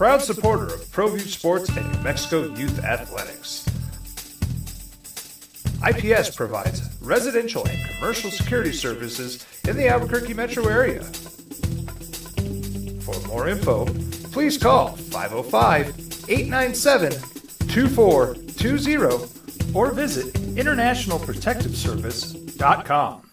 proud supporter of ProView Sports and New Mexico Youth Athletics. IPS provides residential and commercial security services in the Albuquerque metro area. For more info, please call 505-897-2420 or visit internationalprotectiveservice.com.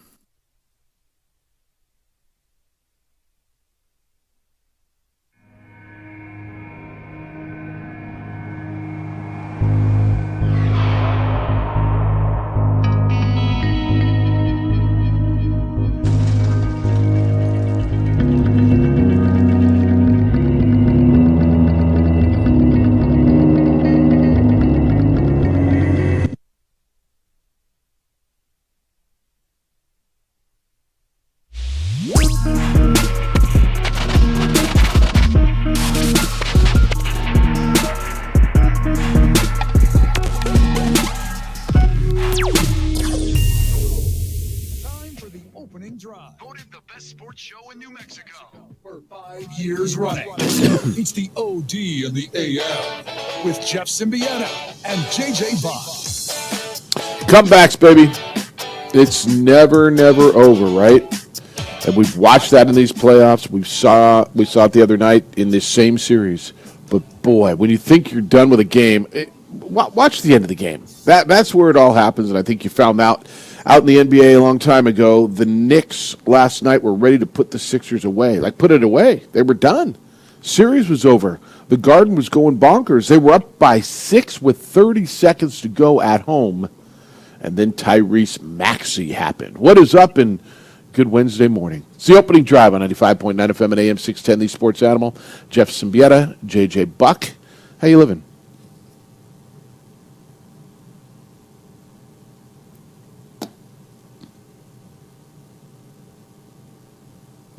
Running. It's the OD and the AM with Jeff Symbieta and JJ Bach. Comebacks, baby. It's never over, right? And we've watched that in these playoffs. We saw it the other night in this same series. But boy, when you think you're done with a game, watch the end of the game. That's where it all happens. And I think you found out in the NBA a long time ago, the Knicks last night were ready to put the Sixers away. Put it away. They were done. Series was over. The Garden was going bonkers. They were up by 6 with 30 seconds to go at home. And then Tyrese Maxey happened. What is up, and good Wednesday morning. It's the opening drive on 95.9 FM and AM 610, the Sports Animal. Jeff Symbieta, JJ Buck. How you living?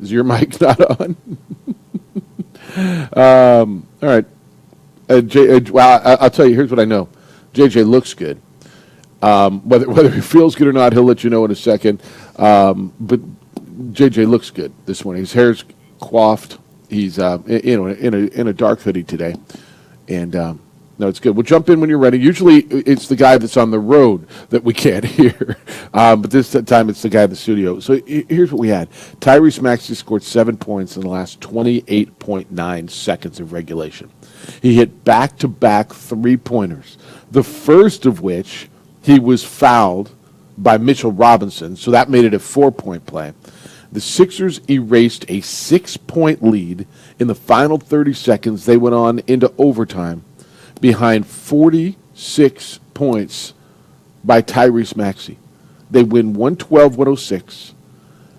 Is your mic not on? All right. Well, I'll tell you, here's what I know. JJ looks good. Whether he feels good or not, he'll let you know in a second. But JJ looks good this morning. His hair's coiffed. He's in a dark hoodie today. And no, it's good. We'll jump in when you're ready. Usually it's the guy that's on the road that we can't hear. But this time it's the guy in the studio. So here's what we had. Tyrese Maxey scored 7 points in the last 28.9 seconds of regulation. He hit back-to-back three-pointers, the first of which he was fouled by Mitchell Robinson, so that made it a 4-point play. The Sixers erased a 6-point lead in the final 30 seconds. They went on into overtime behind 46 points by Tyrese Maxey. They win 112-106.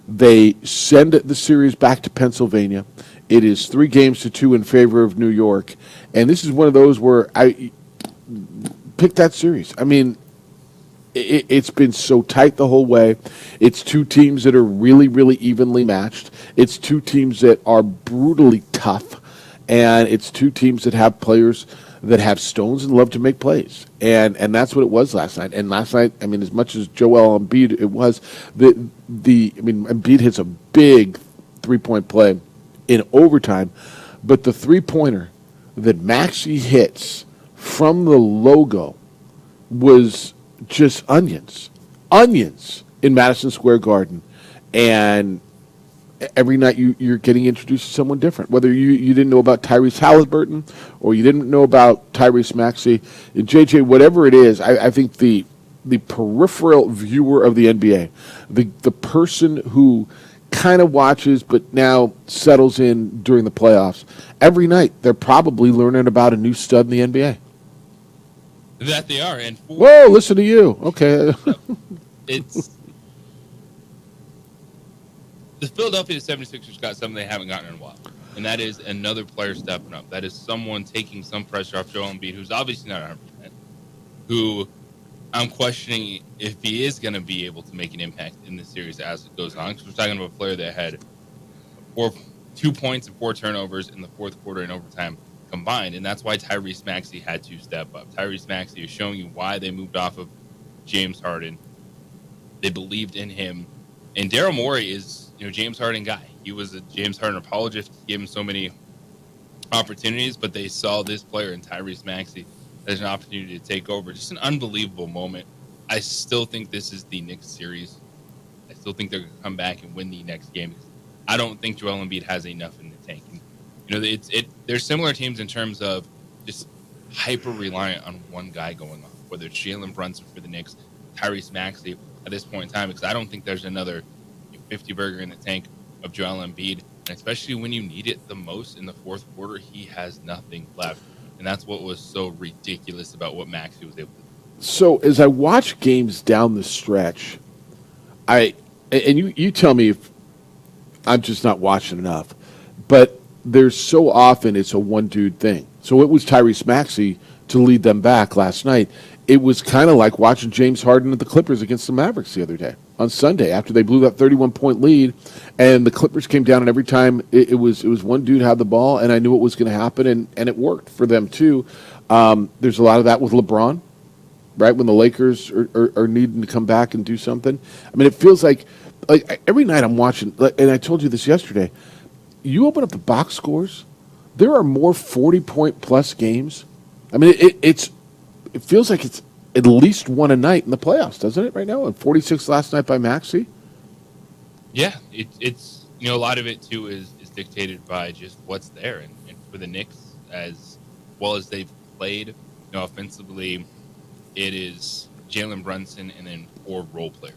They send the series back to Pennsylvania. It is 3-2 in favor of New York. And this is one of those where I picked that series. I mean, it's been so tight the whole way. It's two teams that are really, really evenly matched. It's two teams that are brutally tough. And it's two teams that have players that have stones and love to make plays. And that's what it was last night. And last night, I mean, as much as Joel Embiid, it was Embiid hits a big 3-point play in overtime, but the 3-pointer that Maxey hits from the logo was just onions in Madison Square Garden. And every night you're getting introduced to someone different, whether you didn't know about Tyrese Halliburton or you didn't know about Tyrese Maxey. And JJ, whatever it is, I think the peripheral viewer of the NBA, the person who kind of watches but now settles in during the playoffs, every night they're probably learning about a new stud in the NBA. That they are. And whoa, listen to you. Okay. It's the Philadelphia 76ers got something they haven't gotten in a while, and that is another player stepping up. That is someone taking some pressure off Joel Embiid, who's obviously not 100%, who I'm questioning if he is going to be able to make an impact in this series as it goes on, because we're talking about a player that had 2 points and 4 turnovers in the fourth quarter and overtime combined, and that's why Tyrese Maxey had to step up. Tyrese Maxey is showing you why they moved off of James Harden. They believed in him, and Daryl Morey is James Harden guy. He was a James Harden apologist. He gave him so many opportunities, but they saw this player in Tyrese Maxey as an opportunity to take over. Just an unbelievable moment. I still think this is the Knicks series. I still think they're going to come back and win the next game. I don't think Joel Embiid has enough in the tank. And, they're similar teams in terms of just hyper reliant on one guy going off, whether it's Jalen Brunson for the Knicks, Tyrese Maxey at this point in time, because I don't think there's another 50 burger in the tank of Joel Embiid. And especially when you need it the most in the fourth quarter, he has nothing left. And that's what was so ridiculous about what Maxey was able to do. So as I watch games down the stretch, you tell me if I'm just not watching enough, but there's so often it's a one dude thing. So it was Tyrese Maxey to lead them back last night. It was kind of like watching James Harden at the Clippers against the Mavericks the other day on Sunday after they blew that 31-point lead, and the Clippers came down, and every time it was one dude had the ball, and I knew what was going to happen, and it worked for them too. There's a lot of that with LeBron, right? When the Lakers are needing to come back and do something. I mean, it feels like every night I'm watching, and I told you this yesterday, you open up the box scores, there are more 40-point-plus games. I mean, it feels like it's at least one a night in the playoffs, doesn't it, right now? And 46 last night by Maxey? Yeah, it's a lot of it, too, is dictated by just what's there. And for the Knicks, as well as they've played, offensively, it is Jalen Brunson and then 4 role players.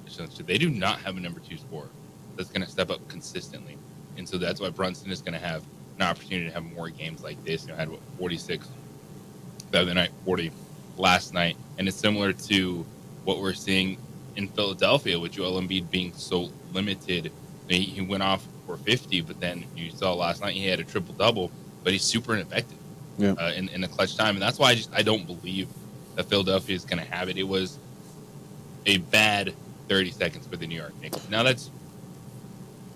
So they do not have a number 2 scorer that's going to step up consistently. And so that's why Brunson is going to have an opportunity to have more games like this. Had 46 the other night, 40 last night. And it's similar to what we're seeing in Philadelphia with Joel Embiid being so limited. He went off for 50, but then you saw last night he had a triple-double, but he's super ineffective in the clutch time. And that's why I don't believe that Philadelphia is going to have it. It was a bad 30 seconds for the New York Knicks. Now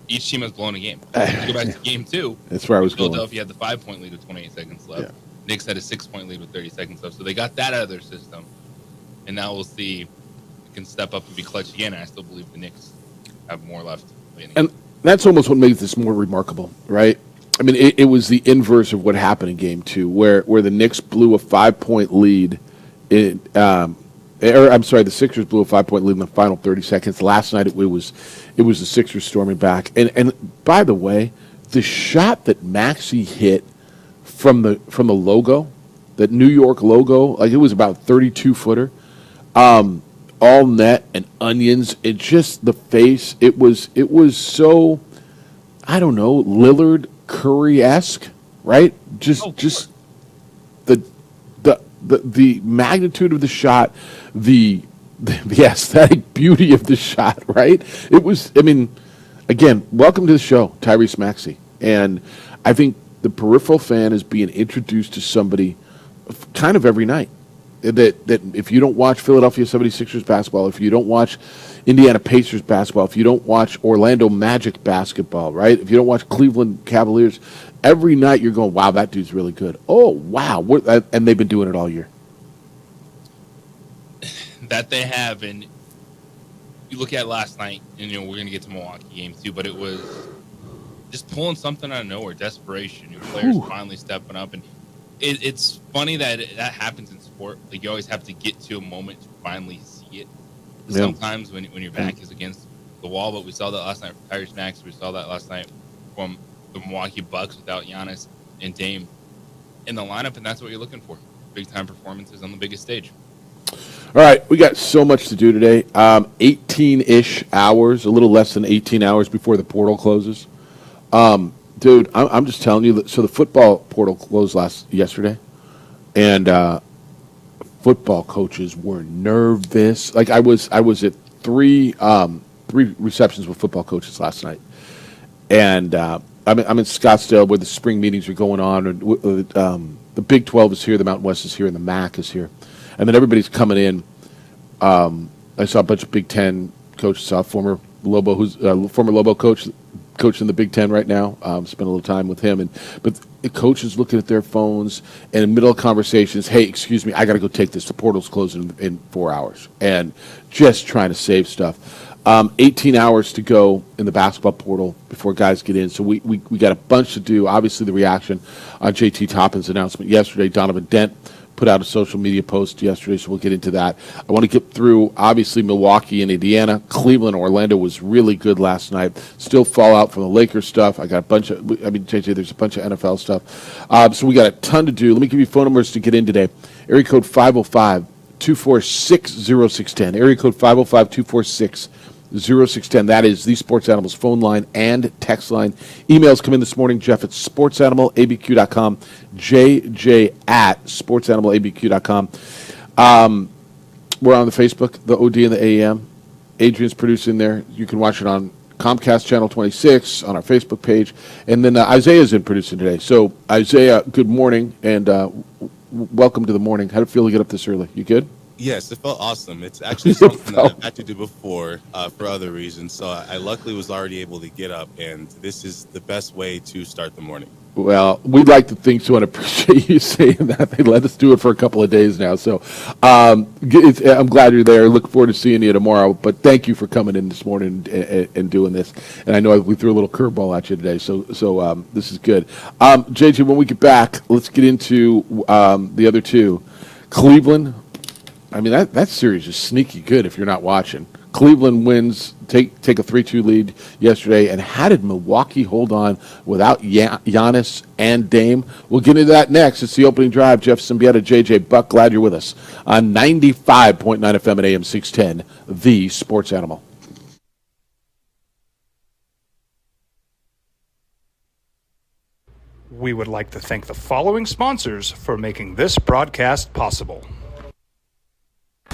each team has blown a game. Go back to game 2. That's where I was going. Philadelphia had the 5-point lead with 28 seconds left. Yeah. Knicks had a 6-point lead with 30 seconds left. So they got that out of their system. And now we'll see if they can step up and be clutch again. And I still believe the Knicks have more left. And that's almost what makes this more remarkable, right? I mean, it was the inverse of what happened in game 2, where the Knicks blew a 5-point lead the Sixers blew a 5-point lead in the final 30 seconds. Last night it was the Sixers storming back. And by the way, the shot that Maxey hit from the logo, that New York logo, like it was about a 32-footer, all net and onions. It just the face. It was so, I don't know, Lillard Curry-esque, right? Just the magnitude of the shot, the aesthetic beauty of the shot, right? It was, I mean, again, welcome to the show, Tyrese Maxey. And I think the peripheral fan is being introduced to somebody kind of every night. That if you don't watch Philadelphia 76ers basketball, if you don't watch Indiana Pacers basketball, if you don't watch Orlando Magic basketball, right? If you don't watch Cleveland Cavaliers, every night you're going, wow, that dude's really good. Oh, wow. And they've been doing it all year. That they have. And you look at last night, and we're going to get to Milwaukee game too, but it was just pulling something out of nowhere, desperation. Your players finally stepping up. And it's funny that happens in sport. Like, you always have to get to a moment to finally see it. Yeah. Sometimes when your back is against the wall, but we saw that last night from Tyrese Maxey. We saw that last night from the Milwaukee Bucks without Giannis and Dame in the lineup, and that's what you're looking for. Big-time performances on the biggest stage. All right, we got so much to do today. 18-ish hours, a little less than 18 hours before the portal closes. Dude, I'm just telling you, so the football portal closed yesterday, and football coaches were nervous. Like I was at three receptions with football coaches last night, and I'm in Scottsdale where the spring meetings are going on. And the Big 12 is here, the Mountain West is here, and the MAC is here, and then everybody's coming in. I saw a bunch of Big 10 coaches. Saw former Lobo, who's former Lobo coach in the Big 10 right now. Spent a little time with him, but the coaches looking at their phones and in the middle of conversations, hey, excuse me, I got to go take this. The portal's closing in 4 hours, and just trying to save stuff. 18 hours to go in the basketball portal before guys get in. So we got a bunch to do. Obviously, the reaction on JT Toppin's announcement yesterday. Donovan Dent put out a social media post yesterday, so we'll get into that. I want to get through, obviously, Milwaukee and Indiana. Cleveland, Orlando was really good last night. Still fallout from the Lakers stuff. I got a bunch of, JJ, there's a bunch of NFL stuff. So we got a ton to do. Let me give you phone numbers to get in today. Area code 505-246-0610. Area code 505-246-0610. 0610. That is the Sports Animals phone line and text line. Emails come in this morning. Jeff at sportsanimалabq.com. JJ at sportsanimалabq.com. We're on the Facebook, the OD and the AM. Adrian's producing there. You can watch it on Comcast Channel 26, on our Facebook page. And then Isaiah's in producing today. So, Isaiah, good morning, and welcome to the morning. How did it feel to get up this early? You good? Yes, it felt awesome. It's actually something that I've had to do before for other reasons. So I luckily was already able to get up, and this is the best way to start the morning. Well, we'd like to think so and appreciate you saying that. They let us do it for a couple of days now. So I'm glad you're there. Look forward to seeing you tomorrow. But thank you for coming in this morning and doing this. And I know we threw a little curveball at you today, so this is good. JJ, when we get back, let's get into the other two. Cleveland. I mean, that series is sneaky good if you're not watching. Cleveland wins, take a 3-2 lead yesterday. And how did Milwaukee hold on without Giannis and Dame? We'll get into that next. It's the opening drive. Jeff Symbieta, JJ Buck, glad you're with us on 95.9 FM at AM 610, the Sports Animal. We would like to thank the following sponsors for making this broadcast possible.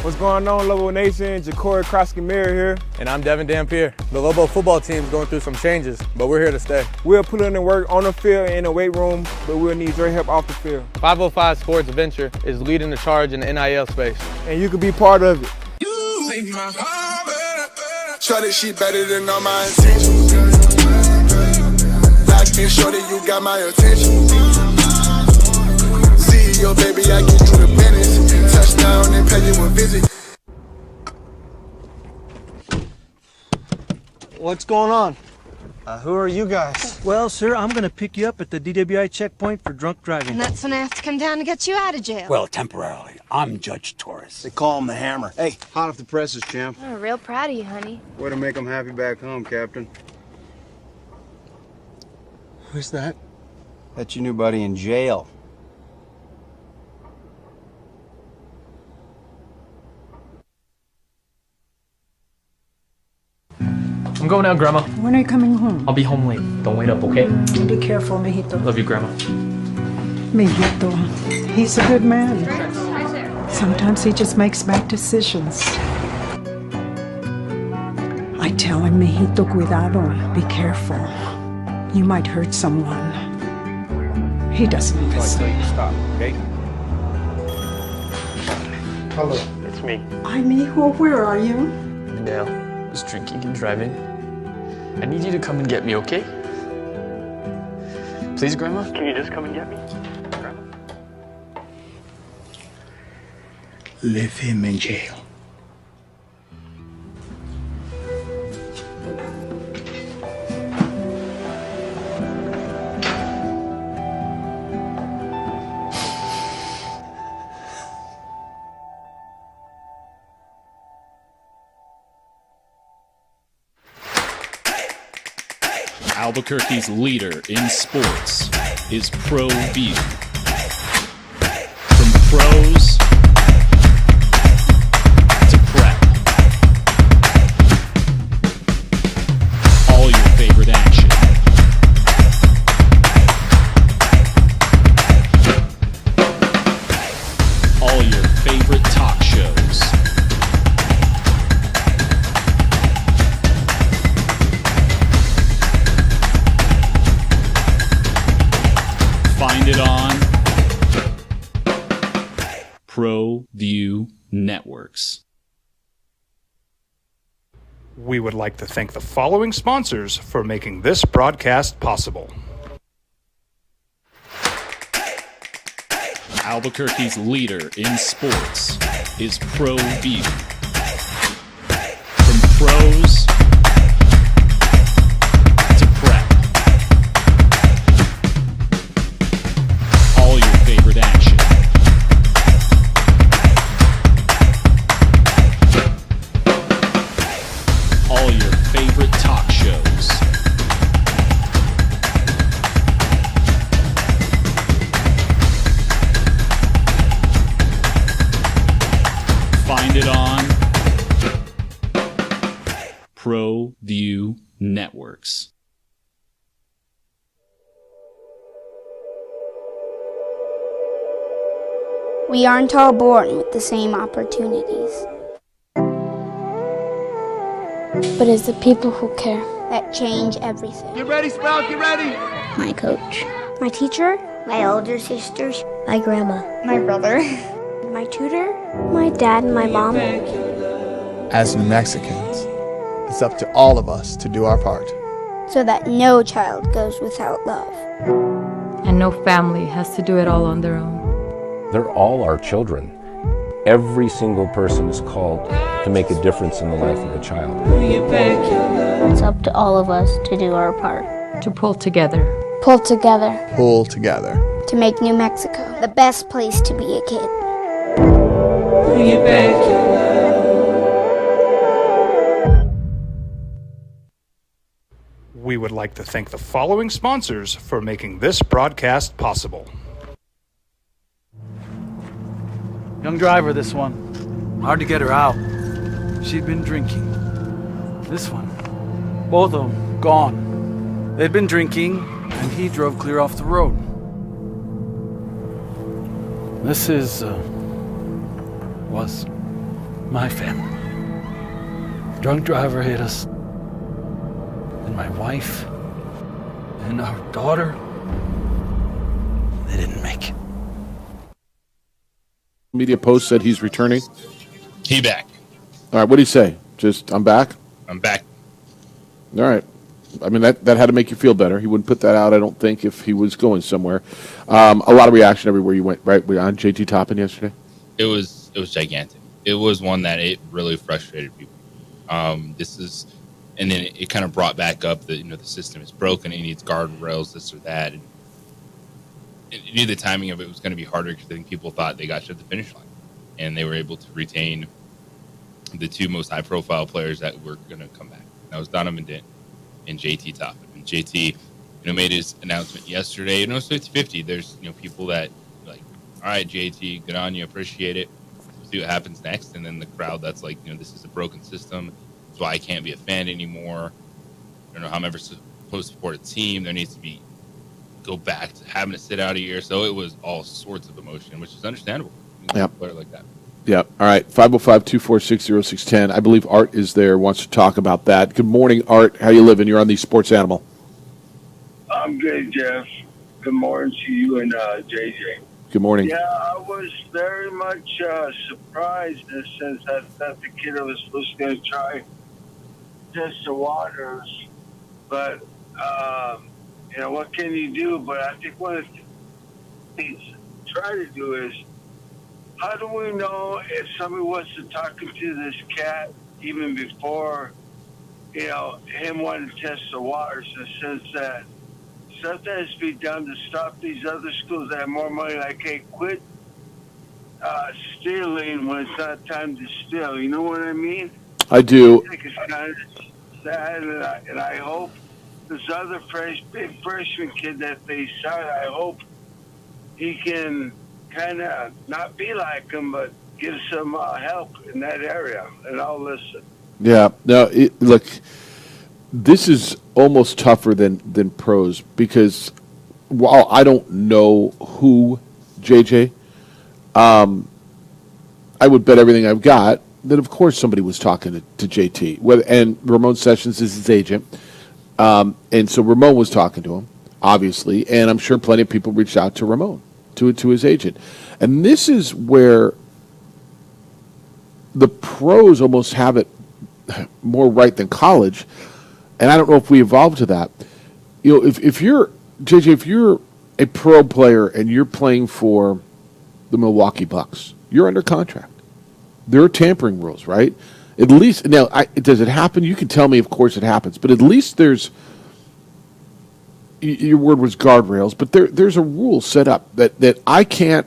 What's going on, Lobo Nation? Ja'Cory Krosky-Miller here. And I'm Devin Dampier. The Lobo football team's going through some changes, but we're here to stay. We'll put in the work on the field and in the weight room, but we'll need your help off the field. 505 Sports Venture is leading the charge in the NIL space. And you can be part of it. Shorty, she better than all my intentions. Locked in, shorty, you got my attention. CEO, baby, I get you the business. Touchdown and pay you a visit. What's going on? Who are you guys? Well, sir, I'm going to pick you up at the DWI checkpoint for drunk driving. And that's when I have to come down to get you out of jail. Well, temporarily. I'm Judge Torres. They call him the Hammer. Hey, hot off the presses, champ. I'm real proud of you, honey. Way to make them happy back home, Captain. Who's that? That's your new buddy in jail. I'm going out, Grandma. When are you coming home? I'll be home late. Don't wait up, okay? Be careful, mijito. Love you, Grandma. Mijito. He's a good man. Sometimes he just makes bad decisions. I tell him, mijito, cuidado. Be careful. You might hurt someone. He doesn't listen. I tell you to stop, okay? Hello. It's me. Hi, mijo. Where are you? Dale was drinking and driving. I need you to come and get me, okay? Please, Grandma? Can you just come and get me? Grandma? Leave him in jail. Albuquerque's leader in sports is Pro View. From pros to prep, all your favorite action. All your favorite talk shows. Find it on Pro View Networks. We would like to thank the following sponsors for making this broadcast possible. Albuquerque's leader in sports is Pro View. From pros networks. We aren't all born with the same opportunities. But it's the people who care that change everything. Get ready, Sprout, get ready! My coach, my teacher, my older sisters, my grandma, my brother, my tutor, my dad, and my mom. As New Mexicans, it's up to all of us to do our part. So that no child goes without love. And no family has to do it all on their own. They're all our children. Every single person is called to make a difference in the life of a child. It's up to all of us to do our part. To pull together. Pull together. Pull together. To make New Mexico the best place to be a kid. We would like to thank the following sponsors for making this broadcast possible. Young driver, this one. Hard to get her out. She'd been drinking. This one. Both of them gone. They'd been drinking, and he drove clear off the road. This was my family. Drunk driver hit us. And my wife and our daughter, they didn't make it. Media post said he's returning. He back. All right, what did he say? Just, I'm back? I'm back. All right. I mean, that had to make you feel better. He wouldn't put that out, I don't think, if he was going somewhere. A lot of reaction everywhere you went, right? Were you on JT Toppin yesterday? It was gigantic. It was one that it really frustrated people. And then it kind of brought back up that, the system is broken. It needs guardrails, this or that. And you knew the timing of it was going to be harder because I think people thought they got to the finish line. And they were able to retain the two most high-profile players that were going to come back. That was Donovan Dent and JT Toppin. And JT, made his announcement yesterday. It's 50-50. There's, people that like, all right, JT, good on you, appreciate it. We'll see what happens next. And then the crowd that's like, this is a broken system. That's why I can't be a fan anymore. I don't know how I'm ever supposed to support a team. There needs to go back to having to sit out a year. So it was all sorts of emotion, which is understandable. Yeah. A player like that. Yeah. All right. 505-246-0610. I believe Art is there, wants to talk about that. Good morning, Art. How you living? You're on the Sports Animal. I'm good, Jeff. Good morning to you and JJ. Good morning. Yeah, I was very much surprised in a sense that the kid was going to try test the waters. But, what can you do? But I think one of the things to try to do is, how do we know if somebody was talking to this cat even before, him wanting to test the waters, in the sense that something has to be done to stop these other schools that have more money, like, hey, quit stealing when it's not time to steal. You know what I mean? I do. I think it's kind of sad, and I hope this other big freshman kid that they signed, I hope he can kind of not be like him, but get some help in that area, and I'll listen. Yeah. No, look, this is almost tougher than pros because while I don't know who JJ, I would bet everything I've got that, of course, somebody was talking to JT. And Ramon Sessions is his agent. And so Ramon was talking to him, obviously, and I'm sure plenty of people reached out to Ramon, to his agent. And this is where the pros almost have it more right than college. And I don't know if we evolved to that. If you're, JJ, if you're a pro player and you're playing for the Milwaukee Bucks, you're under contract. There are tampering rules, right? At least, now, does it happen? You can tell me, of course it happens. But at least there's, your word was guardrails, but there's a rule set up that I can't,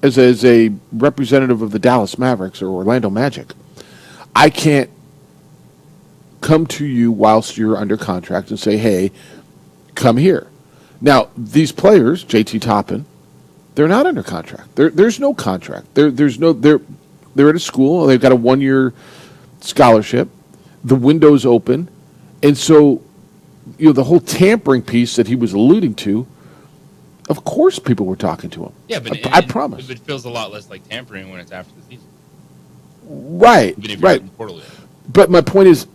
as a representative of the Dallas Mavericks or Orlando Magic, I can't come to you whilst you're under contract and say, hey, come here. Now, these players, JT Toppin, they're not under contract. There's no contract. They're at a school. They've got a 1-year scholarship. The window's open. And so, the whole tampering piece that he was alluding to, of course people were talking to him. Yeah, but I promise. It feels a lot less like tampering when it's after the season. Right, Even if you're right. in the portal yet. But my point is,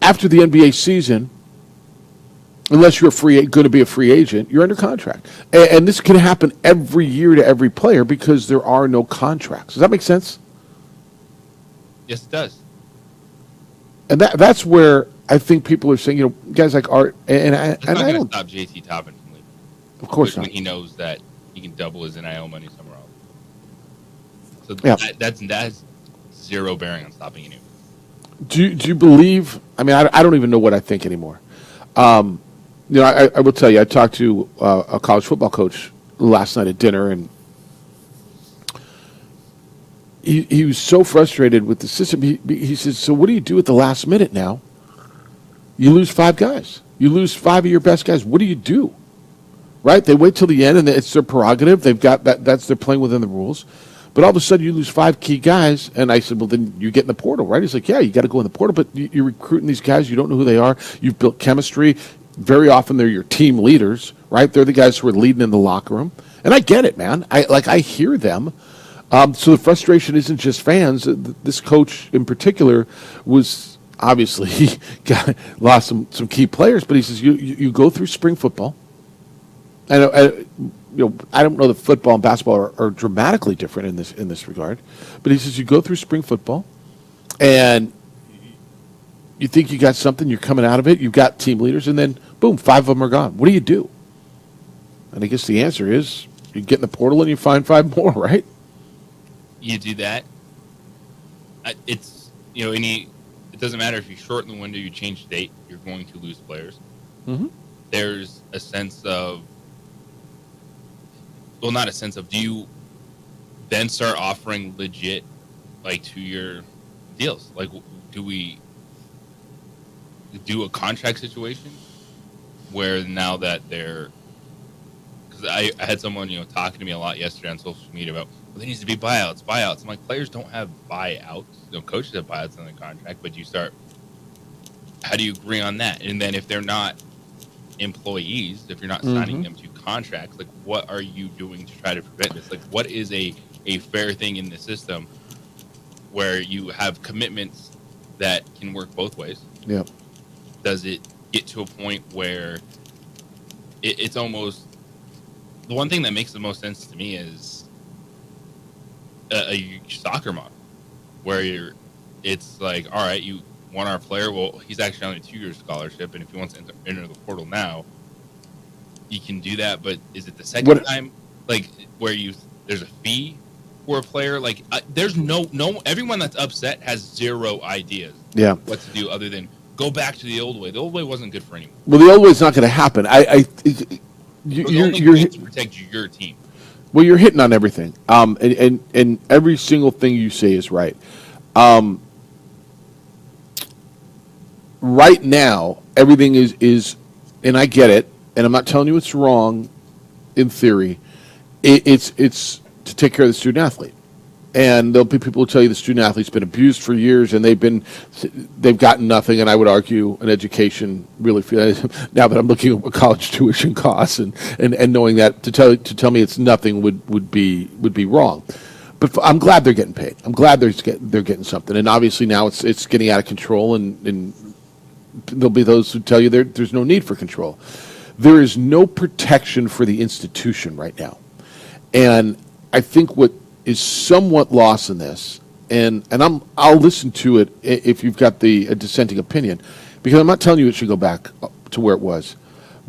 after the NBA season, unless you're going to be a free agent, you're under contract. And this can happen every year to every player because there are no contracts. Does that make sense? Yes, it does. And that's where I think people are saying, guys like Art, It's and not I going to don't. stop JT Toppin from leaving. Of course when not. he knows that he can double his NIL money somewhere else. So Yeah. that's zero bearing on stopping anyone. Do you believe? I mean, I don't even know what I think anymore. I will tell you, I talked to a college football coach last night at dinner, and he was so frustrated with the system. He says, "So what do you do at the last minute now? You lose 5 guys. You lose 5 of your best guys. What do you do?" Right? They wait till the end, and it's their prerogative. They've got that. They're playing within the rules. But all of a sudden, you lose 5 key guys, and I said, "Well, then you get in the portal, right?" He's like, "Yeah, you got to go in the portal, but you're recruiting these guys. You don't know who they are. You've built chemistry. Very often, they're your team leaders, right? They're the guys who are leading in the locker room, and I get it, man. I hear them. So the frustration isn't just fans. This coach in particular was obviously he lost some key players, but he says you go through spring football. I don't know that football and basketball are dramatically different in this regard, but he says you go through spring football, and you think you got something, you're coming out of it, you've got team leaders, and then boom, 5 of them are gone. What do you do? And I guess the answer is you get in the portal and you find 5 more, right? You do that. It's it doesn't matter if you shorten the window, you change the date, you're going to lose players. Mm-hmm. There's a sense of, well, not a sense of, do you then start offering legit, like, 2-year deals? Like, do we do a contract situation where now that they're, because I had someone, talking to me a lot yesterday on social media about, well, there needs to be buyouts. I'm like, players don't have buyouts. Coaches have buyouts on the contract, but how do you agree on that? And then if they're not employees, if you're not signing them to contracts, like, what are you doing to try to prevent this? Like, what is a fair thing in the system where you have commitments that can work both ways? Yeah. Does it get to a point where it's almost, the one thing that makes the most sense to me is a soccer model where it's like, all right, you want our player, well, he's actually on a 2-year scholarship, and if he wants to enter the portal now, he can do that. But is it the second time, like, where there's a fee for a player? Like, there's no everyone that's upset has zero ideas what to do other than go back to the old way. The old way wasn't good for anyone. Well, the old way's not going to happen. You're to protect your team. Well, you're hitting on everything, and every single thing you say is right. Right now, everything is, and I get it, and I'm not telling you it's wrong. In theory, it's to take care of the student athlete, and there'll be people who tell you the student athlete's been abused for years, and they've gotten nothing. And I would argue an education really, now that I'm looking at what college tuition costs and knowing that to tell me it's nothing would be wrong. But I'm glad they're getting paid. I'm glad they're getting something, and obviously now it's getting out of control, and there'll be those who tell you there's no need for control. There is no protection for the institution right now, and I think what is somewhat lost in this, and I'll listen to it if you've got a dissenting opinion, because I'm not telling you it should go back to where it was,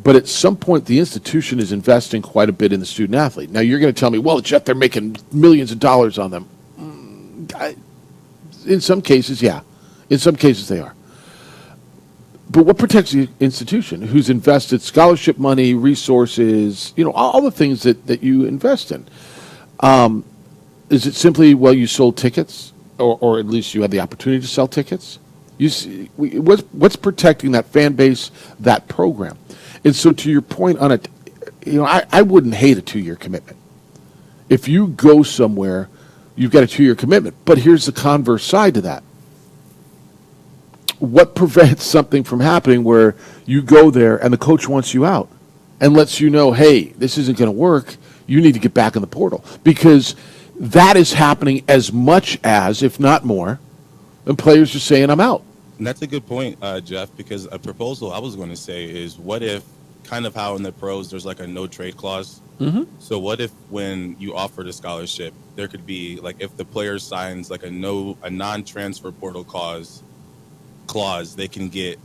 but at some point the institution is investing quite a bit in the student athlete. Now you're going to tell me, well, Jeff, they're making millions of dollars on them. In some cases, yeah. In some cases they are. But what protects the institution who's invested scholarship money, resources, all the things that you invest in? Is it simply, well, you sold tickets, or at least you had the opportunity to sell tickets? What's protecting that fan base, that program? And so to your point on it, I wouldn't hate a 2-year commitment. If you go somewhere, you've got a 2-year commitment. But here's the converse side to that. what prevents something from happening where you go there and the coach wants you out and lets you know, hey, this isn't going to work. You need to get back in the portal, because that is happening as much as, if not more, and players are saying, I'm out. And that's a good point, Jeff, because a proposal I was going to say is, what if, kind of how in the pros there's like a no trade clause? Mm-hmm. So what if when you offered a scholarship, there could be like, if the player signs like a non-transfer portal clause, they can get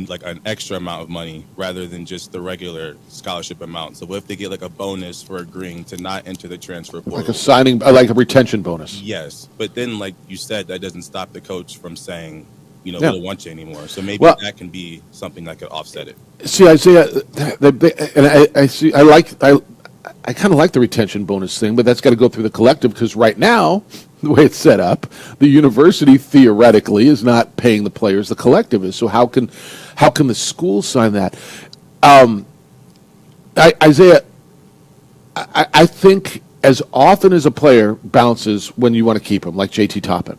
like an extra amount of money rather than just the regular scholarship amount. So what if they get like a bonus for agreeing to not enter the transfer portal? Like a signing, like a retention bonus. Yes, but then like you said, that doesn't stop the coach from saying, we Yeah. don't want you anymore. So maybe that can be something that could offset it. See, Isaiah, I kind of like the retention bonus thing, but that's got to go through the collective, because right now, the way it's set up, the university theoretically is not paying the players; the collective is. So how can the school sign that? Isaiah, I think as often as a player bounces when you want to keep him, like JT Toppin,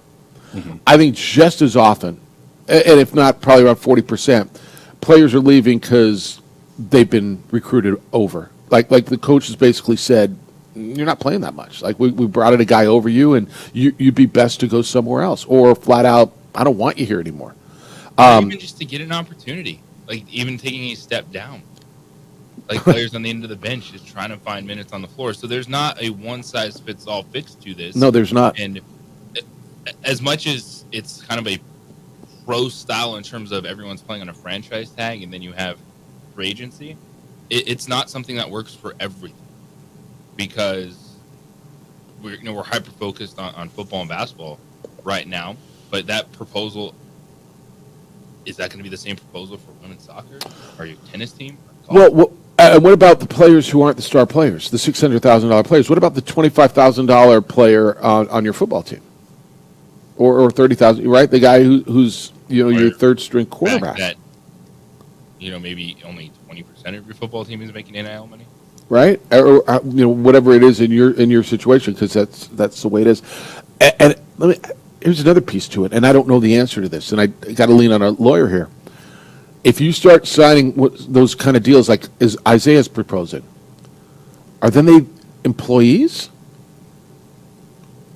I think just as often, and if not, probably around 40%, players are leaving because they've been recruited over. Like the coach has basically said, you're not playing that much. Like we brought in a guy over you, and you'd be best to go somewhere else, or flat out, I don't want you here anymore. Even just to get an opportunity, like even taking a step down, like players on the end of the bench just trying to find minutes on the floor. So there's not a one size fits all fix to this. No, there's not. And as much as it's kind of a pro style in terms of everyone's playing on a franchise tag, and then you have free agency, it's not something that works for everything, because we're hyper focused on football and basketball right now. But that proposal, is that going to be the same proposal for women's soccer? Are you a tennis team? Well, what about the players who aren't the star players, the $600,000 players? What about the $25,000 player on your football team, or $30,000? Right, the guy who's your third string quarterback. That, maybe only 20% of your football team is making NIL money. Right, or whatever it is in your situation, because that's the way it is. And here's another piece to it, and I don't know the answer to this, and I got to lean on a lawyer here. If you start signing those kind of deals, like as Isaiah's proposing, are then they employees?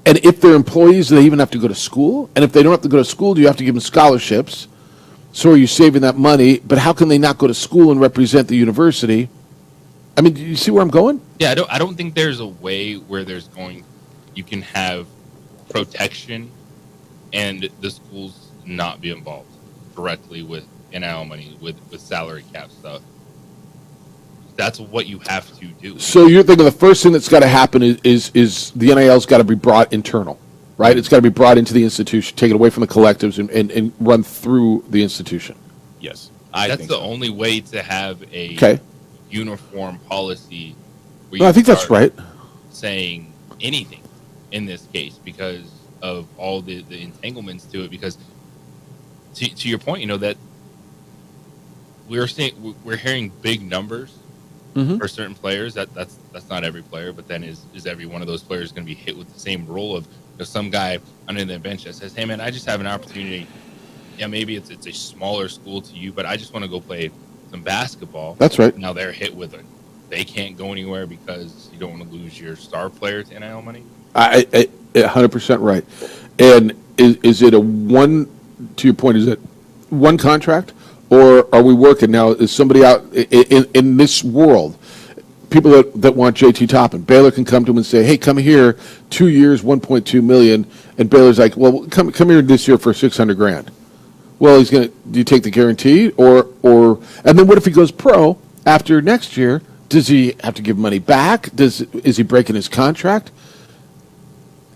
And if they're employees, do they even have to go to school? And if they don't have to go to school, do you have to give them scholarships? So are you saving that money? But how can they not go to school and represent the university? I mean, do you see where I'm going? Yeah, I don't think there's a way where you can have protection and the schools not be involved directly with NIL money, with salary cap stuff. That's what you have to do. So you're thinking the first thing that's got to happen is the NIL's got to be brought internal, right? It's got to be brought into the institution, taken away from the collectives, and run through the institution. Yes, that's the only way to have a uniform policy. I think that's right. Saying anything in this case because of all the entanglements to it. Because to your point, that we're hearing big numbers for certain players. That's not every player, but then is every one of those players going to be hit with the same role of some guy under the bench that says, "Hey man, I just have an opportunity. Yeah, maybe it's a smaller school to you, but I just want to go play some basketball." That's right. Now they're hit with it. They can't go anywhere because you don't want to lose your star player to NIL money. 100% right. And is it to your point, is it one contract, or are we working now? Is somebody out in this world, people that want JT Toppin, Baylor can come to him and say, hey, come here, 2 years, $1.2 million, and Baylor's like, well, come here this year for $600,000. Well, do you take the guarantee, or and then what if he goes pro after next year? Does he have to give money back? Is he breaking his contract?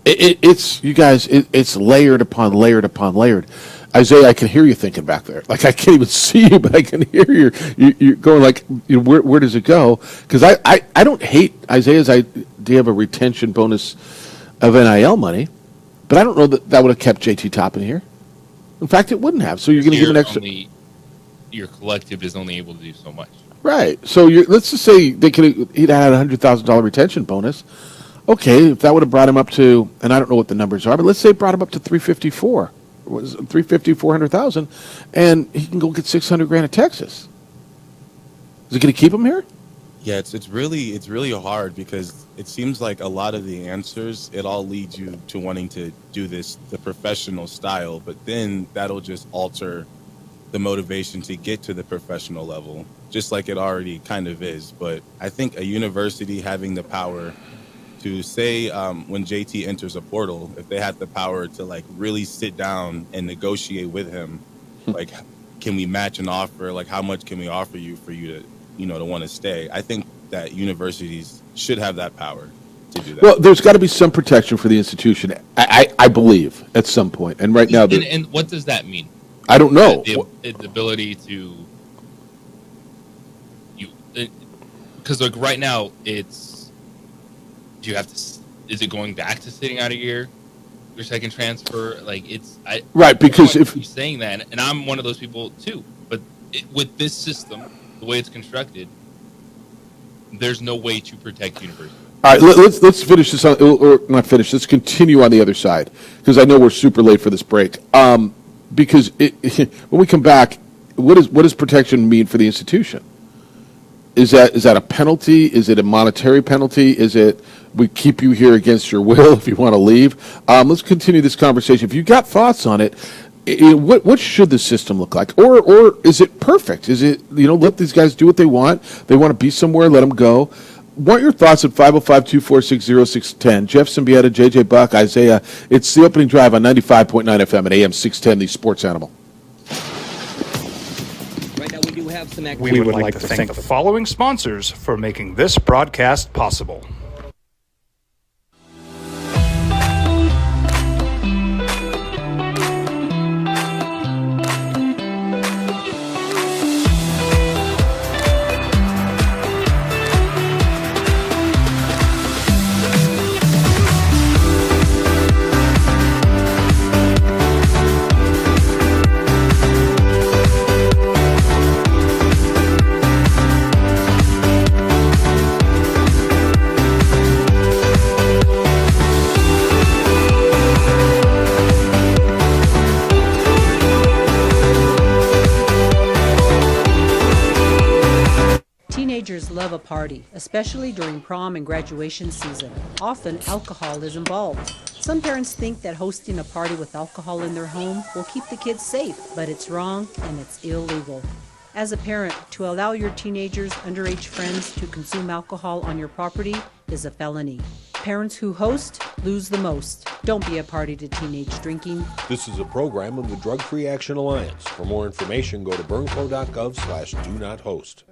It's layered upon layered upon layered. Isaiah, I can hear you thinking back there. Like, I can't even see you, but I can hear you're going like, where does it go? Because I don't hate Isaiah's idea of a retention bonus of NIL money, but I don't know that would have kept JT Toppin here. In fact, it wouldn't have. So you're going to give an extra. Your collective is only able to do so much. Right. So let's just say he'd had a $100,000 retention bonus. Okay, if that would have brought him up to, and I don't know what the numbers are, but let's say it brought him up to 354 was 350, 400,000, and he can go get 600 grand in Texas. Is it going to keep him here? Yeah, it's really hard because it seems like a lot of the answers, it all leads you to wanting to do this the professional style, but then that'll just alter the motivation to get to the professional level, just like it already kind of is. But I think a university having the power to say when JT enters a portal, if they had the power to like really sit down and negotiate with him, like, can we match an offer? Like, how much can we offer you for you to, to want to stay? I think that universities should have that power to do that. Well, there's got to be some protection for the institution, I believe, at some point. And right now, and what does that mean? I don't know. The ability to because like right now it's do you have to is it going back to sitting out a year your second transfer? Like right, because if you're saying that, and I'm one of those people too, but with this system, the way it's constructed, there's no way to protect universities. All right, let's finish this or not finish. Let's continue on the other side because I know we're super late for this break. Because when we come back, what does protection mean for the institution? Is that a penalty? Is it a monetary penalty? Is it we keep you here against your will if you want to leave? Let's continue this conversation. If you've got thoughts on it, what should the system look like? Or is it perfect? Is it, let these guys do what they want? They want to be somewhere, let them go. Want your thoughts at 505-246-0610. Jeff Symbieta, JJ Buck, Isaiah. It's the opening drive on 95.9 FM at AM 610, the Sports Animal. Right now we do have some We would like to thank the following sponsors for making this broadcast possible. Teenagers love a party, especially during prom and graduation season. Often, alcohol is involved. Some parents think that hosting a party with alcohol in their home will keep the kids safe, but it's wrong and it's illegal. As a parent, to allow your teenagers' underage friends to consume alcohol on your property is a felony. Parents who host lose the most. Don't be a party to teenage drinking. This is a program of the Drug Free Action Alliance. For more information, go to burnco.gov/do-not-host.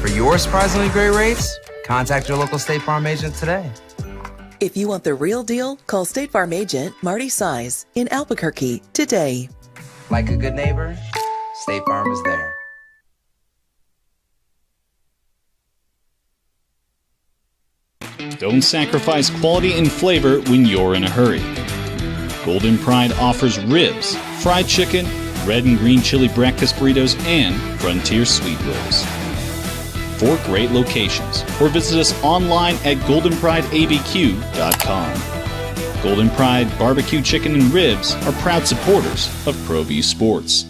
For your surprisingly great rates, contact your local State Farm agent today. If you want the real deal, call State Farm agent Marty Size in Albuquerque today. Like a good neighbor, State Farm is there. Don't sacrifice quality and flavor when you're in a hurry. Golden Pride offers ribs, fried chicken, red and green chili breakfast burritos, and Frontier sweet rolls. 4 great locations, or visit us online at goldenprideabq.com. Golden Pride Barbecue Chicken and Ribs are proud supporters of ProView Sports.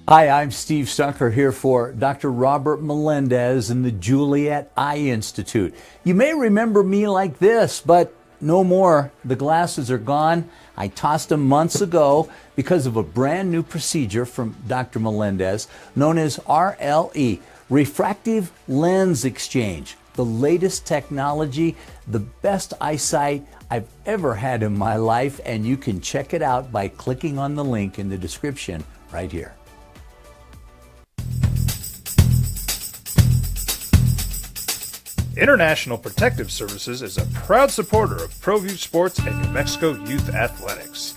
Hi, I'm Steve Stucker here for Dr. Robert Melendez and the Juliet Eye Institute. You may remember me like this, but no more. The glasses are gone. I tossed them months ago because of a brand new procedure from Dr. Melendez known as RLE, Refractive Lens Exchange. The latest technology, the best eyesight I've ever had in my life, and you can check it out by clicking on the link in the description right here. International Protective Services is a proud supporter of ProView Sports and New Mexico Youth Athletics.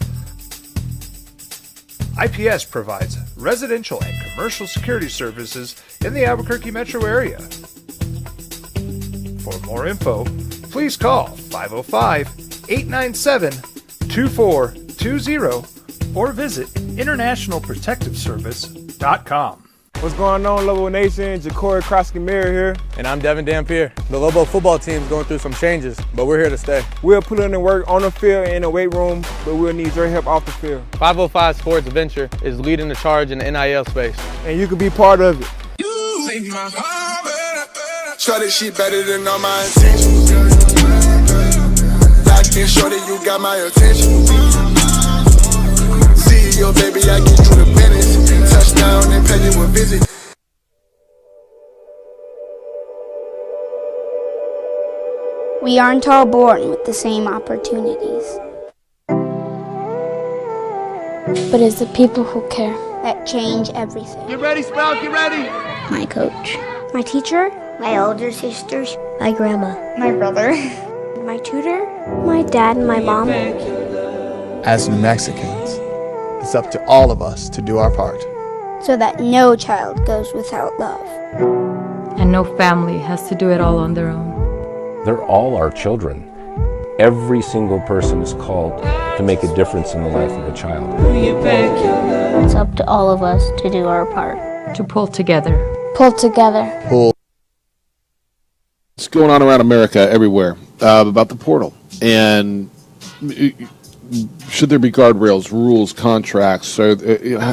IPS provides residential and commercial security services in the Albuquerque metro area. For more info, please call 505-897-2300 2420 or visit internationalprotectiveservice.com. What's going on, Lobo Nation? Ja'Cory Krosky-Mir here. And I'm Devin Dampier. The Lobo football team's going through some changes, but we're here to stay. We'll put in the work on the field and in the weight room, but we'll need your help off the field. 505 Sports Venture is leading the charge in the NIL space. And you can be part of it. You make my heart better. Shorty, she better than all my intentions. Locked in, shorty, you got my attention. CEO, baby, I get you the business. Touchdown and pay you a visit. We aren't all born with the same opportunities. But it's the people who care that change everything. Get ready, Spout, get ready. My coach, my teacher, my older sisters, my grandma, my brother, my tutor, my dad, and my mom. As New Mexicans, it's up to all of us to do our part. So that no child goes without love. And no family has to do it all on their own. They're all our children. Every single person is called to make a difference in the life of a child. It's up to all of us to do our part. To pull together. Pull together. Pull. What's going on around America everywhere about the portal? And should there be guardrails, rules, contracts, or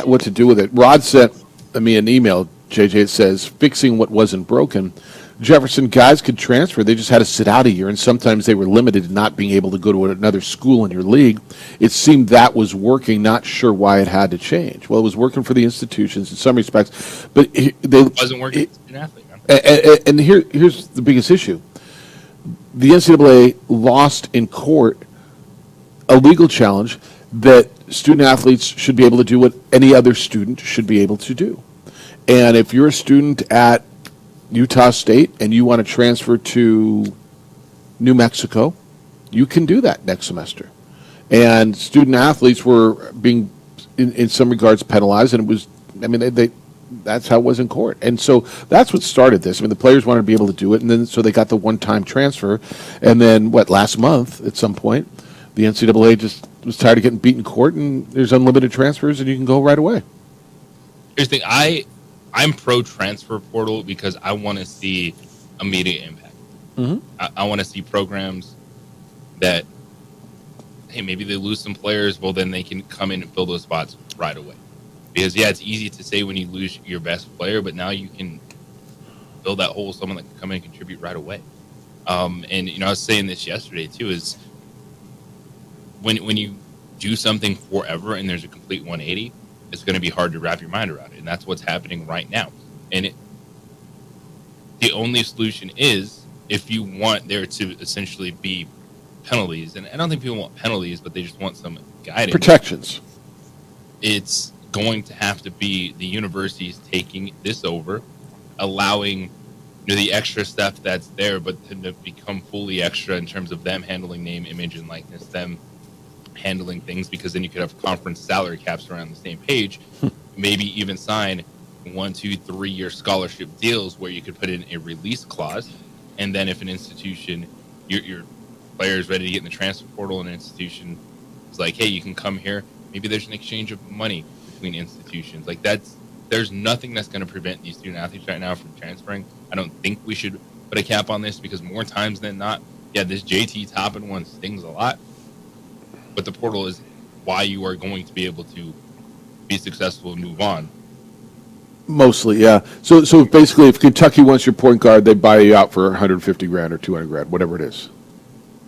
what to do with it? Rod sent me an email, JJ. It says, fixing what wasn't broken. Jefferson, guys could transfer. They just had to sit out a year, and sometimes they were limited to not being able to go to another school in your league. It seemed that was working. Not sure why it had to change. Well, it was working for the institutions in some respects, but it wasn't working for an athlete. And here's the biggest issue. The NCAA lost in court a legal challenge that student athletes should be able to do what any other student should be able to do. And if you're a student at Utah State and you want to transfer to New Mexico, you can do that next semester. And student athletes were being, in some regards, penalized, and it was, I mean, that's how it was in court. And so that's what started this. I mean, the players wanted to be able to do it, and then so they got the one-time transfer. And then, last month at some point, the NCAA just was tired of getting beat in court, and there's unlimited transfers, and you can go right away. Here's the thing. I'm pro-transfer portal because I want to see immediate impact. Mm-hmm. I want to see programs that, hey, maybe they lose some players, well, then they can come in and fill those spots right away. Because, yeah, it's easy to say when you lose your best player, but now you can fill that hole with someone that can come in and contribute right away. And, I was saying this yesterday, too, is when you do something forever and there's a complete 180, it's going to be hard to wrap your mind around it. And that's what's happening right now. And the only solution is if you want there to essentially be penalties. And I don't think people want penalties, but they just want some guidance. Protections. It's going to have to be the universities taking this over, allowing the extra stuff that's there, but to become fully extra in terms of them handling name, image, and likeness, them handling things, because then you could have conference salary caps around the same page, maybe even sign 1, 2, 3 year scholarship deals where you could put in a release clause, and then if an institution, your player is ready to get in the transfer portal, and an institution is like, hey, you can come here, maybe there's an exchange of money between institutions. There's nothing that's going to prevent these student athletes right now from transferring. I don't think we should put a cap on this, because more times than not, this JT Toppin one stings a lot. But the portal is why you are going to be able to be successful and move on. Mostly, yeah. So basically, if Kentucky wants your point guard, they buy you out for $150,000 or $200,000, whatever it is.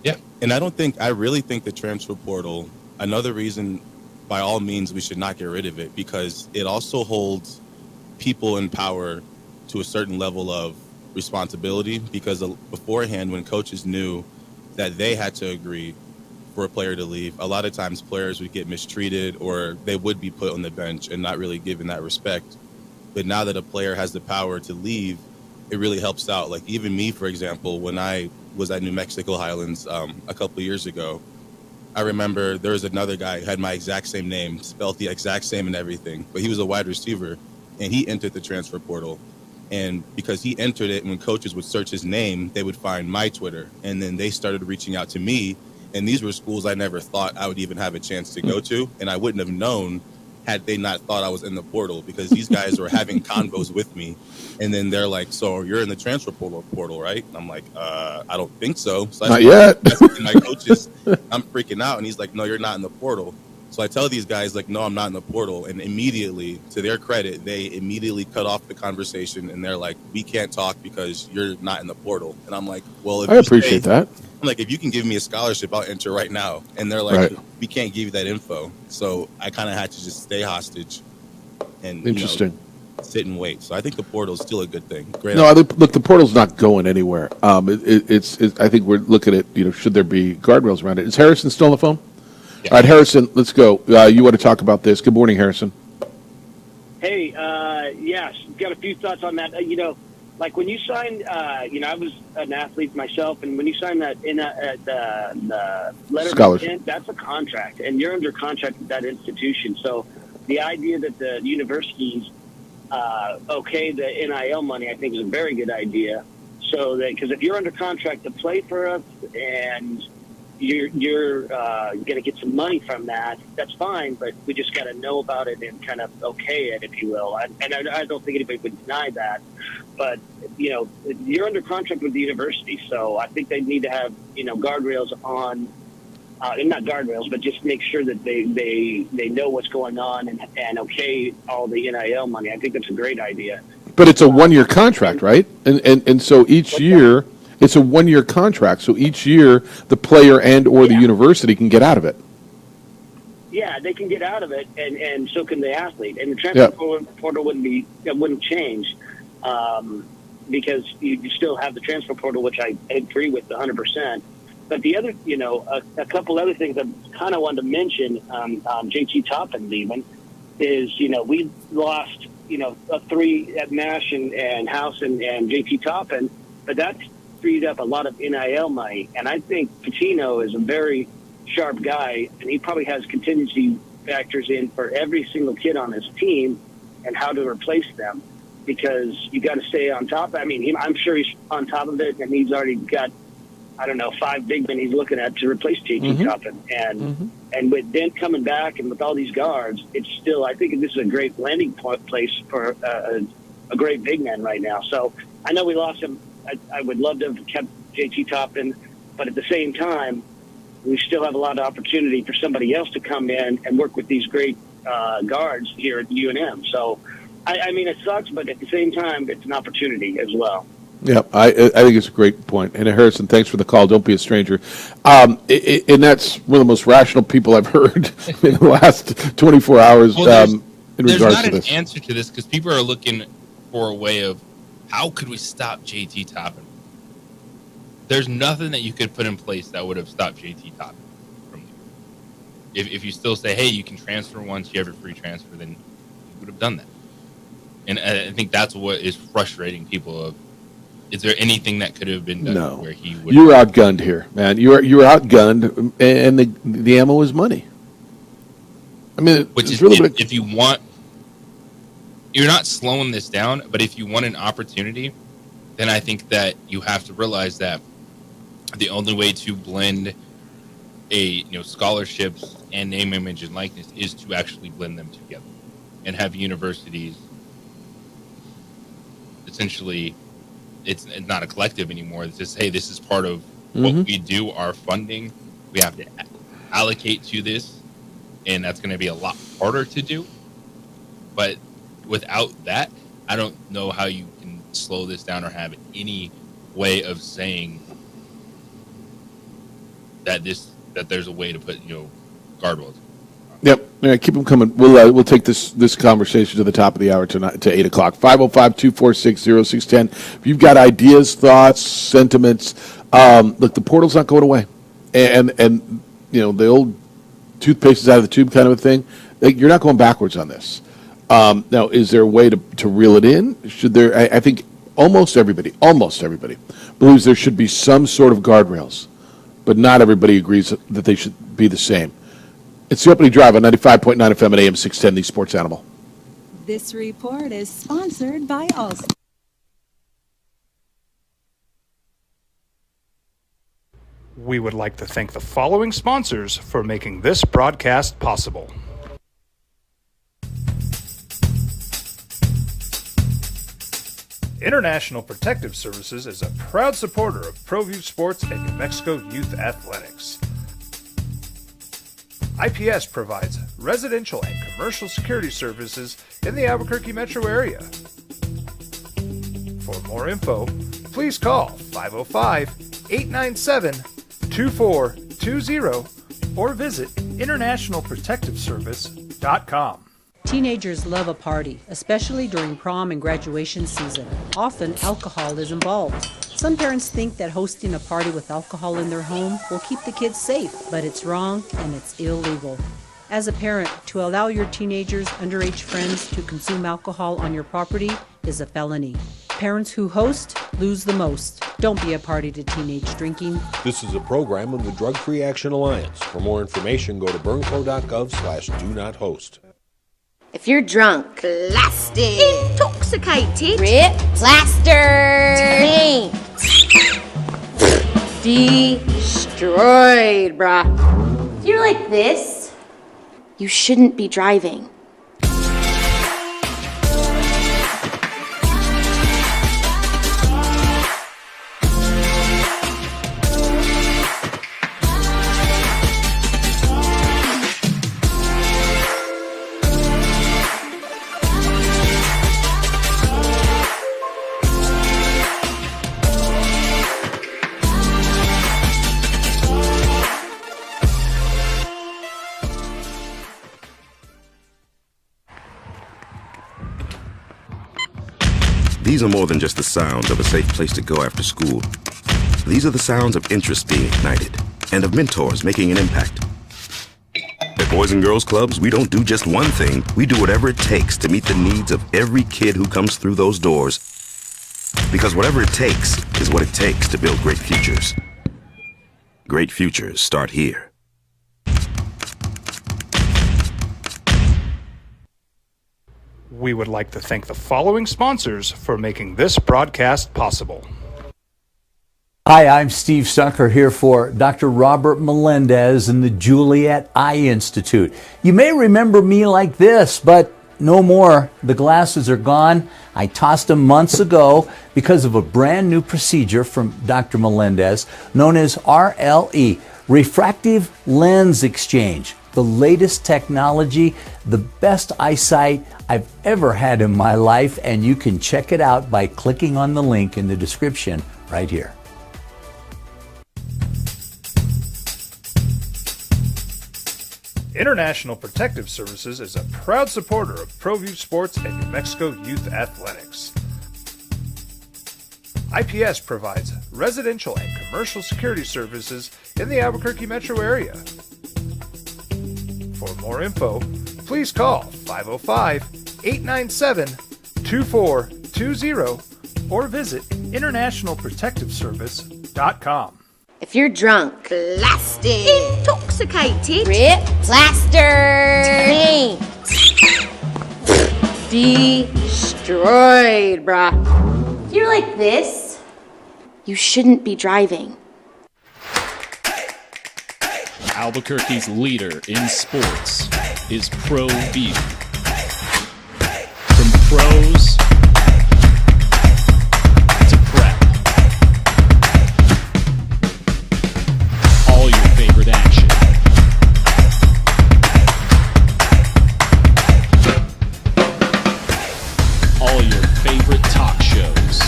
Yeah, and I really think the transfer portal, another reason, by all means, we should not get rid of it, because it also holds people in power to a certain level of responsibility. Because beforehand, when coaches knew that they had to agree for a player to leave, a lot of times players would get mistreated, or they would be put on the bench and not really given that respect. But now that a player has the power to leave, it really helps out. Like even me, for example, when I was at New Mexico Highlands a couple of years ago, I remember there was another guy who had my exact same name, spelled the exact same and everything, but he was a wide receiver, and he entered the transfer portal. And because he entered it, when coaches would search his name, they would find my Twitter, and then they started reaching out to me. And these were schools I never thought I would even have a chance to go to. And I wouldn't have known had they not thought I was in the portal, because these guys were having convos with me. And then they're like, so you're in the transfer portal, right? And I'm like, I don't think so. So Not yet. My coaches, I'm freaking out. And he's like, no, you're not in the portal. So I tell these guys, like, no, I'm not in the portal. And immediately, to their credit, they immediately cut off the conversation. And they're like, we can't talk because you're not in the portal. And I'm like, well, if I appreciate that. I'm like, if you can give me a scholarship, I'll enter right now. And they're like, Right. we can't give you that info. So I kind of had to just stay hostage and Interesting. Sit and wait. So I think the portal is still a good thing. Great. No, look, the portal's not going anywhere. It's I think we're looking at, should there be guardrails around it? Is Harrison still on the phone? All right, Harrison, let's go. You want to talk about this? Good morning, Harrison. Hey, yes, got a few thoughts on that. Like when you signed, I was an athlete myself, and when you sign that in the letter of intent, that's a contract, and you're under contract with that institution. So the idea that the universities okay the NIL money, I think, is a very good idea. So that, because if you're under contract to play for us and you're going to get some money from that, that's fine, but we just got to know about it and kind of okay it, if you will. And I don't think anybody would deny that. But, you're under contract with the university, so I think they need to have, guardrails on, and not guardrails, but just make sure that they know what's going on and okay all the NIL money. I think that's a great idea. But it's a one-year contract, right? And so each year, it's a one-year contract. So each year, the player and or the university can get out of it. Yeah, they can get out of it, and so can the athlete. And the transfer portal wouldn't change because you still have the transfer portal, which I agree with 100%. But the other, a couple other things I kind of wanted to mention, JT Toppin even, is, we lost, 3 at Nash and House and JT Toppin, but that's freed up a lot of NIL money. And I think Pitino is a very sharp guy, and he probably has contingency factors in for every single kid on his team and how to replace them, because you got to stay on top. I mean, I'm sure he's on top of it, and he's already got, 5 big men he's looking at to replace JT Toppin. And with Dent coming back and with all these guards, it's still, I think this is a great landing place for a great big man right now. So I know we lost him. I would love to have kept JT Toppin, but at the same time, we still have a lot of opportunity for somebody else to come in and work with these great guards here at UNM. So, I mean, it sucks, but at the same time, it's an opportunity as well. Yeah, I think it's a great point. And Harrison, thanks for the call. Don't be a stranger. And that's one of the most rational people I've heard in the last 24 hours in regards to this. There's not an answer to this because people are looking for a way of how could we stop JT Toppin? There's nothing that you could put in place that would have stopped JT Toppin from you. If you still say, hey, you can transfer once, you have your free transfer, then you would have done that. And I think that's what is frustrating people of, is there anything that could have been done where he would? You were outgunned here, man. You were outgunned, and the ammo is money. I mean, which is really if you want, you're not slowing this down, but if you want an opportunity, then I think that you have to realize that the only way to blend scholarships and name, image, and likeness is to actually blend them together and have universities essentially. It's not a collective anymore. It's just, hey, this is part of what we do, our funding. We have to allocate to this, and that's going to be a lot harder to do. But without that, I don't know how you can slow this down or have any way of saying that there's a way to put guardrails. Yep. All right, keep them coming. We'll take this conversation to the top of the hour tonight to 8 o'clock. 505-246-0610. If you've got ideas, thoughts, sentiments, look, the portal's not going away, and the old toothpaste is out of the tube kind of a thing. You're not going backwards on this. Now, is there a way to reel it in? Should there? I think almost everybody believes there should be some sort of guardrails, but not everybody agrees that they should be the same. It's the opening drive on 95.9 FM and AM 610, the Sports Animal. This report is sponsored by Allstate. We would like to thank the following sponsors for making this broadcast possible. International Protective Services is a proud supporter of ProView Sports and New Mexico Youth Athletics. IPS provides residential and commercial security services in the Albuquerque metro area. For more info, please call 505-897-2420 or visit internationalprotectiveservice.com. Teenagers love a party, especially during prom and graduation season. Often, alcohol is involved. Some parents think that hosting a party with alcohol in their home will keep the kids safe, but it's wrong and it's illegal. As a parent, to allow your teenagers' underage friends to consume alcohol on your property is a felony. Parents who host lose the most. Don't be a party to teenage drinking. This is a program of the Drug Free Action Alliance. For more information, go to burnco.gov/do-not-host. If you're drunk, blasted, intoxicated, rip, plastered, destroyed, brah. If you're like this, you shouldn't be driving. These are more than just the sounds of a safe place to go after school. These are the sounds of interest being ignited and of mentors making an impact. At Boys and Girls Clubs, we don't do just one thing. We do whatever it takes to meet the needs of every kid who comes through those doors. Because whatever it takes is what it takes to build great futures. Great futures start here. We would like to thank the following sponsors for making this broadcast possible. Hi, I'm Steve Stucker here for Dr. Robert Melendez and the Juliet Eye Institute. You may remember me like this, but no more. The glasses are gone. I tossed them months ago because of a brand new procedure from Dr. Melendez known as RLE, Refractive Lens Exchange. The latest technology, the best eyesight I've ever had in my life, and you can check it out by clicking on the link in the description right here. International Protective Services is a proud supporter of ProView Sports and New Mexico Youth Athletics. IPS provides residential and commercial security services in the Albuquerque metro area. For more info, please call 505-897-2420 or visit internationalprotectiveservice.com. If you're drunk, blasted, intoxicated, rip, plastered, destroyed, brah. If you're like this, you shouldn't be driving. Albuquerque's leader in sports is ProView. From pros to prep, all your favorite action. All your favorite talk shows.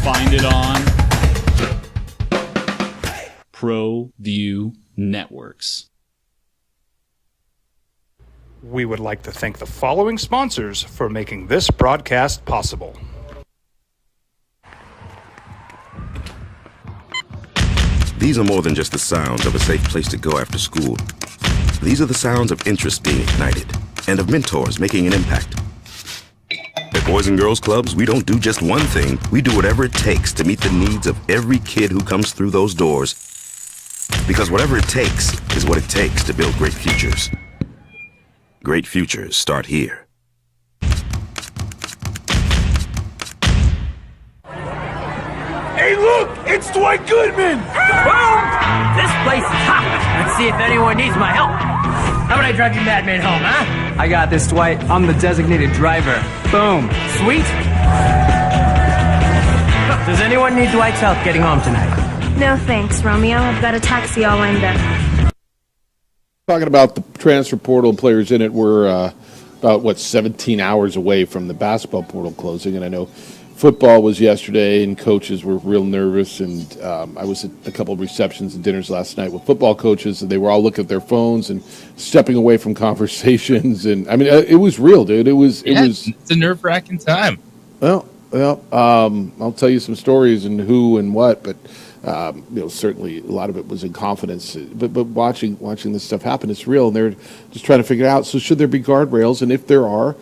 Find it on ProView Networks. We would like to thank the following sponsors for making this broadcast possible. These are more than just the sounds of a safe place to go after school. These are the sounds of interest being ignited and of mentors making an impact. At Boys and Girls Clubs, we don't do just one thing. We do whatever it takes to meet the needs of every kid who comes through those doors. Because whatever it takes is what it takes to build great futures. Great futures start here. Hey, look! It's Dwight Goodman! Boom! This place is hot. Let's see if anyone needs my help. How about I drive you madman home, huh? I got this, Dwight. I'm the designated driver. Boom. Sweet? Does anyone need Dwight's help getting home tonight? No thanks, Romeo. I've got a taxi all lined up. Talking about the transfer portal and players in it, we're about, 17 hours away from the basketball portal closing. And I know football was yesterday, and coaches were real nervous. And I was at a couple of receptions and dinners last night with football coaches, and they were all looking at their phones and stepping away from conversations. And I mean, it was real, dude. It was. It's a nerve-wracking time. Well, I'll tell you some stories and who and what, but certainly a lot of it was in confidence. But watching this stuff happen, it's real, and they're just trying to figure it out. So should there be guardrails, and if there are,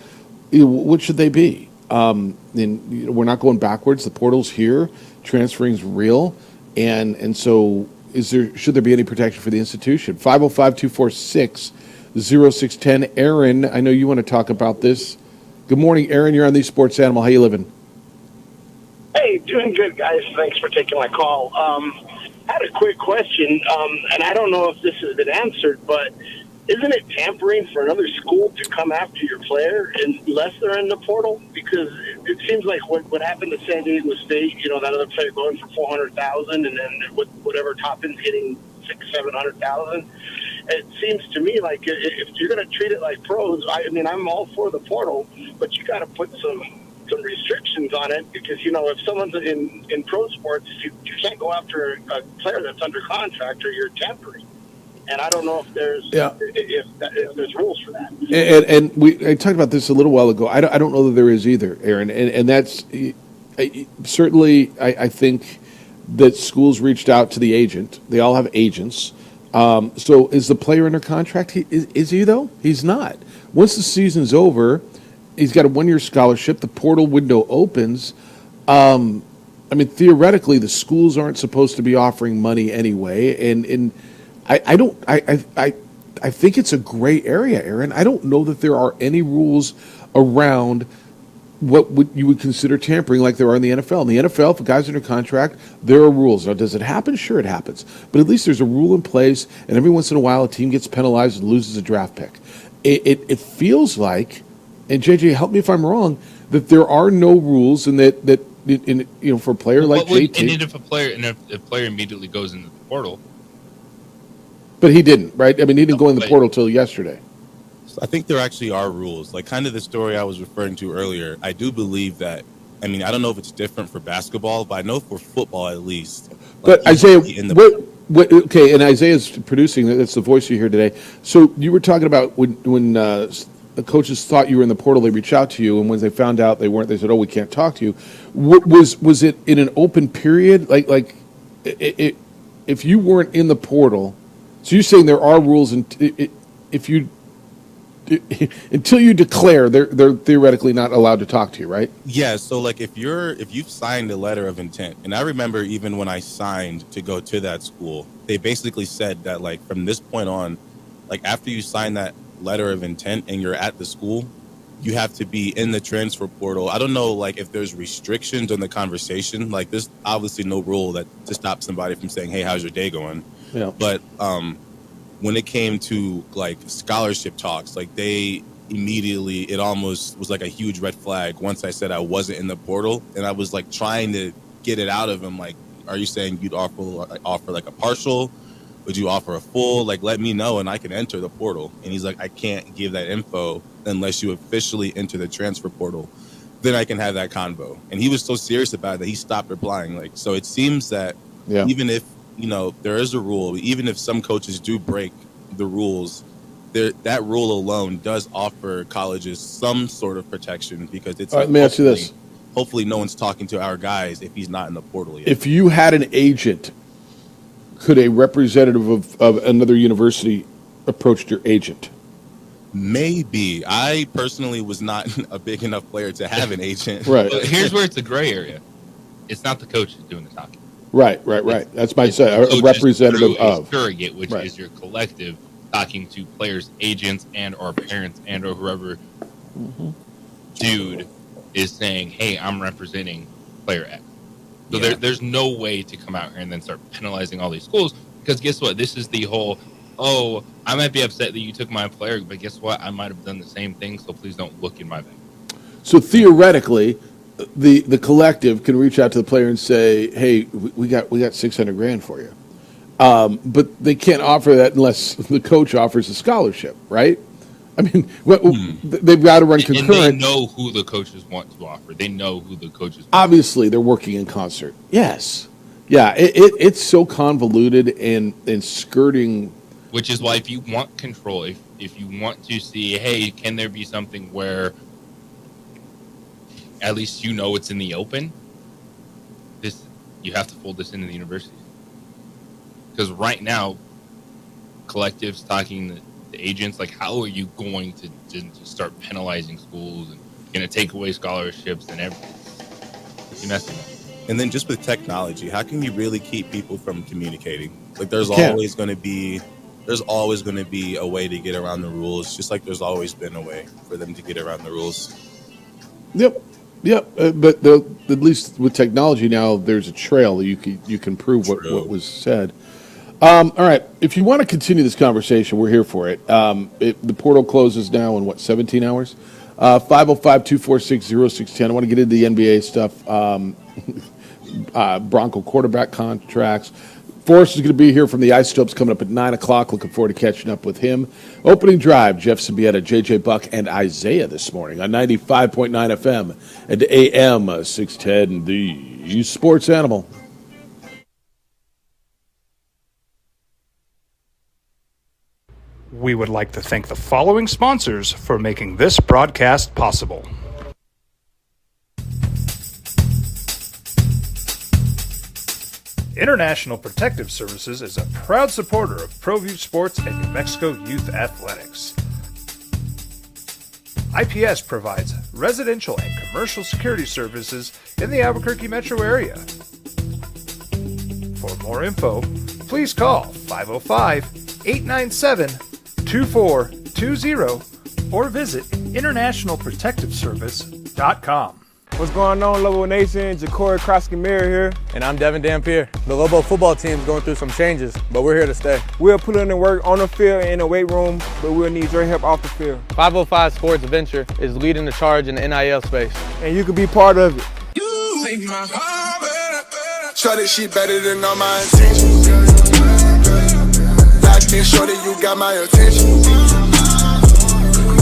what should they be? And we're not going backwards. The portal's here, transferring's real, and so should there be any protection for the institution? 505-246-0610. Aaron, I know you want to talk about this. Good morning, Aaron. You're on the Sports Animal. How you living? Hey, doing good, guys. Thanks for taking my call. I had a quick question, and I don't know if this has been answered, but isn't it tampering for another school to come after your player unless they're in the portal? Because it seems like what happened to San Diego State, that other player going for $400,000, and then whatever Toppin's getting $600,000-$700,000. It seems to me like if you're going to treat it like pros, I'm all for the portal, but you got to put some restrictions on it, because if someone's in pro sports, you can't go after a player that's under contract, or you're tampering. And I don't know if there's if there's rules for that. And I talked about this a little while ago. I don't know that there is either, Aaron. And that's certainly I think that schools reached out to the agent. They all have agents. So is the player under contract? Is he though? He's not. Once the season's over, he's got a 1-year scholarship. The portal window opens. Theoretically, the schools aren't supposed to be offering money anyway. And I think it's a gray area, Aaron. I don't know that there are any rules around what you would consider tampering like there are in the NFL. In the NFL, if a guy's under contract, there are rules. Now, does it happen? Sure, it happens. But at least there's a rule in place, and every once in a while, a team gets penalized and loses a draft pick. It feels like, and JJ, help me if I'm wrong, that there are no rules, and that for a player like JT. And if a player immediately goes into the portal. But he didn't, right? He didn't go in the portal till yesterday. I think there actually are rules. Like kind of the story I was referring to earlier, I do believe that, I don't know if it's different for basketball, but I know for football at least. But Isaiah, okay, and Isaiah's producing, that's the voice you hear today. So you were talking about when the coaches thought you were in the portal, they reached out to you, and when they found out they weren't, they said, "Oh, we can't talk to you." Was it in an open period? Like if you weren't in the portal, so you're saying there are rules, and if you until you declare, they're theoretically not allowed to talk to you, right? Yeah. So like if you've signed a letter of intent, and I remember even when I signed to go to that school, they basically said that like from this point on, like after you sign that letter of intent and you're at the school, you have to be in the transfer portal. I don't know like if there's restrictions on the conversation. Like there's obviously no rule that to stop somebody from saying, "Hey, how's your day going?" Yeah. But when it came to like scholarship talks, like they immediately, it almost was like a huge red flag once I said I wasn't in the portal, and I was like trying to get it out of him. Like, are you saying you'd offer like a partial? Would you offer a full? Like, let me know and I can enter the portal. And he's like, I can't give that info unless you officially enter the transfer portal. Then I can have that convo. And he was so serious about it that he stopped replying. Like, so it seems that even if there is a rule, even if some coaches do break the rules, that rule alone does offer colleges some sort of protection, because it's. All right, let me ask you this. Hopefully no one's talking to our guys if he's not in the portal yet. If you had an agent, could a representative of another university approach your agent? Maybe. I personally was not a big enough player to have an agent. Right. But here's where it's a gray area. It's not the coaches doing the talking. Right. That's my say. A representative of surrogate, which is your collective talking to players, agents, and or parents, and or whoever. Dude is saying, "Hey, I'm representing player X." So there's no way to come out here and then start penalizing all these schools, because guess what? This is the whole, oh, I might be upset that you took my player, but guess what? I might have done the same thing, so please don't look in my bag. So theoretically, the collective can reach out to the player and say, "Hey, we got $600,000 for you," but they can't offer that unless the coach offers a scholarship, right? I mean, they've got to run concurrent. And they know who the coaches want to offer. They know who the coaches want. Obviously, they're working in concert. Yes, yeah. It's so convoluted and skirting. Which is why, if you want control, if you want to see, hey, can there be something where at least you know it's in the open, you have to fold this into the university. Because right now, collectives talking to agents, like, how are you going to start penalizing schools and going to take away scholarships and everything? It's messing up. And then just with technology, how can you really keep people from communicating? Like, there's always going to be a way to get around the rules, just like there's always been a way for them to get around the rules. Yep. But at least with technology now, there's a trail that you can prove what was said. All right. If you want to continue this conversation, we're here for it. The portal closes now in 17 hours? 505-246-0610. I want to get into the NBA stuff. Bronco quarterback contracts. Forrest is going to be here from the Isotopes coming up at 9 o'clock. Looking forward to catching up with him. Opening drive, Jeff Sabieta, JJ Buck, and Isaiah this morning on 95.9 FM and AM 610, the Sports Animal. We would like to thank the following sponsors for making this broadcast possible. International Protective Services is a proud supporter of ProView Sports and New Mexico Youth Athletics. IPS provides residential and commercial security services in the Albuquerque metro area. For more info, please call 505-897-2420 or visit internationalprotectiveservice.com. What's going on, Lobo Nation? Ja'Cory Krosky-Mir here. And I'm Devin Dampier. The Lobo football team is going through some changes, but we're here to stay. We'll put in the work on the field and in the weight room, but we'll need your help off the field. 505 Sports Venture is leading the charge in the NIL space. And you can be part of it. Shorty, she better than all my intentions. Locked in, shorty, you got my attention.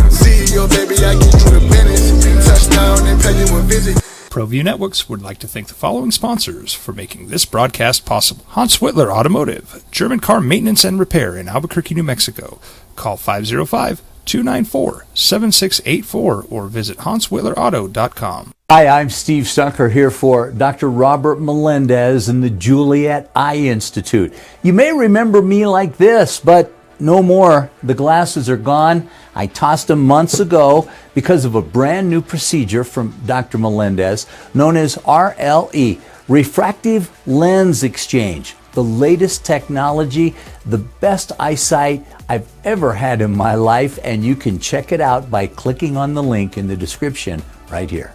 See you, baby, I get you the business. Touchdown and pay you a visit. ProView Networks would like to thank the following sponsors for making this broadcast possible. Hans Whitler Automotive, German car maintenance and repair in Albuquerque, New Mexico. Call 505-294-7684 or visit hanswhitlerauto.com. Hi, I'm Steve Stucker here for Dr. Robert Melendez and the Juliet Eye Institute. You may remember me like this, but no more. The glasses are gone. I tossed them months ago because of a brand new procedure from Dr. Melendez known as RLE, Refractive Lens Exchange. The latest technology, the best eyesight I've ever had in my life, and you can check it out by clicking on the link in the description right here.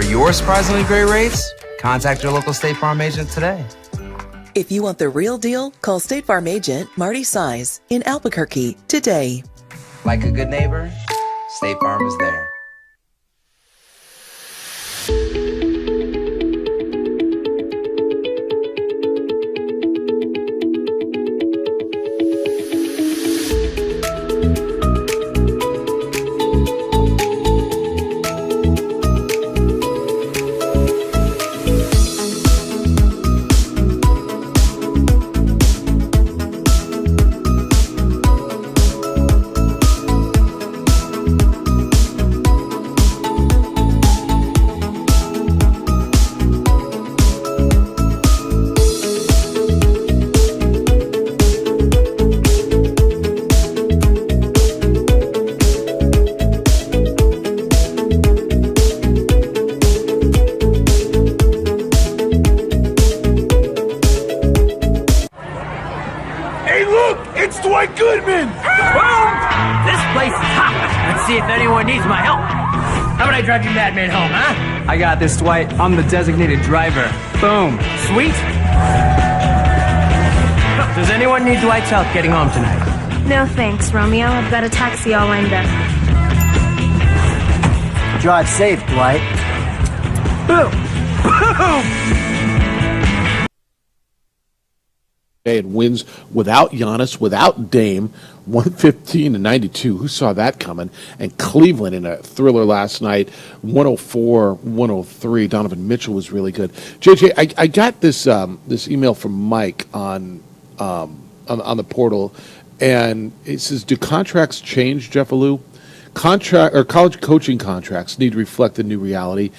Your surprisingly great rates? Contact your local State Farm agent today. If you want the real deal, call State Farm agent Marty Size in Albuquerque today. Like a good neighbor, State Farm is there. Goodman! Boom! This place is hot. Let's see if anyone needs my help. How about I drive you madman home, huh? I got this, Dwight. I'm the designated driver. Boom. Sweet. Does anyone need Dwight's help getting home tonight? No thanks, Romeo. I've got a taxi all lined up. Drive safe, Dwight. Boom. Boom. And wins without Giannis, without Dame, 115-92. Who saw that coming? And Cleveland in a thriller last night, 104-103. Donovan Mitchell was really good. JJ, I got this email from Mike on the portal, and it says, "Do contracts change, Jeff Alou? College coaching contracts need to reflect the new reality.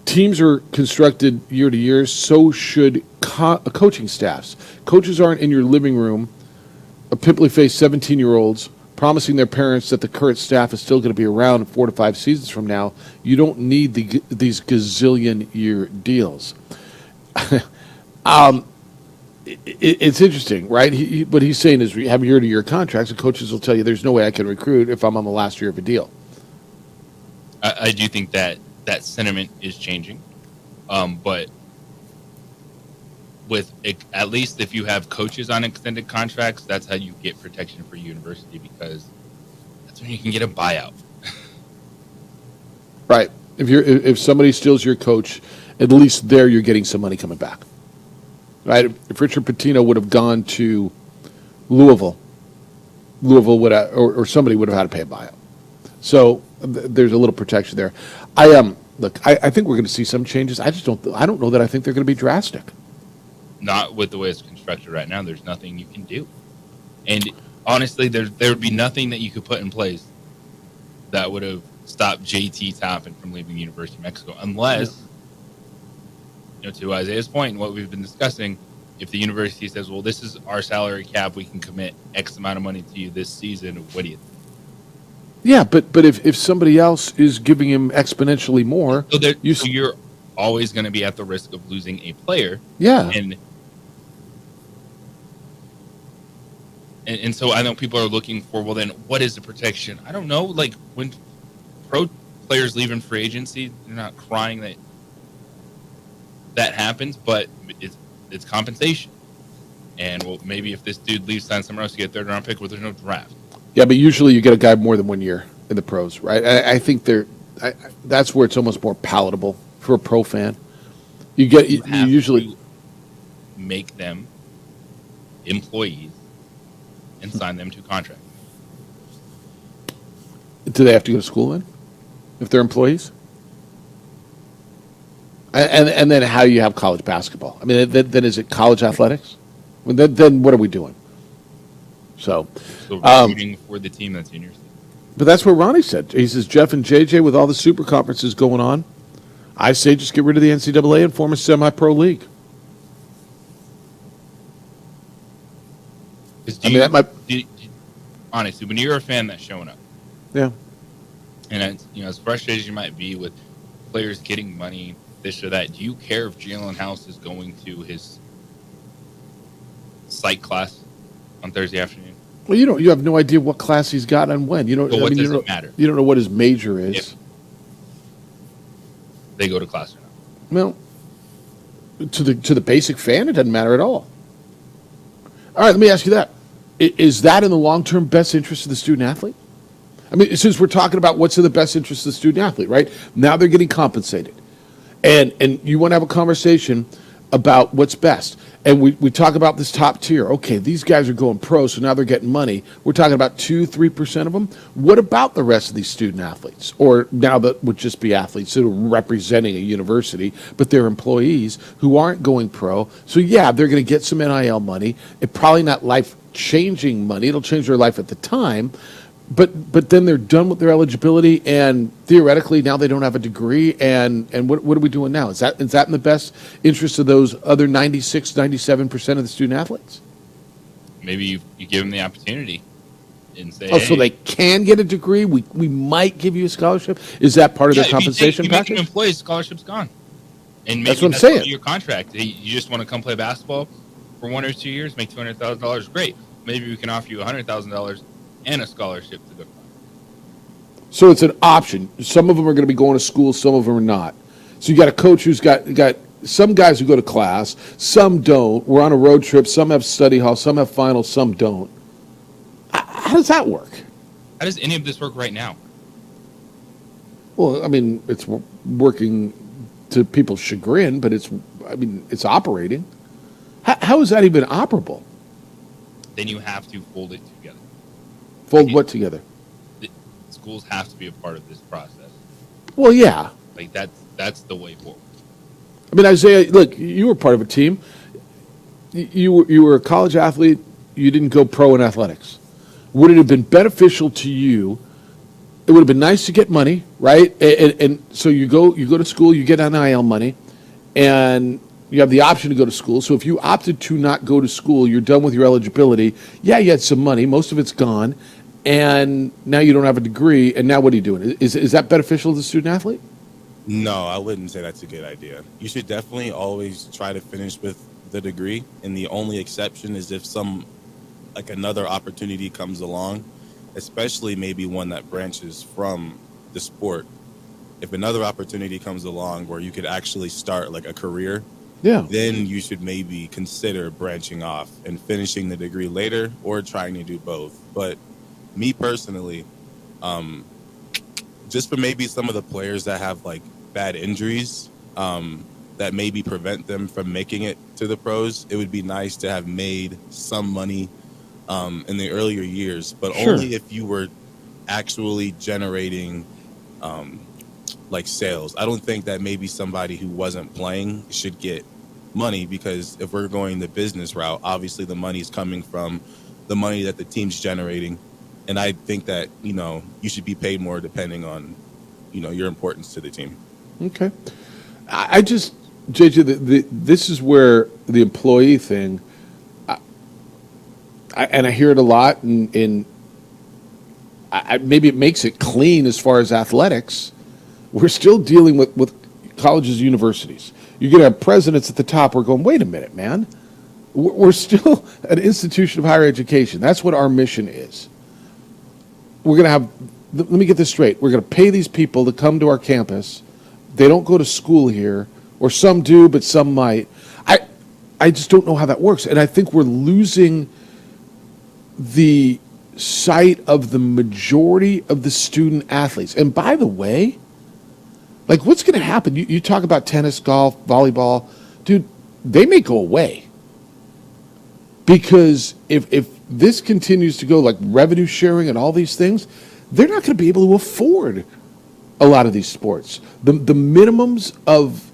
Teams are constructed year to year, so should coaching staffs. Coaches aren't in your living room, a pimply-faced 17-year-olds promising their parents that the current staff is still going to be around 4 to 5 seasons from now. You don't need these gazillion-year deals." It's interesting, right? What he's saying is we have year-to-year contracts, and coaches will tell you there's no way I can recruit if I'm on the last year of a deal. I do think that sentiment is changing, but with at least if you have coaches on extended contracts, that's how you get protection for university, because that's when you can get a buyout. Right. If somebody steals your coach, at least there you're getting some money coming back. Right. If Richard Pitino would have gone to Louisville would have, or somebody would have had to pay a buyout. So there's a little protection there. I think we're going to see some changes. I don't know that I think they're going to be drastic. Not with the way it's constructed right now. There's nothing you can do, and honestly, there would be nothing that you could put in place that would have stopped JT Toppin from leaving the University of Mexico, unless, to Isaiah's point and what we've been discussing, if the university says, "Well, this is our salary cap, we can commit X amount of money to you this season," what do you think? Yeah, but if somebody else is giving him exponentially more, so you're always going to be at the risk of losing a player. Yeah. And so I know people are looking for, well, then what is the protection? I don't know. Like when pro players leave in free agency, they're not crying that happens, but it's compensation. And well, maybe if this dude leaves, sign somewhere else, you get a third-round pick where there's no draft. Yeah, but usually you get a guy more than 1 year in the pros, right? I think that's where it's almost more palatable for a pro fan. You usually make them employees and sign them to contract. Do they have to go to school then, if they're employees? And then how do you have college basketball? I mean, then is it college athletics? Well, then what are we doing? So rooting for the team that's in your season. But that's what Ronnie said. He says, Jeff and JJ, with all the super conferences going on, I say just get rid of the NCAA and form a semi-pro league. Honestly, when you're a fan that's showing up, yeah, and as frustrated as you might be with players getting money, this or that, do you care if Jalen House is going to his psych class on Thursday afternoon? Well, you have no idea what class he's got and when. You don't. But what does it matter? You don't know what his major is. If they go to class or not. Well, to the basic fan, it doesn't matter at all. All right, let me ask you that: is that in the long-term best interest of the student athlete? I mean, since we're talking about what's in the best interest of the student athlete, right? Now they're getting compensated, and you want to have a conversation about what's best. And we talk about this top tier. Okay, these guys are going pro, so now they're getting money. We're talking about 2-3% of them. What about the rest of these student athletes? Or now that would just be athletes that are representing a university, but they're employees who aren't going pro. So yeah, they're going to get some NIL money. It's probably not life-changing money. It'll change their life at the time. But then they're done with their eligibility, and theoretically now they don't have a degree. And what are we doing now? Is that in the best interest of those other 96-97% of the student athletes? Maybe you give them the opportunity and say, so they can get a degree. We might give you a scholarship. Is that part of their compensation package? Make them employees, scholarship's gone. And maybe that's what I'm saying. Your contract. You just want to come play basketball for 1 or 2 years, make $200,000. Great. maybe we can offer you $100,000 and a scholarship to go. So it's an option. Some of them are going to be going to school, some of them are not. So you got a coach who's got some guys who go to class, some don't. We're on a road trip, some have study hall, some have finals, some don't. How does that work? How does any of this work right now? Well, I mean, it's working to people's chagrin, but it's operating. How is that even operable? Then you have to fold it together. Fold what together? Schools have to be a part of this process. Well, yeah. Like that's the way forward. I mean, Isaiah, look, you were part of a team. You were a college athlete. You didn't go pro in athletics. Would it have been beneficial to you? It would have been nice to get money, right? And so you go to school, you get NIL money, and you have the option to go to school. So if you opted to not go to school, you're done with your eligibility. Yeah, you had some money. Most of it's gone. And now you don't have a degree. And now what are you doing? Is that beneficial to the student athlete? No, I wouldn't say that's a good idea. You should definitely always try to finish with the degree. And the only exception is if another opportunity comes along, especially maybe one that branches from the sport. If another opportunity comes along where you could actually start like a career, then you should maybe consider branching off and finishing the degree later or trying to do both. But me personally, just for maybe some of the players that have like bad injuries that maybe prevent them from making it to the pros, it would be nice to have made some money in the earlier years, but only if you were actually generating like sales. I don't think that maybe somebody who wasn't playing should get money, because if we're going the business route, obviously the money is coming from the money that the team's generating. And I think that, you should be paid more depending on, your importance to the team. Okay. I just, JJ, this is where the employee thing, and I hear it a lot, and maybe it makes it clean as far as athletics. We're still dealing with colleges, universities. You get our presidents at the top. We're going, wait a minute, man. We're still an institution of higher education. That's what our mission is. We're going to have, let me get this straight. We're going to pay these people to come to our campus. They don't go to school here, or some do, but some might. I just don't know how that works. And I think we're losing the sight of the majority of the student athletes. And by the way, like, what's going to happen? You talk about tennis, golf, volleyball. Dude, they may go away. Because if this continues to go, like revenue sharing and all these things, they're not going to be able to afford a lot of these sports. The minimums of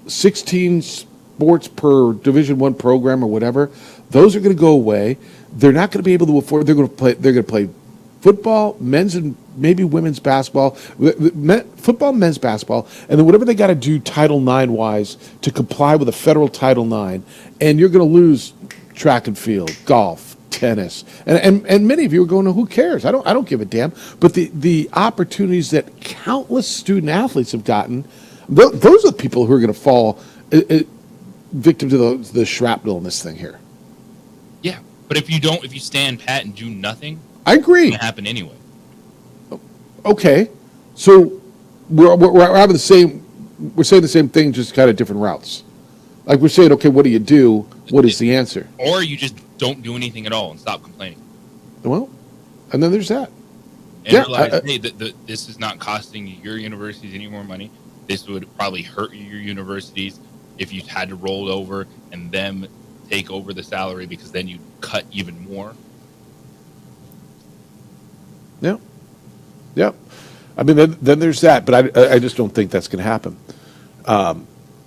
16 sports per Division I program or whatever, those are going to go away. They're not going to be able to afford. They're going to play football, men's and maybe women's basketball, football, men's basketball, and then whatever they got to do Title IX wise to comply with a federal Title IX, and you're going to lose track and field, golf, tennis, and many of you are going, who cares? I don't give a damn. But the opportunities that countless student athletes have gotten, those are the people who are going to fall victim to the shrapnel in this thing here. Yeah, but if you stand pat and do nothing, I agree. It's going to happen anyway. Okay, so we're having the same. We're saying the same thing, just kind of different routes. Like we're saying, okay, what do you do? What is the answer? Or you just don't do anything at all and stop complaining. Well, and then there's that. And realize, hey, this is not costing your universities any more money. This would probably hurt your universities if you had to roll over and them take over the salary, because then you cut even more. Yeah. Yep. I mean, then there's that, but I just don't think that's going to happen.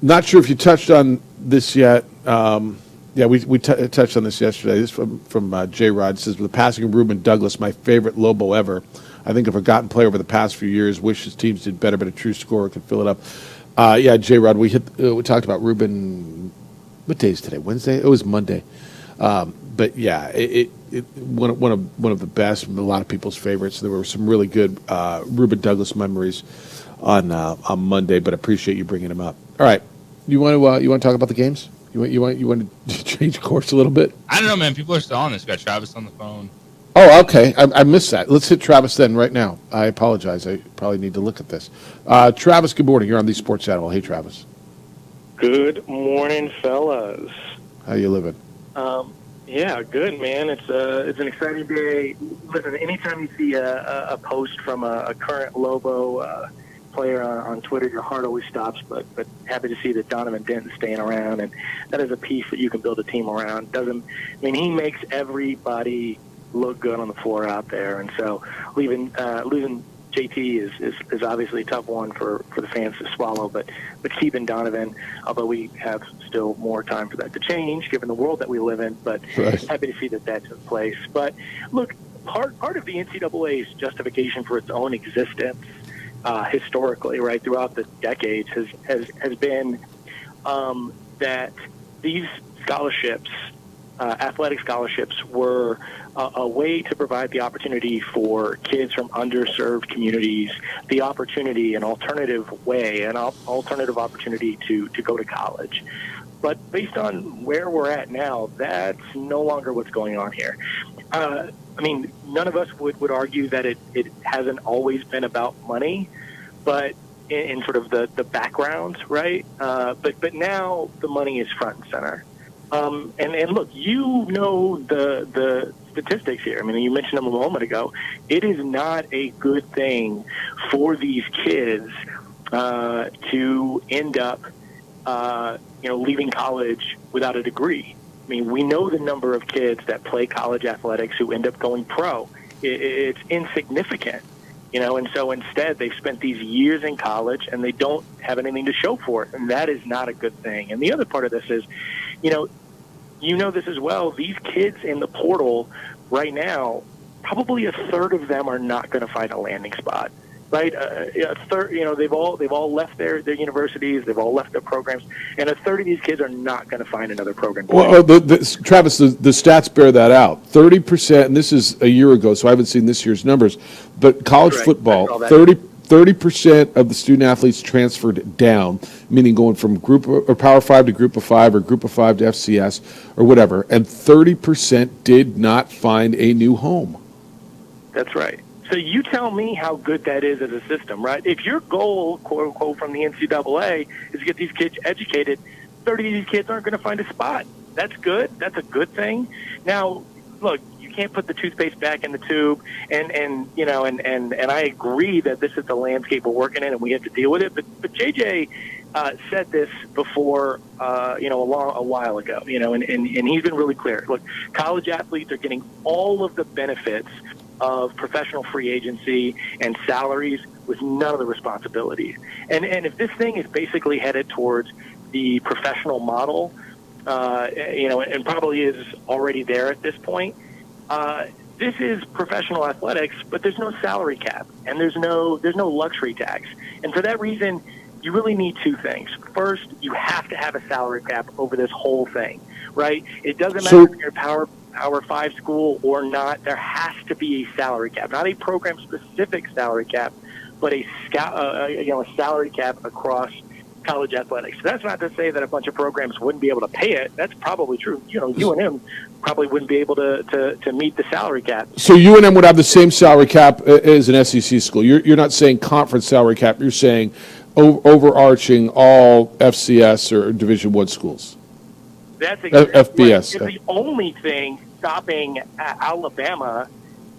Not sure if you touched on this yet. We touched on this yesterday. This is from J-Rod. It says, with the passing of Ruben Douglas, my favorite Lobo ever. I think a forgotten player over the past few years. Wish his teams did better, but a true scorer could fill it up. J-Rod, we talked about Ruben. What day is today? Wednesday? It was Monday. But yeah, one of the best, a lot of people's favorites. There were some really good Ruben Douglas memories on Monday, but I appreciate you bringing them up. All right, you want to talk about the games? You want to change course a little bit? I don't know, man. People are still on this. Got Travis on the phone. Oh, okay. I missed that. Let's hit Travis then right now. I apologize. I probably need to look at this. Travis, good morning. You're on the Sports Channel. Hey, Travis. Good morning, fellas. How you living? Yeah, good, man. It's an exciting day. Listen, anytime you see a post from a current Lobo player on Twitter, your heart always stops. But happy to see that Donovan Denton's staying around, and that is a piece that you can build a team around. He makes everybody look good on the floor out there, and so losing JT is obviously a tough one for the fans to swallow, but keeping Donovan, although we have still more time for that to change given the world that we live in, but right. Happy to see that took place. But look, part of the NCAA's justification for its own existence historically, right, throughout the decades has been that these scholarships, athletic scholarships, were a way to provide the opportunity for kids from underserved communities the opportunity, an alternative way, an alternative opportunity to go to college. But based on where we're at now, that's no longer what's going on here. None of us would argue that it hasn't always been about money, but in sort of the background, right? But now the money is front and center. And look, you know the statistics here. You mentioned them a moment ago. It is not a good thing for these kids to end up, leaving college without a degree. We know the number of kids that play college athletics who end up going pro. It's insignificant, and so instead they've spent these years in college and they don't have anything to show for it, and that is not a good thing. And the other part of this is, you know this as well, these kids in the portal right now, probably a third of them are not going to find a landing spot, right? A third, they've all left their universities, they've all left their programs, and a third of these kids are not going to find another program. Well, Travis, the stats bear that out. 30%, and this is a year ago, so I haven't seen this year's numbers, but college football, 30% of the student athletes transferred down, meaning going from Power 5 to Group of 5 or Group of 5 to FCS or whatever, and 30% did not find a new home. That's right. So you tell me how good that is as a system, right? If your goal, quote unquote, from the NCAA is to get these kids educated, 30 of these kids aren't going to find a spot. That's good. That's a good thing. Now, look, you can't put the toothpaste back in the tube, and I agree that this is the landscape we're working in and we have to deal with it. But JJ said this before, a while ago, and he's been really clear. Look, college athletes are getting all of the benefits of professional free agency and salaries with none of the responsibilities. And if this thing is basically headed towards the professional model, and probably is already there at this point, this is professional athletics, but there's no salary cap and there's no luxury tax. And for that reason, you really need two things. First, you have to have a salary cap over this whole thing, right? It doesn't matter if you're Power 5 school or not. There has to be a salary cap, not a program-specific salary cap, but a salary cap across college athletics. So that's not to say that a bunch of programs wouldn't be able to pay it. That's probably true. UNM probably wouldn't be able to meet the salary cap. So UNM would have the same salary cap as an SEC school. You're not saying conference salary cap. You're saying overarching all FCS or Division I schools. That's exactly FBS. If the only thing stopping Alabama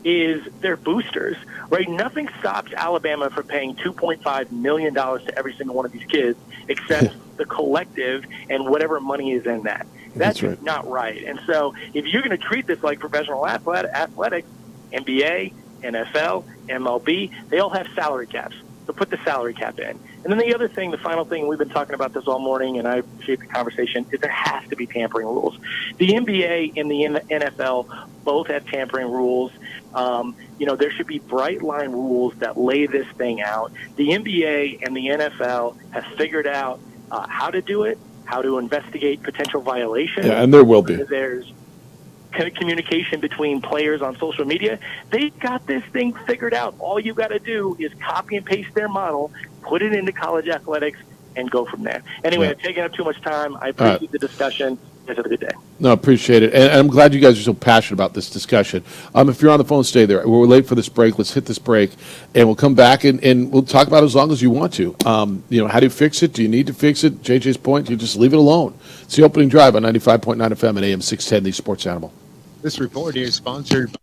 is their boosters, right? Nothing stops Alabama from paying $2.5 million to every single one of these kids except the collective and whatever money is in that. That's right. Not right. And so if you're going to treat this like professional athletics, NBA, NFL, MLB, they all have salary caps. So put the salary cap in. And then the other thing, the final thing, we've been talking about this all morning, and I appreciate the conversation, is there has to be tampering rules. The NBA and the NFL both have tampering rules. There should be bright line rules that lay this thing out. The NBA and the NFL have figured out how to do it, how to investigate potential violations. Yeah, and there will be. There's communication between players on social media. They've got this thing figured out. All you got to do is copy and paste their model, put it into college athletics, and go from there. Anyway, I've taken up too much time. I appreciate the discussion. You guys have a good day. No, appreciate it. And I'm glad you guys are so passionate about this discussion. If you're on the phone, stay there. We're late for this break. Let's hit this break, and we'll come back, and we'll talk about it as long as you want to. How do you fix it? Do you need to fix it? JJ's point, you just leave it alone. It's the opening drive on 95.9 FM and AM 610, the Sports Animal. This report is sponsored by...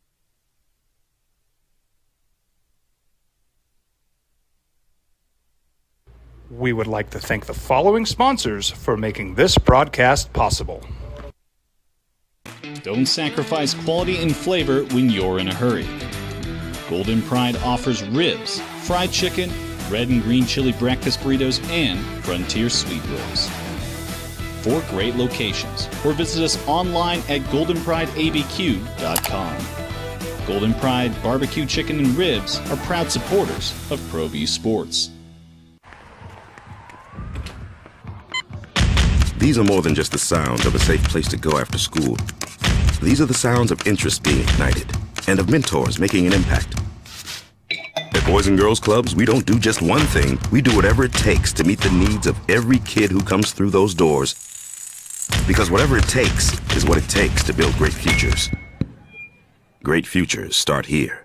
We would like to thank the following sponsors for making this broadcast possible. Don't sacrifice quality and flavor when you're in a hurry. Golden Pride offers ribs, fried chicken, red and green chili breakfast burritos, and Frontier sweet rolls. 4 great locations, or visit us online at goldenprideabq.com. Golden Pride Barbecue Chicken and Ribs are proud supporters of ProView Sports. These are more than just the sounds of a safe place to go after school. These are the sounds of interest being ignited and of mentors making an impact. At Boys and Girls Clubs, we don't do just one thing. We do whatever it takes to meet the needs of every kid who comes through those doors. Because whatever it takes is what it takes to build great futures. Great futures start here.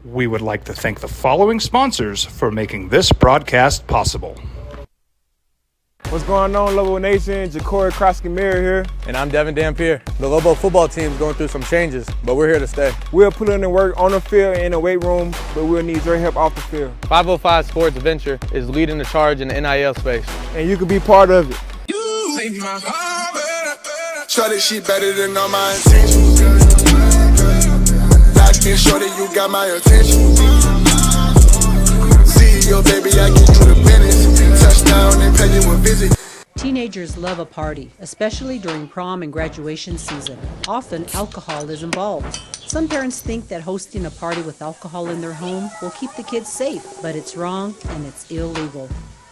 We would like to thank the following sponsors for making this broadcast possible. What's going on, Lobo Nation? Ja'Cory Krosky-Miller here. And I'm Devin Dampier. The Lobo football team is going through some changes, but we're here to stay. We'll put in the work on the field and in the weight room, but we'll need your help off the field. 505 Sports Venture is leading the charge in the NIL space. And you can be part of it. You make my heart better. Shorty, she better than all my intentions. Locked in, shorty, you got my attention. CEO, baby, I get you the business. Touchdown and pay you a visit. Teenagers love a party, especially during prom and graduation season. Often, alcohol is involved. Some parents think that hosting a party with alcohol in their home will keep the kids safe, but it's wrong and it's illegal.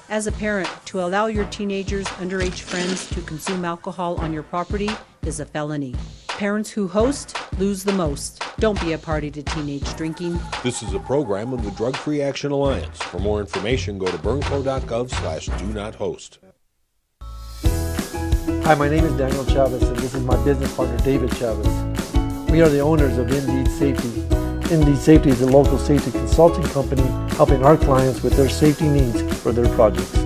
As a parent, to allow your teenagers' underage friends to consume alcohol on your property is a felony. Parents who host lose the most. Don't be a party to teenage drinking. This is a program of the Drug Free Action Alliance. For more information, go to burnco.gov/do-not-host. Hi, my name is Daniel Chavez, and this is my business partner, David Chavez. We are the owners of Indeed Safety. Indeed Safety is a local safety consulting company helping our clients with their safety needs for their projects.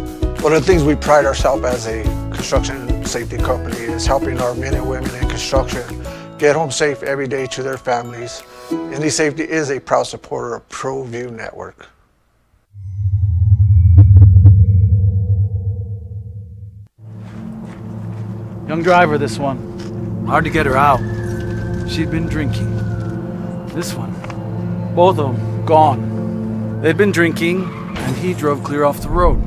One of the things we pride ourselves as a construction safety company is helping our men and women in construction get home safe every day to their families. Indeed Safety is a proud supporter of ProView Network. Young driver, this one. Hard to get her out. She'd been drinking. This one. Both of them gone. They'd been drinking, and he drove clear off the road.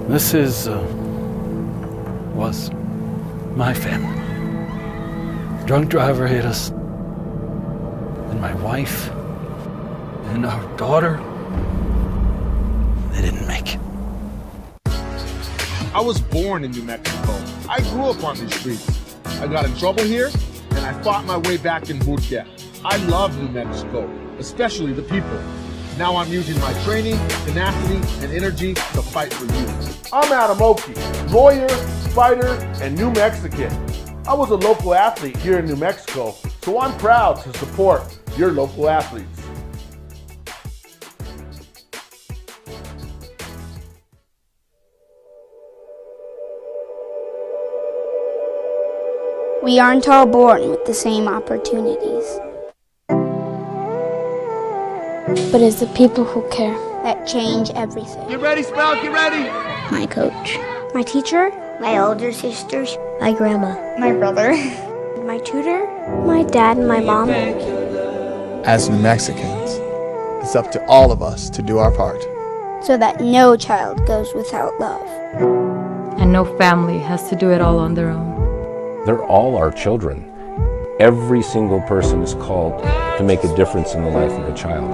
This was my family. Drunk driver hit us. And my wife and our daughter, they didn't make it. I was born in New Mexico. I grew up on these streets. I got in trouble here, and I fought my way back in Burkia. I love New Mexico, especially the people. Now I'm using my training, tenacity, and energy to fight for you. I'm Adam Oki, lawyer, fighter, and New Mexican. I was a local athlete here in New Mexico, so I'm proud to support your local athletes. We aren't all born with the same opportunities. But it's the people who care that change everything. Get ready, Spell, get ready! My coach, my teacher, my older sisters, my grandma, my brother, my tutor, my dad, and my mom. As New Mexicans, it's up to all of us to do our part. So that no child goes without love. And no family has to do it all on their own. They're all our children. Every single person is called to make a difference in the life of a child.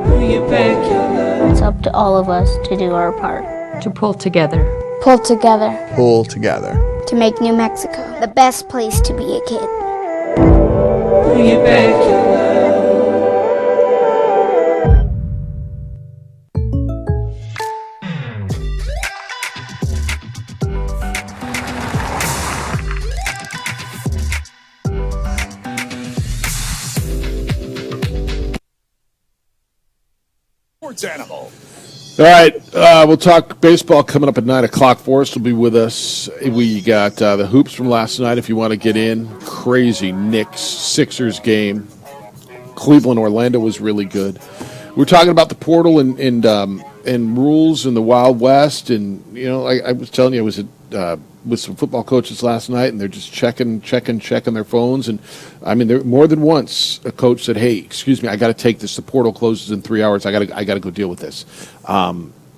It's up to all of us to do our part. To pull together Pull together Pull together. to make New Mexico the best place to be a kid. Bring it back to love. Sports Animal. All right, we'll talk baseball coming up at 9 o'clock. Forrest will be with us. We got the hoops from last night if you want to get in. Crazy Knicks-Sixers game. Cleveland-Orlando was really good. We're talking about the portal and rules in the Wild West. And, you know, I was telling you, I was with some football coaches last night, and they're just checking their phones. And, I mean, there more than once a coach said, hey, excuse me, I got to take this. The portal closes in 3 hours. I got to go deal with this.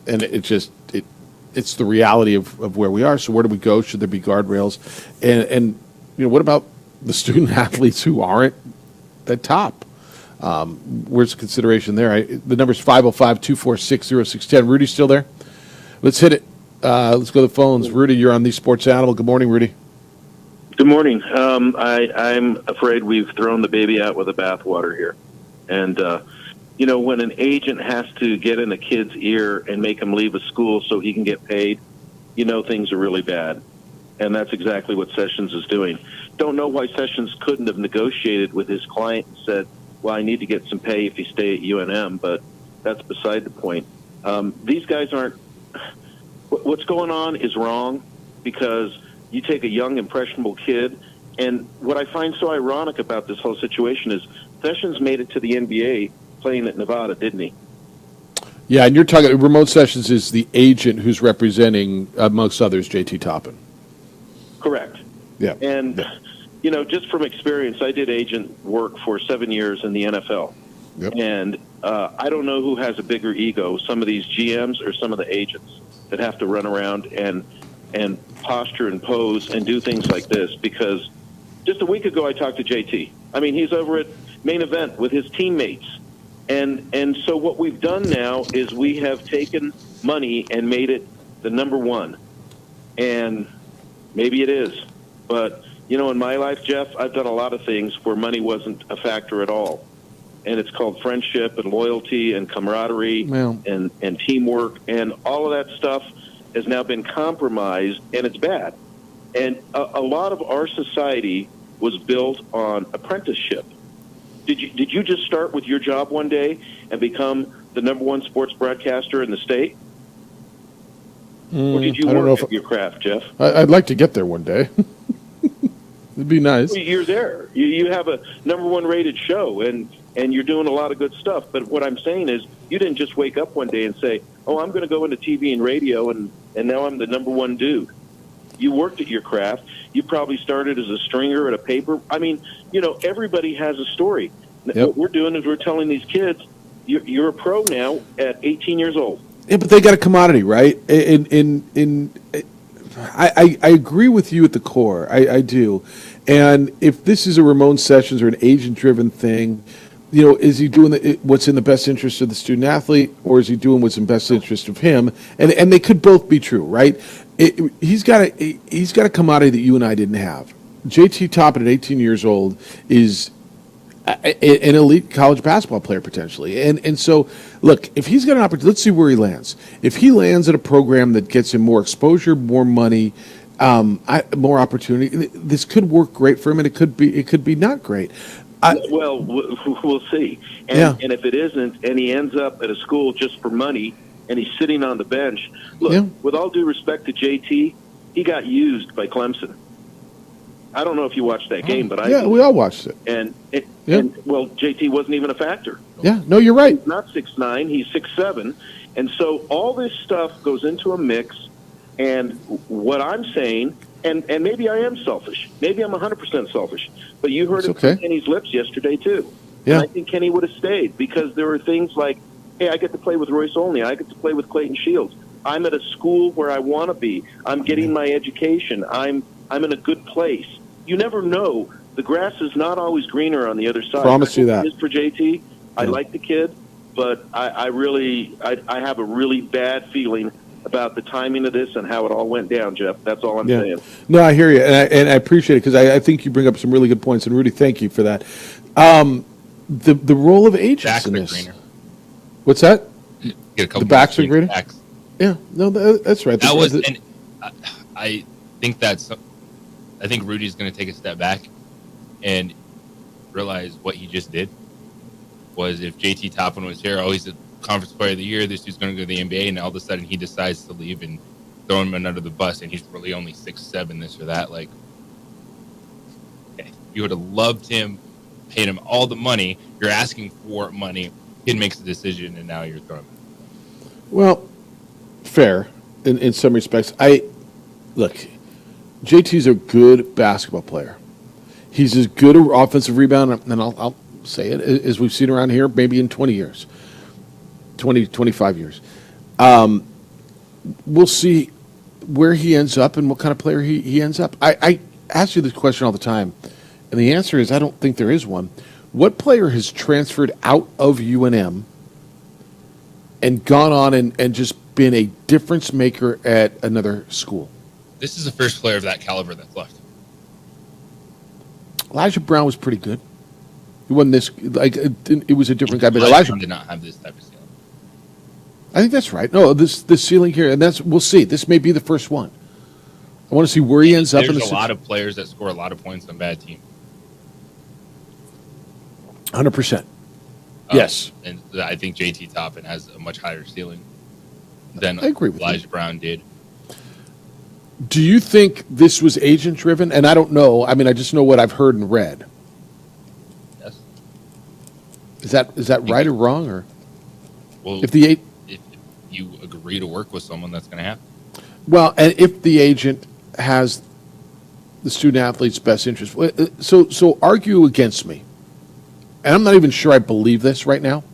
And it's the reality of where we are. So where do we go? Should there be guardrails? And you know, what about the student athletes who aren't at top? Where's the consideration there? The number's 505-246-0610. Rudy still there? Let's hit it. Let's go to the phones. Rudy, you're on the Sports Animal. Good morning, Rudy. Good morning. I'm afraid we've thrown the baby out with the bathwater here. And, you know, when an agent has to get in a kid's ear and make him leave a school so he can get paid, you know things are really bad. And that's exactly what Sessions is doing. Don't know why Sessions couldn't have negotiated with his client and said, well, I need to get some pay if you stay at UNM, but that's beside the point. These guys aren't... What's going on is wrong because you take a young, impressionable kid, and what I find so ironic about this whole situation is Sessions made it to the NBA playing at Nevada, didn't he? Yeah, and you're talking... Ramon Sessions is the agent who's representing, amongst others, J.T. Toppin. Correct. Yeah. And, you know, just from experience, I did agent work for 7 years in the NFL. Yep. And I don't know who has a bigger ego, some of these GMs or some of the agents that have to run around and posture and pose and do things like this. Because just a week ago, I talked to JT. I mean, he's over at Main Event with his teammates. And so what we've done now is we have taken money and made it the number one. And maybe it is. But, you know, in my life, Jeff, I've done a lot of things where money wasn't a factor at all. And it's called friendship and loyalty and camaraderie and teamwork. And all of that stuff has now been compromised, and it's bad. And a lot of our society was built on apprenticeship. Did you just start with your job one day and become the number one sports broadcaster in the state? Or did you work at your craft, Jeff? I'd like to get there one day. It'd be nice. Well, you're there. You have a number one rated show, and you're doing a lot of good stuff. But what I'm saying is you didn't just wake up one day and say, oh, I'm going to go into TV and radio, and now I'm the number one dude. You worked at your craft. You probably started as a stringer at a paper. I mean, you know, everybody has a story. Yep. What we're doing is we're telling these kids, you're a pro now at 18 years old. Yeah, but they got a commodity, right? I agree with you at the core. I do. And if this is a Ramon Sessions or an agent-driven thing, you know, is he doing what's in the best interest of the student athlete, or is he doing what's in the best interest of him? And they could both be true, right? He's got a commodity that you and I didn't have. JT Toppin at 18 years old is an elite college basketball player potentially. And so, look, if he's got an opportunity, let's see where he lands. If he lands at a program that gets him more exposure, more money, more opportunity, this could work great for him, and it could be not great. Well, we'll see. And if it isn't, and he ends up at a school just for money, and he's sitting on the bench, look, with all due respect to JT, he got used by Clemson. I don't know if you watched that game, but I did. We all watched it. And well, JT wasn't even a factor. Yeah, no, you're right. He's not 6'9", he's 6'7", and so all this stuff goes into a mix. And what I'm saying, and maybe I am selfish, maybe I'm 100% selfish, but you heard it from Kenny's lips yesterday too. Yeah. And I think Kenny would have stayed because there were things like, hey, I get to play with Royce Olney, I get to play with Clayton Shields. I'm at a school where I want to be. I'm getting my education. I'm in a good place. You never know. The grass is not always greener on the other side. Promise you that. It is for JT. I like the kid, but I have a really bad feeling about the timing of this and how it all went down, Jeff. That's all I'm saying. No, I hear you, and I appreciate it because I think you bring up some really good points. And Rudy, thank you for that. The role of agents in this. What's that? Get a couple the backs are greener. Backs. Yeah, no, that's right. That was, and I think I think Rudy's going to take a step back and realize what he just did was if JT Toppin was here, he's a conference player of the year, this dude's going to go to the NBA, and all of a sudden he decides to leave and throw him under the bus, and he's really only 6'7", this or that. Like, okay, you would have loved him, paid him all the money. You're asking for money. Kid makes a decision, and now you're throwing him. Well, fair in some respects. Look, JT's a good basketball player. He's as good an offensive rebounder, and I'll say it, as we've seen around here maybe in 20 years, 25 years. We'll see where he ends up and what kind of player he ends up. I ask you this question all the time, and the answer is I don't think there is one. What player has transferred out of UNM and gone on and just been a difference maker at another school? This is the first player of that caliber that's left. Elijah Brown was pretty good. He wasn't this like it was a different guy, but Elijah Brown did not have this type of ceiling. I think that's right. No, this ceiling here, and we'll see. This may be the first one. I want to see where he ends up. There's a lot of players that score a lot of points on bad teams. 100%. Yes, and I think JT Toppin has a much higher ceiling than I agree with Elijah Brown did. Do you think this was agent driven? And I don't know. I mean, I just know what I've heard and read. Yes. Is that right or wrong? Or well, if you agree to work with someone, that's going to happen. Well, and if the agent has the student athlete's best interest, so argue against me. And I'm not even sure I believe this right now.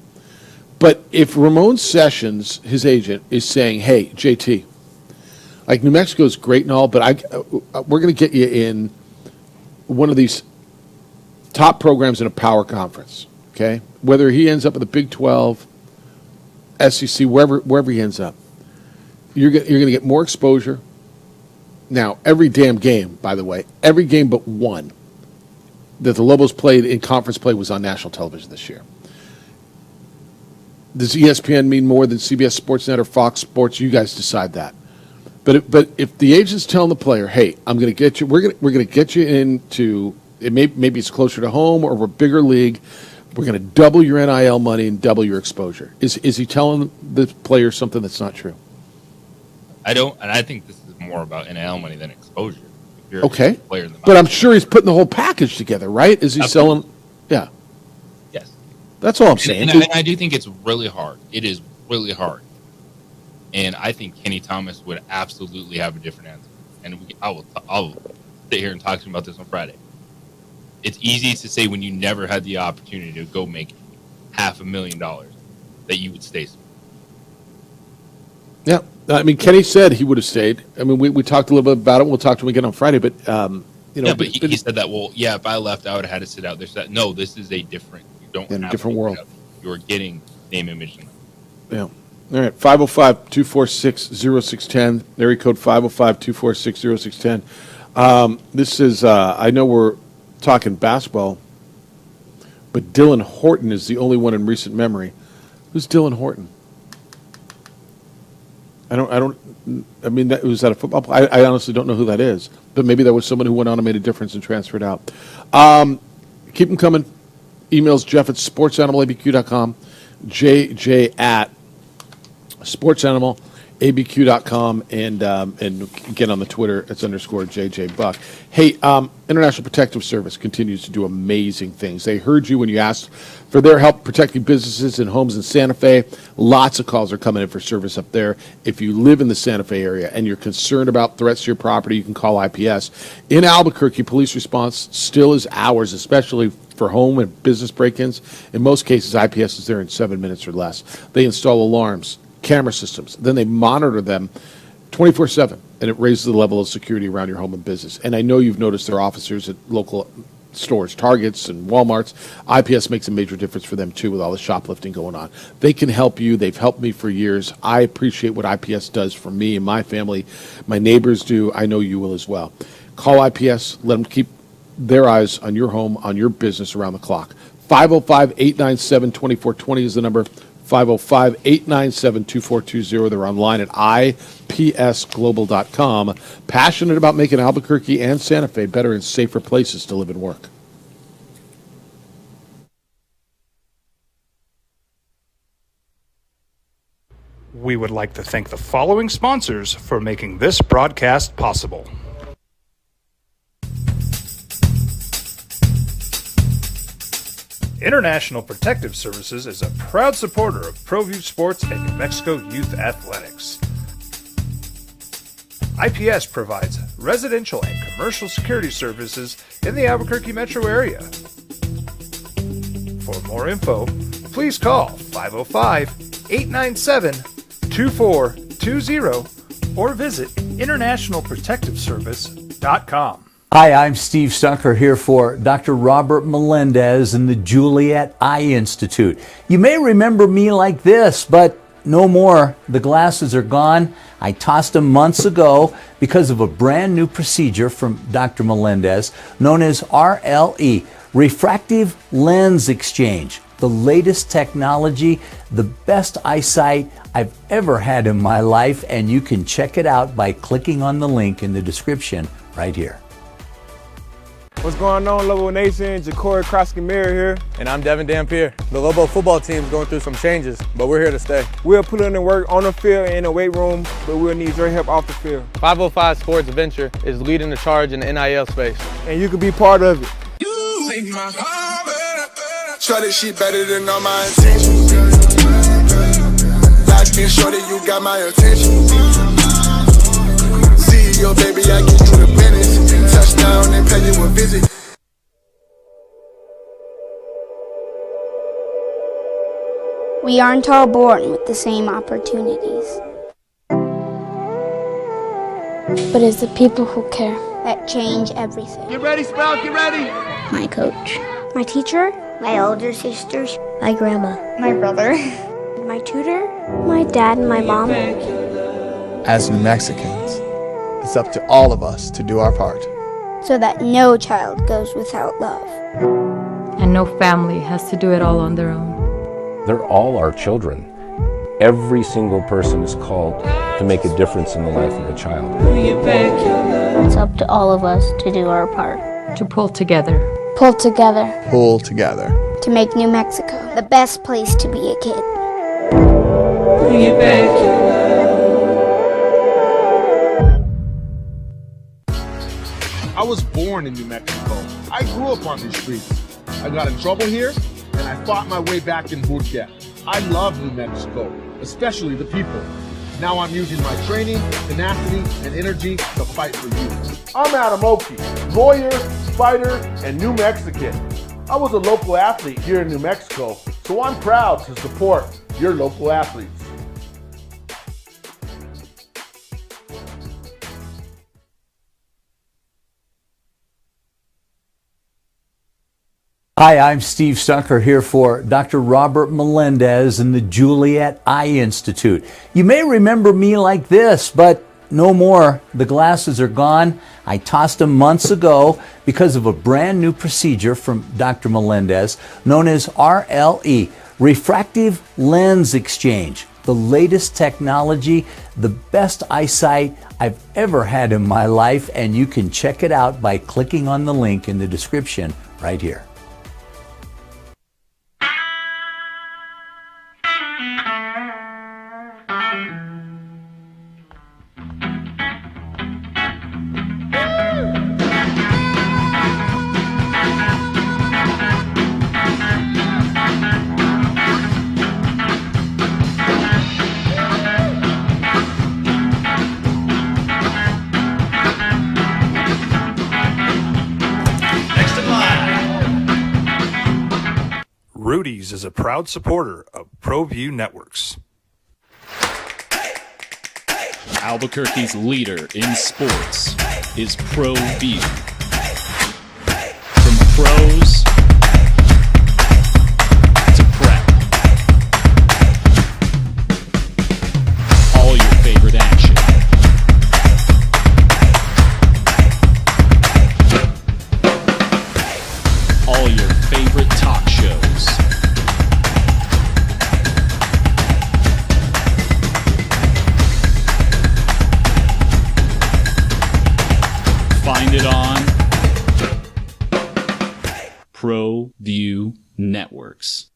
But if Ramon Sessions, his agent, is saying, "Hey, JT, like New Mexico is great and all, but we're going to get you in one of these top programs in a power conference." Okay, whether he ends up at the Big 12, SEC, wherever he ends up, you're going to get more exposure. Now, every damn game, by the way, every game but one that the Lobos played in conference play was on national television this year. Does ESPN mean more than CBS Sportsnet or Fox Sports? You guys decide that. But if the agent's telling the player, "Hey, I'm going to get you. We're going to get you into it. Maybe it's closer to home or a bigger league. We're going to double your NIL money and double your exposure." Is he telling the player something that's not true? I don't, and I think this is more about NIL money than exposure. If you're Okay, a player in the but I'm sure he's putting the whole package together, right? Is he selling? Yeah. Yes. That's all I'm saying. And I do think it's really hard. It is really hard. And I think Kenny Thomas would absolutely have a different answer. And I'll sit here and talk to him about this on Friday. It's easy to say when you never had the opportunity to go make $500,000 that you would stay. Yeah, I mean, Kenny said he would have stayed. I mean, we talked a little bit about it. We'll talk to him again on Friday. But Yeah, but he said that. Well, yeah, if I left, I would have had to sit out. There's that. No, this is a different. You don't in a have different to world. You're getting name, image, and Yeah. All right, 505-246-0610. Area code 505-246-0610. This is, I know we're talking basketball, but Dylan Horton is the only one in recent memory. Who's Dylan Horton? I mean, was that a football player? I honestly don't know who that is, but maybe that was someone who went on and made a difference and transferred out. Keep them coming. Emails Jeff at sportsanimalabq.com, JJ at sportsanimalabq.com, and again on the Twitter, it's _JJ Buck. Hey, International Protective Service continues to do amazing things. They heard you when you asked for their help protecting businesses and homes in Santa Fe. Lots of calls are coming in for service up there. If you live in the Santa Fe area and you're concerned about threats to your property, you can call IPS. In Albuquerque, police response still is hours, especially for home and business break-ins. In most cases, IPS is there in 7 minutes or less. They install alarms, camera systems, then they monitor them 24/7, and it raises the level of security around your home and business. And I know you've noticed their officers at local stores, Targets and Walmarts. IPS makes a major difference for them too with all the shoplifting going on. They can help you. They've helped me for years. I appreciate what IPS does for me and my family. My neighbors do. I know you will as well. Call IPS. Let them keep their eyes on your home, on your business around the clock. 505-897-2420 is the number. 505-897-2420. They're online at ipsglobal.com. Passionate about making Albuquerque and Santa Fe better and safer places to live and work. We would like to thank the following sponsors for making this broadcast possible. International Protective Services is a proud supporter of ProView Sports and New Mexico Youth Athletics. IPS provides residential and commercial security services in the Albuquerque metro area. For more info, please call 505-897-2420 or visit internationalprotectiveservice.com. Hi, I'm Steve Stunker here for Dr. Robert Melendez and the Juliet Eye Institute. You may remember me like this, but no more. The glasses are gone. I tossed them months ago because of a brand new procedure from Dr. Melendez known as RLE, Refractive Lens Exchange. The latest technology, the best eyesight I've ever had in my life, and you can check it out by clicking on the link in the description right here. What's going on, Lobo Nation? Ja'Cory Krosky-Miller here. And I'm Devin Dampier. The Lobo football team is going through some changes, but we're here to stay. We'll put in the work on the field and in the weight room, but we'll need your help off the field. 505 Sports Venture is leading the charge in the NIL space. And you can be part of it. Shorty, she better than all my intentions. Like me, shorty, you got my attention. See your baby, I get you the business. Touchdown and pay you a visit. We aren't all born with the same opportunities. But it's the people who care that change everything. Get ready, Sprout, get ready. My coach, my teacher, my older sisters, my grandma, my brother, my tutor, my dad, and my mom. As New Mexicans, it's up to all of us to do our part. So that no child goes without love. And no family has to do it all on their own. They're all our children. Every single person is called to make a difference in the life of a child. It's up to all of us to do our part. To pull together. Pull together. Pull together. To make New Mexico the best place to be a kid. Bring it back, your love. I was born in New Mexico. I grew up on these streets. I got in trouble here, and I fought my way back in Burquerque. I love New Mexico, especially the people. Now I'm using my training, tenacity, and energy to fight for you. I'm Adam Oki, lawyer, fighter, and New Mexican. I was a local athlete here in New Mexico, so I'm proud to support your local athletes. Hi, I'm Steve Stunker here for Dr. Robert Melendez and the Juliet Eye Institute. You may remember me like this, but no more. The glasses are gone. I tossed them months ago because of a brand new procedure from Dr. Melendez known as RLE, Refractive Lens Exchange. The latest technology, the best eyesight I've ever had in my life, and you can check it out by clicking on the link in the description right here. Rudy's is a proud supporter of ProView Networks. Albuquerque's leader in sports is ProView. From pros to prep. All your favorite action. All your favorite talk shows. Find it on ProView Networks.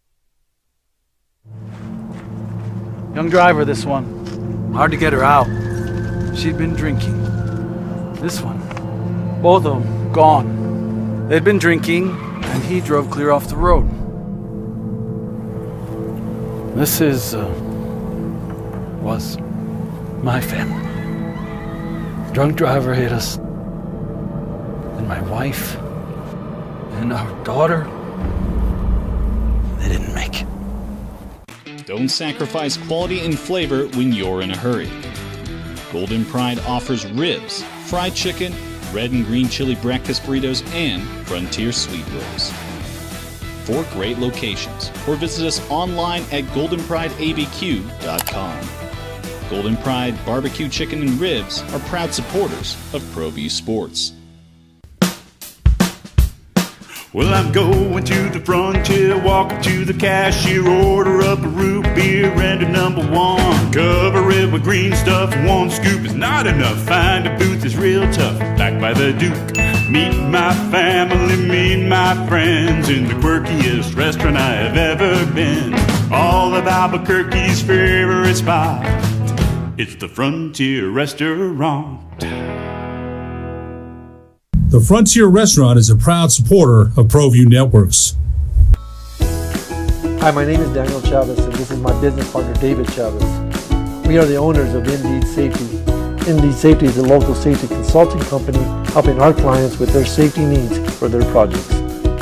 Young driver, this one. Hard to get her out. She'd been drinking. This one. Both of them gone. They'd been drinking, and he drove clear off the road. This was my family. Drunk driver hit us. And my wife and our daughter, they didn't make it. Don't sacrifice quality and flavor when you're in a hurry. Golden Pride offers ribs, fried chicken, red and green chili breakfast burritos, and Frontier Sweet Rolls. 4 great locations, or visit us online at goldenprideabq.com. Golden Pride Barbecue Chicken and Ribs are proud supporters of ProView Sports. Well, I'm going to the frontier, walk up to the cashier, order up a root beer and a number 1. Cover it with green stuff, 1 scoop is not enough. Find a booth is real tough, back by the Duke. Meet my family, meet my friends in the quirkiest restaurant I have ever been. All of Albuquerque's favorite spot, it's the Frontier Restaurant. The Frontier Restaurant is a proud supporter of ProView Networks. Hi, my name is Daniel Chavez, and this is my business partner, David Chavez. We are the owners of Indeed Safety. Indeed Safety is a local safety consulting company helping our clients with their safety needs for their projects.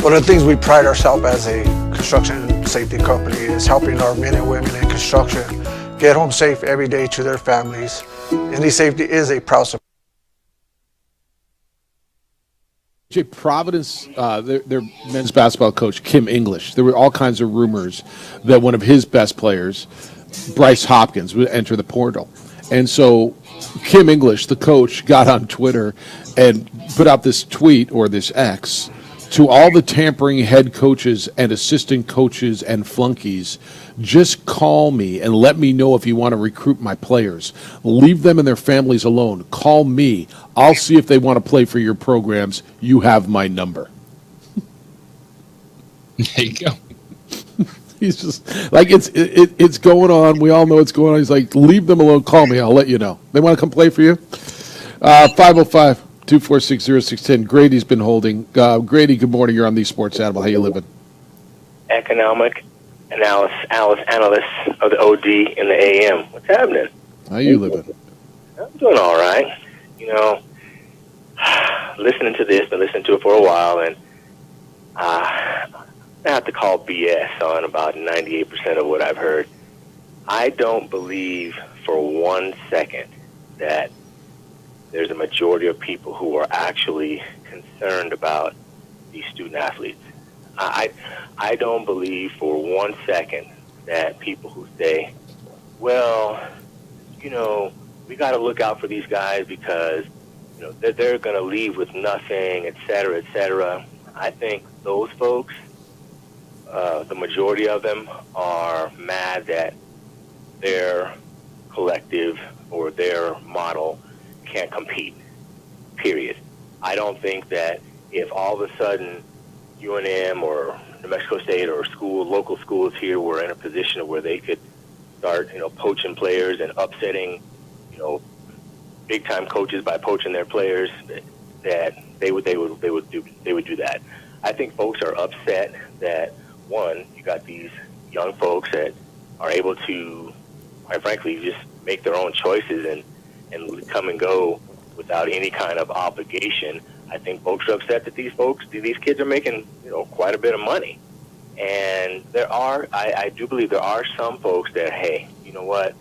One of the things we pride ourselves as a construction safety company is helping our men and women in construction get home safe every day to their families. Indeed Safety is a proud supporter. Providence, their men's basketball coach, Kim English, there were all kinds of rumors that one of his best players, Bryce Hopkins, would enter the portal. And so Kim English, the coach, got on Twitter and put out this tweet, or this X, to all the tampering head coaches and assistant coaches and flunkies: just call me and let me know if you want to recruit my players. Leave them and their families alone. Call me. I'll see if they want to play for your programs. You have my number. There you go. He's just like, it's going on. We all know it's going on. He's like, leave them alone. Call me. I'll let you know. They want to come play for you? 505-246-0610. Grady's been holding. Grady, good morning. You're on the Sports Animal. How you living? Economic analyst of the OD in the AM. What's happening? How you living? I'm doing all right. You know, listening to this, been listening to it for a while, and I have to call BS on about 98% of what I've heard. I don't believe for 1 second that there's a majority of people who are actually concerned about these student athletes. I don't believe for 1 second that people who say, well, you know, we got to look out for these guys because, you know, they're going to leave with nothing, et cetera, et cetera. I think those folks, the majority of them, are mad that their collective or their model can't compete, period. I don't think that if all of a sudden UNM or New Mexico State or local schools here were in a position where they could start, you know, poaching players and upsetting, you know, big time coaches by poaching their players, that they would do that. I think folks are upset that, one, you got these young folks that are able to, quite frankly, just make their own choices and come and go without any kind of obligation. I think folks are upset that these kids are making, you know, quite a bit of money. And I do believe there are some folks that, hey, you know what,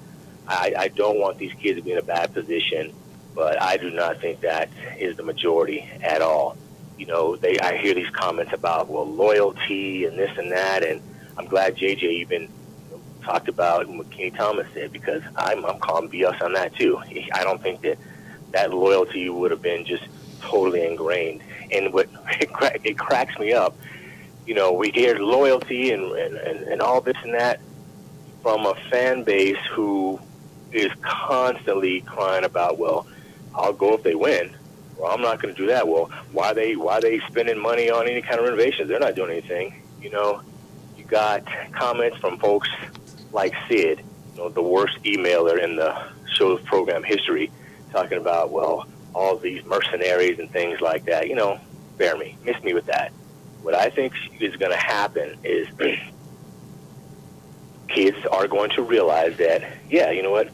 I don't want these kids to be in a bad position, but I do not think that is the majority at all. I hear these comments about, well, loyalty and this and that, and I'm glad JJ even talked about what Kenny Thomas said, because I'm calling BS on that too. I don't think that loyalty would have been just totally ingrained. And what it cracks me up, we hear loyalty and all this and that from a fan base who is constantly crying about, well, I'll go if they win. Well, I'm not going to do that. Well, why are they spending money on any kind of renovations? They're not doing anything. You got comments from folks like Sid, the worst emailer in the show's program history, talking about, well, all these mercenaries and things like that. Bear me, miss me with that. What I think is going to happen is kids are going to realize that, yeah, you know what,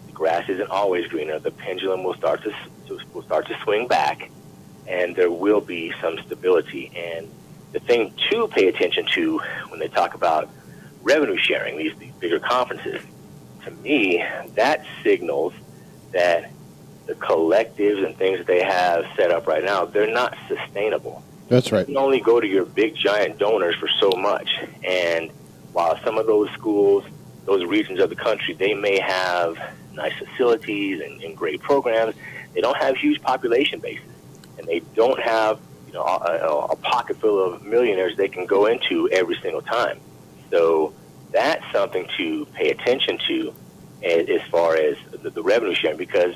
the grass isn't always greener. The pendulum will start to swing back, and there will be some stability. And the thing to pay attention to when they talk about revenue sharing, these bigger conferences, to me, that signals that the collectives and things that they have set up right now, they're not sustainable. That's right. You can only go to your big giant donors for so much. And while some of those schools, those regions of the country, they may have nice facilities and great programs, they don't have huge population bases, and they don't have a pocket full of millionaires they can go into every single time. So that's something to pay attention to as far as the revenue sharing, because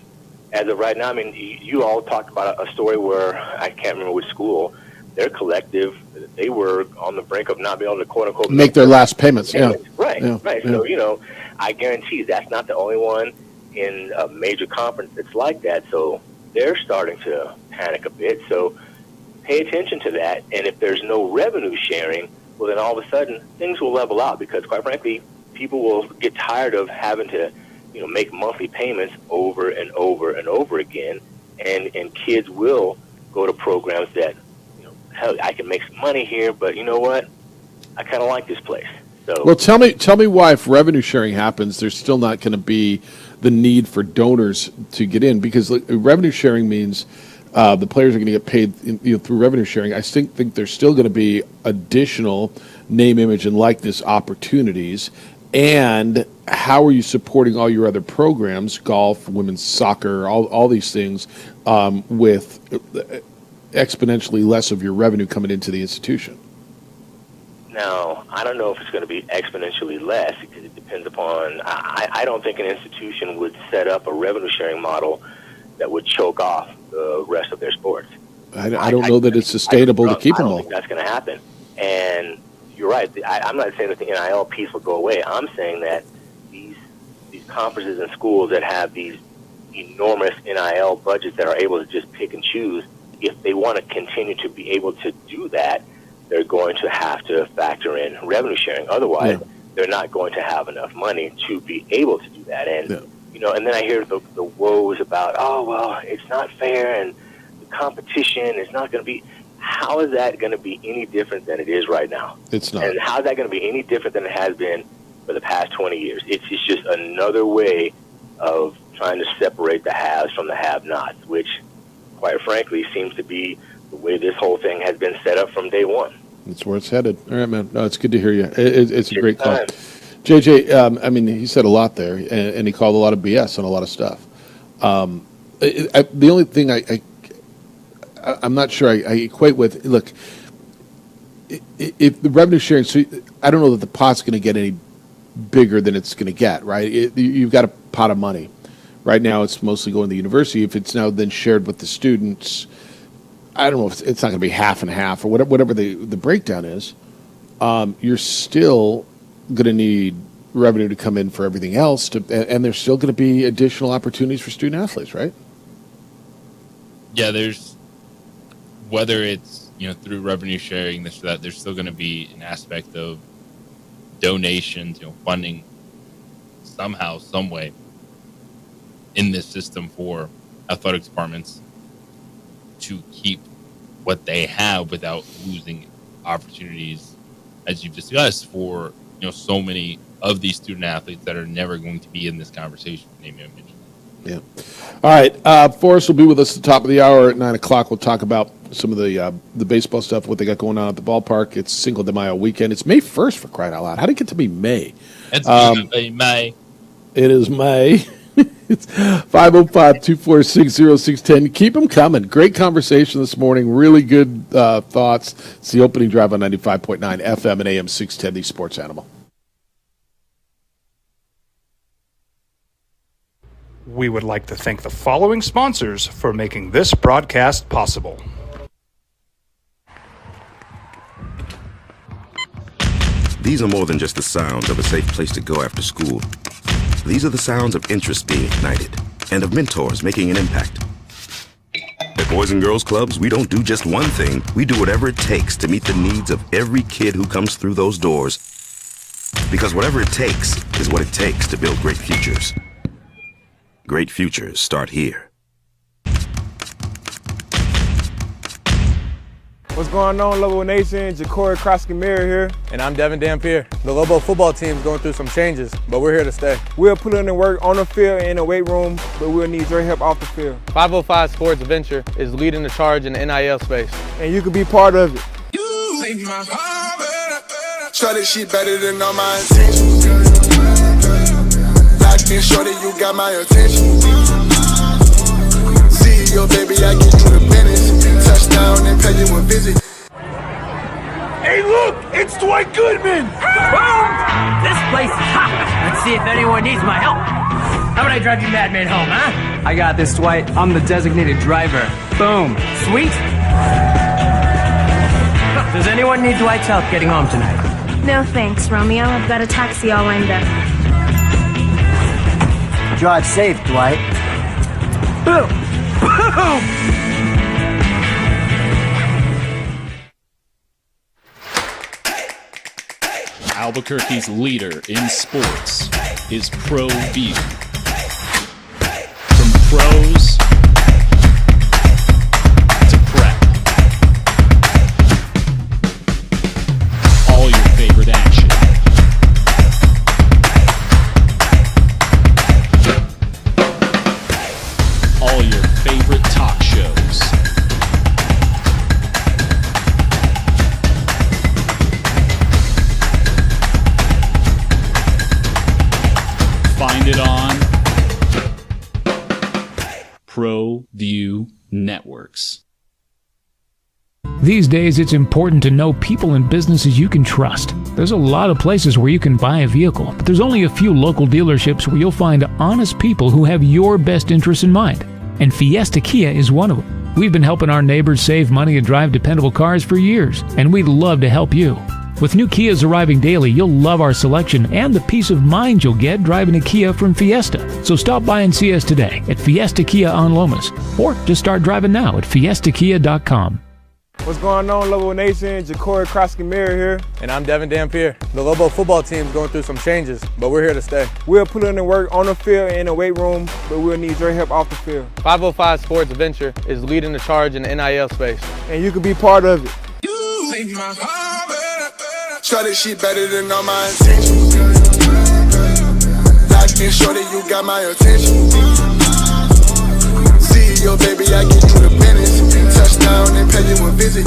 as of right now, I mean, you all talked about a story where, I can't remember which school, their collective, they were on the brink of not being able to, quote unquote, make their last payments. Yeah. Right, Yeah. right. Yeah. So, I guarantee that's not the only one in a major conference that's like that. So they're starting to panic a bit. So pay attention to that. And if there's no revenue sharing, well, then all of a sudden things will level out, because quite frankly, people will get tired of having to, make monthly payments over and over and over again. And kids will go to programs that, hell, I can make some money here, but you know what? I kind of like this place. So, well, tell me why, if revenue sharing happens, there's still not going to be the need for donors to get in, because revenue sharing means the players are going to get paid through revenue sharing. I think there's still going to be additional name, image, and likeness opportunities. And how are you supporting all your other programs, golf, women's soccer, all these things, with exponentially less of your revenue coming into the institution? Now, I don't know if it's going to be exponentially less, because it depends upon, I don't think an institution would set up a revenue sharing model that would choke off the rest of their sports. I don't know that it's sustainable to keep them all. I don't think that's going to happen. And you're right. I'm not saying that the NIL piece will go away. I'm saying that these conferences and schools that have these enormous NIL budgets that are able to just pick and choose, if they want to continue to be able to do that, they're going to have to factor in revenue sharing. Otherwise, they're not going to have enough money to be able to do that. And, and then I hear the woes about, oh, well, it's not fair, and the competition is not going to be. How is that going to be any different than it is right now? It's not. And how is that going to be any different than it has been for the past 20 years? It's just another way of trying to separate the haves from the have-nots, which, quite frankly, seems to be the way this whole thing has been set up from day one. That's where it's headed. All right, man. No, it's good to hear you. It's a great call. JJ, he said a lot there, and he called a lot of BS on a lot of stuff. The only thing I'm not sure I equate with, look, if the revenue sharing, so I don't know that the pot's going to get any bigger than it's going to get, right? You've got a pot of money. Right now it's mostly going to the university. If it's now then shared with the students, I don't know if it's not going to be half and half or whatever the breakdown is. You're still going to need revenue to come in for everything else, and there's still going to be additional opportunities for student athletes, right? Yeah, whether it's through revenue sharing, this or that, there's still going to be an aspect of donations, funding somehow, some way in this system for athletics departments to keep what they have without losing opportunities, as you've discussed, for so many of these student athletes that are never going to be in this conversation. Yeah. All right. Forrest will be with us at the top of the hour at 9 o'clock. We'll talk about some of the baseball stuff, what they got going on at the ballpark. It's Cinco de Mayo weekend. It's May 1st, for crying out loud. How did it get to be May? It's May. It is May. It's 505-246-0610. Keep them coming. Great conversation this morning. Really good thoughts. It's the opening drive on 95.9 FM and AM 610, the Sports Animal. We would like to thank the following sponsors for making this broadcast possible. These are more than just the sounds of a safe place to go after school. These are the sounds of interest being ignited and of mentors making an impact. At Boys and Girls Clubs, we don't do just one thing. We do whatever it takes to meet the needs of every kid who comes through those doors. Because whatever it takes is what it takes to build great futures. Great futures start here. What's going on, Lobo Nation? Ja'Cory Krosky-Miller here. And I'm Devin Dampier. The Lobo football team's going through some changes, but we're here to stay. We'll put in the work on the field and in the weight room, but we'll need your help off the field. 505 Sports Venture is leading the charge in the NIL space. And you can be part of it. Shorty, she better than all my intentions. Locked in, shorty, you got my attention. See your baby, I get you the business. Touchdown and pay you a visit. Hey, look, it's Dwight Goodman. Boom! This place is hot. Let's see if anyone needs my help. How about I drive you madman home, huh? I got this, Dwight. I'm the designated driver. Boom. Sweet. Does anyone need Dwight's help getting home tonight? No thanks, Romeo. I've got a taxi all lined up. Drive safe, Dwight. Boom! Boom! Albuquerque's leader in sports is ProView. From pros to prep, all your favorite action. All your favorite talk shows. Find it on ProView Networks. These days, it's important to know people and businesses you can trust. There's a lot of places where you can buy a vehicle, but there's only a few local dealerships where you'll find honest people who have your best interests in mind. And Fiesta Kia is one of them. We've been helping our neighbors save money and drive dependable cars for years, and we'd love to help you. With new Kias arriving daily, you'll love our selection and the peace of mind you'll get driving a Kia from Fiesta. So stop by and see us today at Fiesta Kia on Lomas, or just start driving now at fiestakia.com. What's going on, Lobo Nation? Ja'Cory Krosky-Miller here. And I'm Devin Dampier. The Lobo football team's going through some changes, but we're here to stay. We'll put in the work on the field and in the weight room, but we'll need your help off the field. 505 Sports Venture is leading the charge in the NIL space. And you can be part of it. Shorty, she better than all my intentions. Locked in, shorty, you got my attention. See your baby, I get you the business. Touchdown and pay you a visit.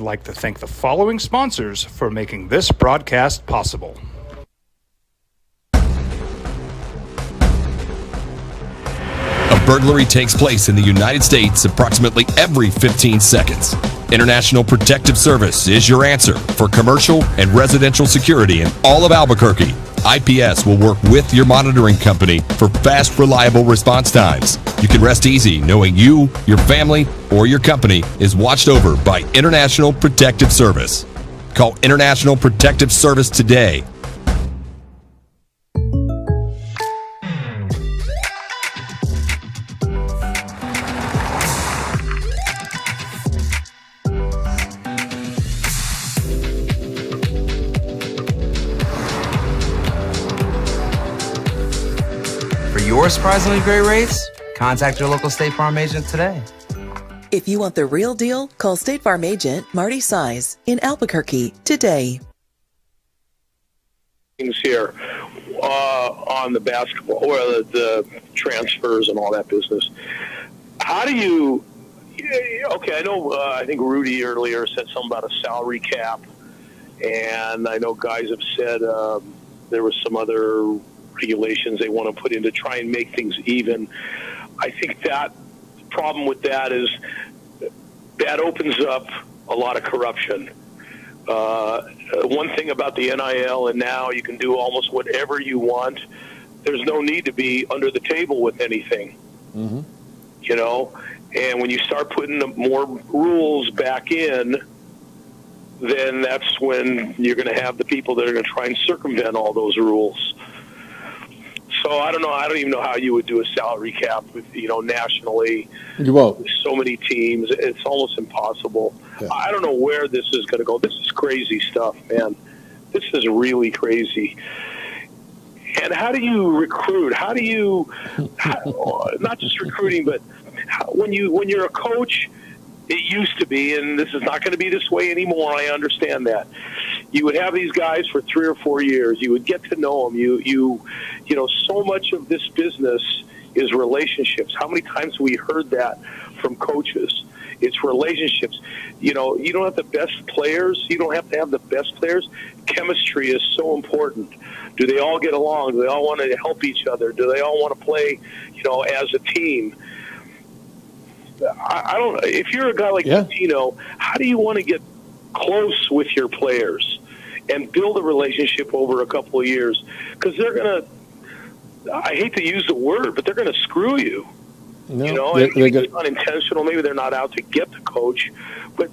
like to thank the following sponsors for making this broadcast possible. A burglary takes place in the United States approximately every 15 seconds. International Protective Service is your answer for commercial and residential security in all of Albuquerque. IPS will work with your monitoring company for fast, reliable response times. You can rest easy knowing you, your family, or your company is watched over by International Protective Service. Call International Protective Service today. For your surprisingly great rates, contact your local State Farm agent today. If you want the real deal, call State Farm agent Marty Size in Albuquerque today. Things here on the basketball or the transfers and all that business. How do you? Okay, I know. I think Rudy earlier said something about a salary cap, and I know guys have said there was some other regulations they want to put in to try and make things even. I think that the problem with that is that opens up a lot of corruption. One thing about the NIL, and now you can do almost whatever you want. There's no need to be under the table with anything, you know. And when you start putting more rules back in, then that's when you're going to have the people that are going to try and circumvent all those rules. So I don't know. I don't even know how you would do a salary cap with, nationally. You won't. With so many teams, it's almost impossible. Yeah. I don't know where this is going to go. This is crazy stuff, man. This is really crazy. And how do you recruit? How do you, not just recruiting, but when you're a coach, it used to be, and this is not going to be this way anymore. I understand that. You would have these guys for 3 or 4 years. You would get to know them. You know, so much of this business is relationships. How many times have we heard that from coaches? It's relationships. You know, you don't have the best players. You don't have to have the best players. Chemistry is so important. Do they all get along? Do they all want to help each other? Do they all want to play, as a team? I don't know. If you're a guy like Pitino, how do you want to get close with your players and build a relationship over a couple of years? Because they're going to, I hate to use the word, but they're going to screw you. No, maybe it's unintentional. Maybe they're not out to get the coach, but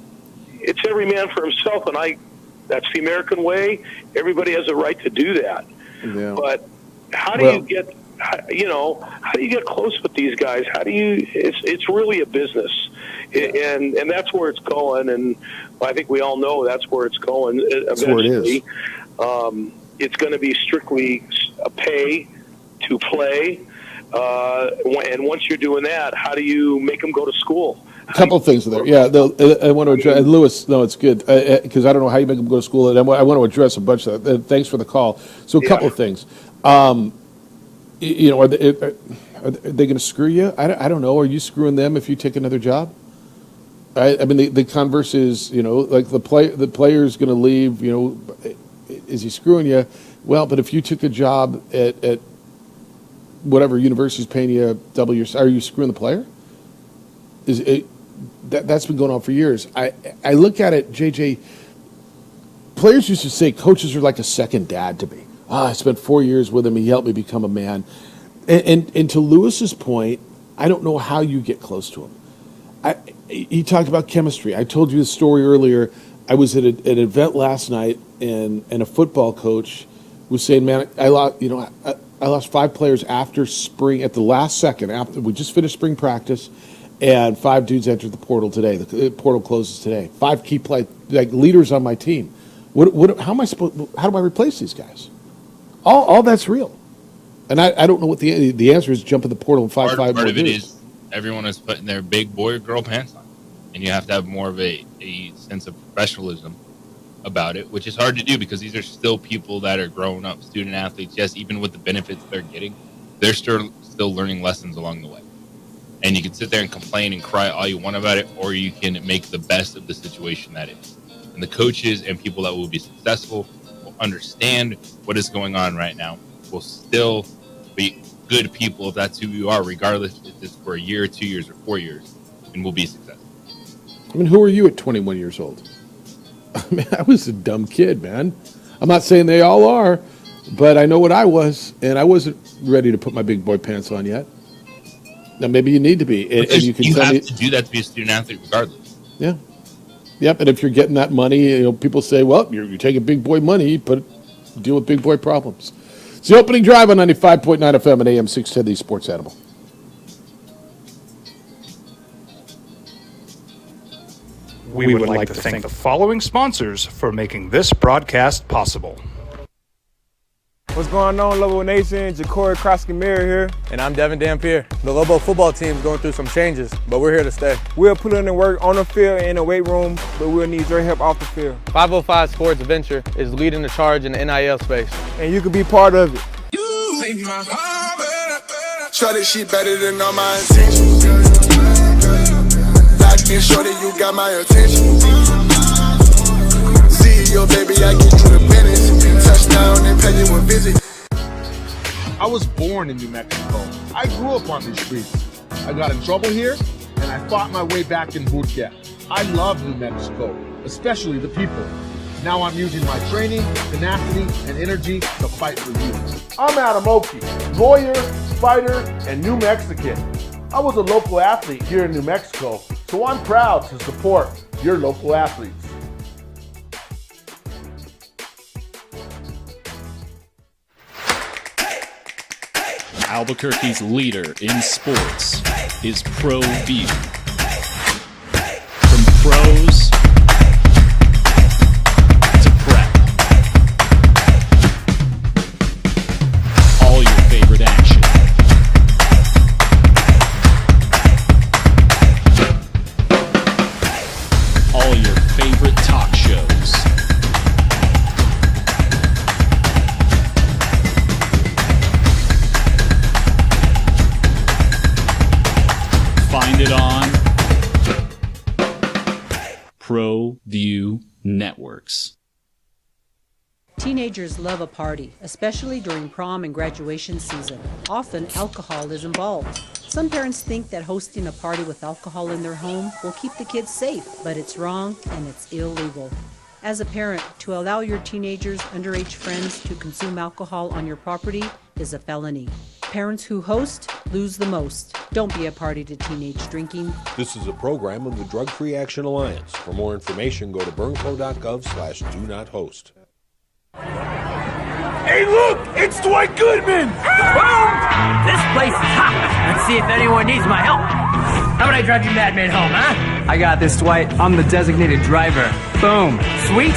it's every man for himself. And that's the American way. Everybody has a right to do that. Yeah. But how do you get, how do you get close with these guys? How do you, it's really a business. And that's where it's going. And I think we all know that's where it's going. That's where it is. It's going to be strictly a pay to play. And once you're doing that, how do you make them go to school? A couple of things there. Yeah, I want to address, Lewis, no, it's good, because I don't know how you make them go to school, and I want to address a bunch of that. Thanks for the call. So a couple of things. Are they going to screw you? I don't know. Are you screwing them if you take another job? I mean, the converse is, like the player's going to leave, is he screwing you? Well, but if you took a job at whatever university's paying you double your, are you screwing the player? That's been going on for years. I look at it, JJ, players used to say coaches are like a second dad to me. I spent 4 years with him. He helped me become a man. And to Lewis's point, I don't know how you get close to him. He talked about chemistry. I told you the story earlier. I was at an event last night, and a football coach was saying, "Man, I lost 5 players after spring at the last second. After we just finished spring practice, and 5 dudes entered the portal today. The portal closes today. 5 key leaders on my team. How do I replace these guys? All that's real, and I don't know what the answer is. Jump in the portal and find 5 more Part of it dudes. is everyone is putting their big boy or girl pants on, and you have to have more of a sense of professionalism about it, which is hard to do because these are still people that are growing up, student athletes. Yes, even with the benefits they're getting, they're still learning lessons along the way. And you can sit there and complain and cry all you want about it, or you can make the best of the situation that is. and the coaches and people that will be successful will understand what is going on right now, will still be good people if that's who you are, regardless if it's for a year, 2 years, or 4 years, and will be successful. I mean, who are you at 21 years old? I mean, I was a dumb kid, man. I'm not saying they all are, but I know what I was, and I wasn't ready to put my big boy pants on yet. Now, maybe you need to be. And you have to do that to be a student athlete regardless. Yeah. Yep, and if you're getting that money, people say, well, you're taking big boy money, deal with big boy problems. It's the opening drive on 95.9 FM and AM 610, the Sports Animal. We would like to thank the following sponsors for making this broadcast possible. What's going on, Lobo Nation? Ja'Cory Cross-Camara here. And I'm Devin Dampier. The Lobo football team is going through some changes, but we're here to stay. We'll put in the work on the field and in the weight room, but we'll need your help off the field. 505 Sports Adventure is leading the charge in the NIL space. And you can be part of it. Shorty, she better than all my intentions. Locked in, shorty, you got my attention. See your baby, I get you the business. Touchdown and pay you a visit. I was born in New Mexico. I grew up on these streets. I got in trouble here, and I fought my way back in boot camp. I love New Mexico, especially the people. Now I'm using my training, tenacity, and energy to fight for you. I'm Adam Oki, lawyer, fighter, and New Mexican. I was a local athlete here in New Mexico, so I'm proud to support your local athletes. Albuquerque's leader in sports is ProView. From pros to prep, all your favorite action. All your favorite talk shows. Find it on ProView Networks. Teenagers love a party, especially during prom and graduation season. Often, alcohol is involved. Some parents think that hosting a party with alcohol in their home will keep the kids safe, but it's wrong and it's illegal. As a parent, to allow your teenagers' underage friends to consume alcohol on your property is a felony. Parents who host lose the most. Don't be a party to teenage drinking. This is a program of the Drug Free Action Alliance. For more information, go to burnco.gov/do-not-host. Hey, look! It's Dwight Goodman! Boom! This place is hot. Let's see if anyone needs my help. How about I drive you madman home, huh? I got this, Dwight. I'm the designated driver. Boom. Sweet.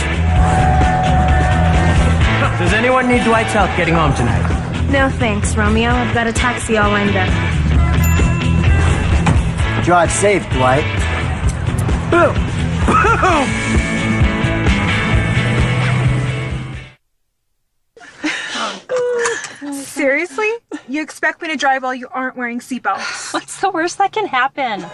Does anyone need Dwight's help getting home tonight? No thanks, Romeo. I've got a taxi all lined up. Drive safe, Dwight. Boom! Boom! Seriously? You expect me to drive while you aren't wearing seatbelts? What's the worst that can happen?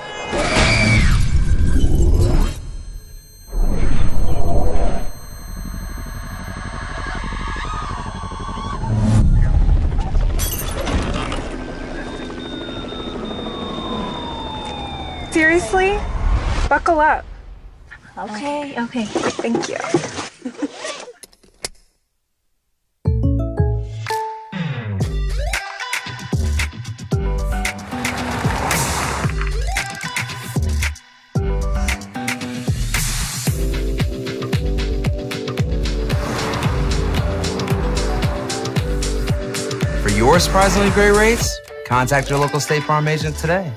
Seriously? Buckle up. Okay. Thank you. For your surprisingly great rates, contact your local State Farm agent today.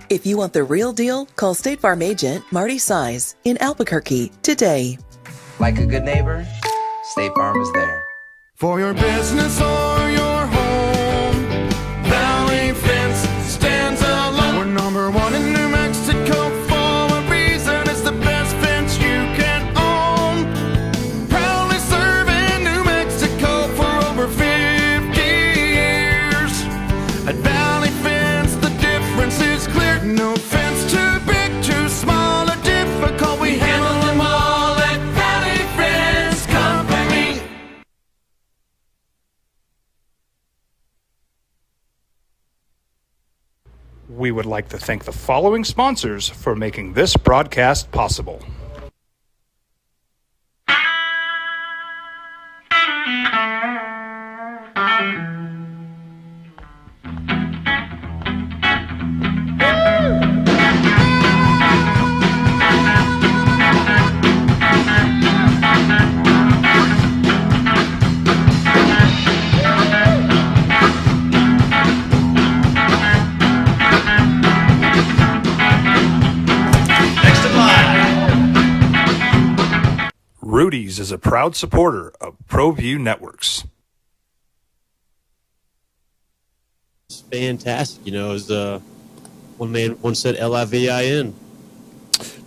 If you want the real deal, call State Farm agent Marty Size in Albuquerque today. Like a good neighbor, State Farm is there. For your business or your home, Valley Fence stands alone. We're number one in New Mexico for a reason. It's the best fence you can own. Proudly serving New Mexico for over 50 years. At Valley Fence, the difference is clear. No fence too big, too small, or difficult. We handle them all at We would like to thank the following sponsors for making this broadcast possible. Rudy's is a proud supporter of ProView Networks. It's fantastic. You know, as one man once said, L-I-V-I-N.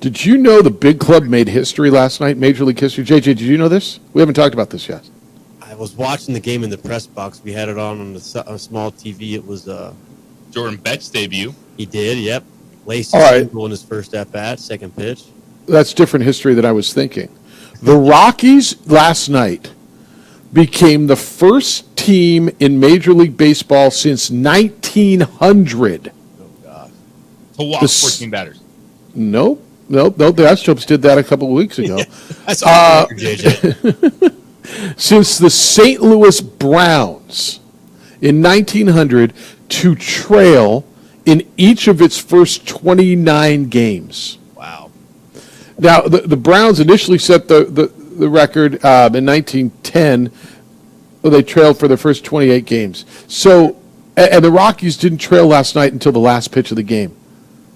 Did you know the big club made history last night, Major League history? JJ, did you know this? We haven't talked about this yet. I was watching the game in the press box. We had it on a small TV. It was Jordan Beck's debut. He did, yep. Lacey All right. single in his first at-bat, second pitch. That's different history than I was thinking. The Rockies last night became the first team in Major League Baseball since 1900. To walk 14 batters. Nope. The Astros did that a couple of weeks ago. That's all JJ. Since the St. Louis Browns in 1900 to trail in each of its first 29 games. Wow. Now, the Browns initially set the record in 1910. They trailed for their first 28 games. So, and the Rockies didn't trail last night until the last pitch of the game.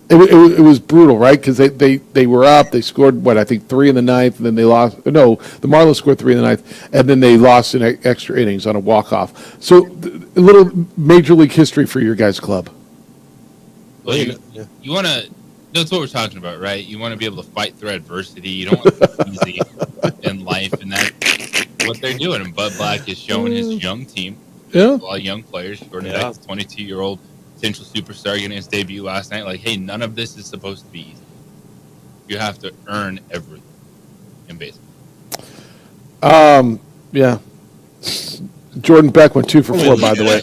It was brutal, right? Because they were up. They scored, I think 3 in the ninth, and then they lost. No, the Marlins scored 3 in the ninth, and then they lost in extra innings on a walk-off. So, a little Major League history for your guys' club. Well, you want to... That's what we're talking about, right? You want to be able to fight through adversity. You don't want to be easy in life, and that's what they're doing. And Bud Black is showing his young team, a lot of young players. Jordan Beck's 22-year-old potential superstar getting his debut last night. Like, hey, none of this is supposed to be easy. You have to earn everything in baseball. Yeah. Jordan Beck went 2 for 4, by the way.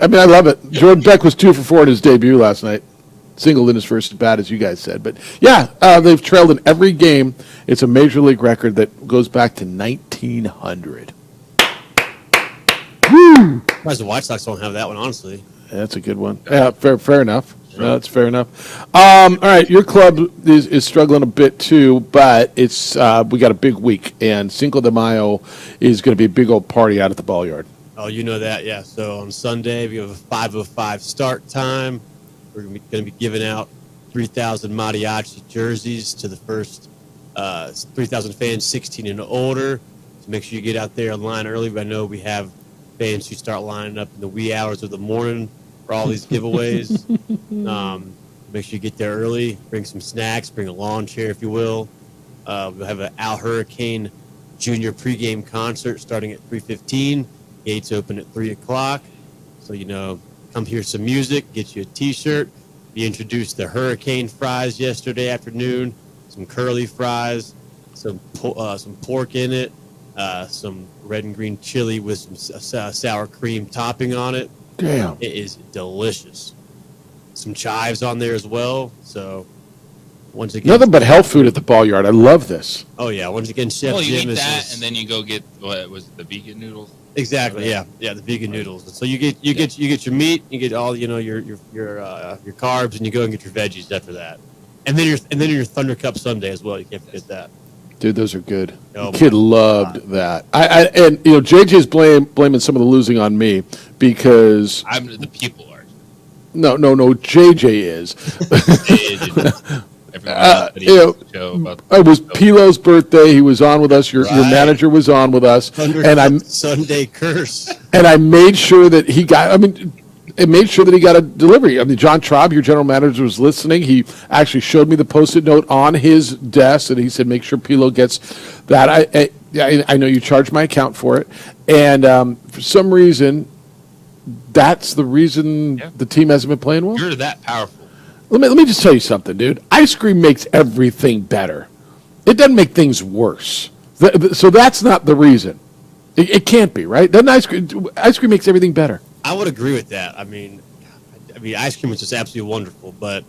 I mean, I love it. Jordan Beck was 2 for 4 in his debut last night. Singled in his first at bat, as you guys said. But, yeah, they've trailed in every game. It's a Major League record that goes back to 1900. Woo! Surprised the White Sox don't have that one, honestly. Yeah, that's a good one. Yeah, fair enough. No, that's fair enough. All right, your club is struggling a bit too, but it's we got a big week, and Cinco de Mayo is going to be a big old party out at the Ball Yard. Oh, you know that, yeah. So on Sunday, we have a 5:05 start time. We're going to be giving out 3,000 mariachi jerseys to the first 3,000 fans 16 and older. So make sure you get out there in line early. I know we have fans who start lining up in the wee hours of the morning for all these giveaways. Make sure you get there early. Bring some snacks. Bring a lawn chair, if you will. We'll have an Al Hurricane Junior pregame concert starting at 3:15. Gates open at 3 o'clock. So, come hear some music, get you a T-shirt. We introduced the Hurricane fries yesterday afternoon, some curly fries, some pork in it, some red and green chili with some sour cream topping on it. Damn. It is delicious. Some chives on there as well. So, once again... Nothing but health food at the Ball Yard. I love this. Oh, yeah. Once again, Chef you Jim eat that, and then you go get, the vegan noodles? Exactly. Yeah, the vegan noodles. So you get your meat, you get all your carbs, and you go and get your veggies after that, and then your Thunder Cup Sundae as well. You can't forget that. Dude, those are good. Oh, the kid loved that. And JJ's blaming some of the losing on me because the people are. No. JJ is. It was Pilo's birthday. He was on with us. Your manager was on with us, Sunday curse. And I made sure that he got. It made sure that he got a delivery. John Traub, your general manager, was listening. He actually showed me the Post-it note on his desk, and he said, "Make sure Pilo gets that." I know you charge my account for it, and for some reason, that's the reason the team hasn't been playing well. You're that powerful. Let me just tell you something, dude. Ice cream makes everything better. It doesn't make things worse. So that's not the reason. It can't be, right? Doesn't ice cream makes everything better. I would agree with that. I mean, ice cream is just absolutely wonderful, but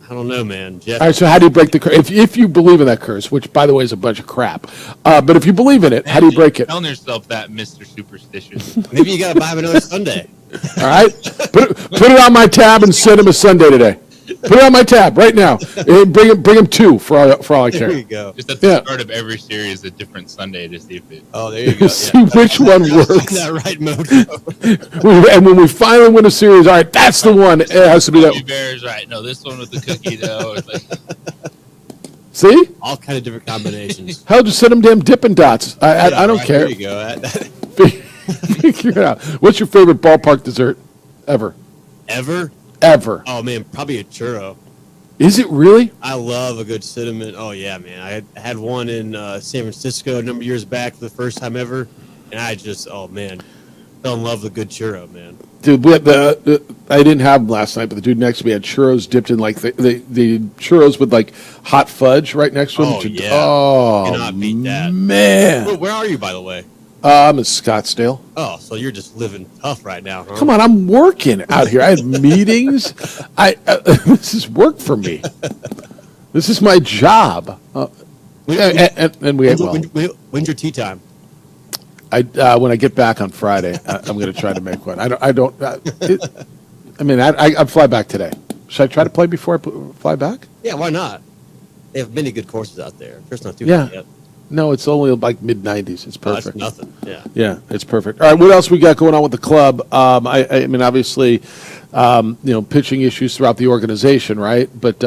I don't know, man. Jeff, All right, so how do you break the curse? If you believe in that curse, which, by the way, is a bunch of crap, but if you believe in it, how do you break it? Telling yourself that, Mr. Superstitious. maybe you got to buy him another Sunday. All right? Put it on my tab and send him a Sunday today. Put it on my tab right now. Bring him 2 for all I care. There you go. Just at the start of every series, a different Sunday to see if it. Oh, there you go. See which one works. That right mode. And when we finally win a series, all right, that's the one. It has to be that. Bears, right? No, this one with the cookie dough. It's like, See? All kind of different combinations. Hell, just send them damn Dippin' Dots. I don't right, care. There you go. Figure it out. What's your favorite ballpark dessert ever? Ever? Oh man, probably a churro. Is it really? I love a good cinnamon. Oh yeah, man. I had one in San Francisco a number of years back for the first time ever, and I just fell in love with a good churro, man. Dude, I didn't have them last night, but the dude next to me had churros dipped in like the churros with like hot fudge right next to him. Oh yeah. Oh, cannot beat that, man. Where are you, by the way? I'm in Scottsdale. Oh, so you're just living tough right now, huh? Come on, I'm working out here. I had meetings. This is work for me. This is my job. And we ate well. When's your tea time? When I get back on Friday, I'm going to try to make one. I fly back today. Should I try to play before I fly back? Yeah, why not? They have many good courses out there. There's not too Yeah. bad yet. No, it's only like mid-90s. It's perfect. That's nothing. Yeah. Yeah, it's perfect. All right, what else we got going on with the club? I mean, obviously, pitching issues throughout the organization, right? But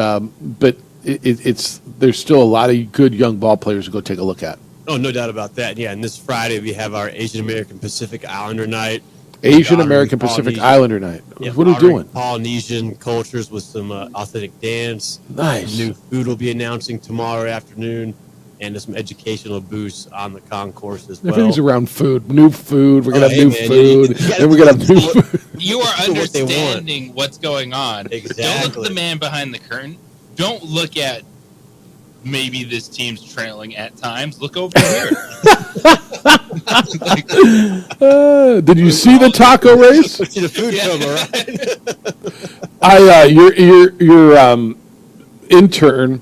it's there's still a lot of good young ball players to go take a look at. Oh, no doubt about that. Yeah, and this Friday we have our Asian American Pacific Islander night. Asian American Pacific Islander night. Yeah, what are we doing? Polynesian cultures with some authentic dance. Nice. New food will be announcing tomorrow afternoon. And some educational boosts on the concourse as well. Everything's around food. New food. We're going to have new man, food. Then we're going to have new food. you are understanding what's going on. Exactly. Don't look at the man behind the curtain. Don't look at maybe this team's trailing at times. Look over here. Did you see the taco race? See the food come, right? Your intern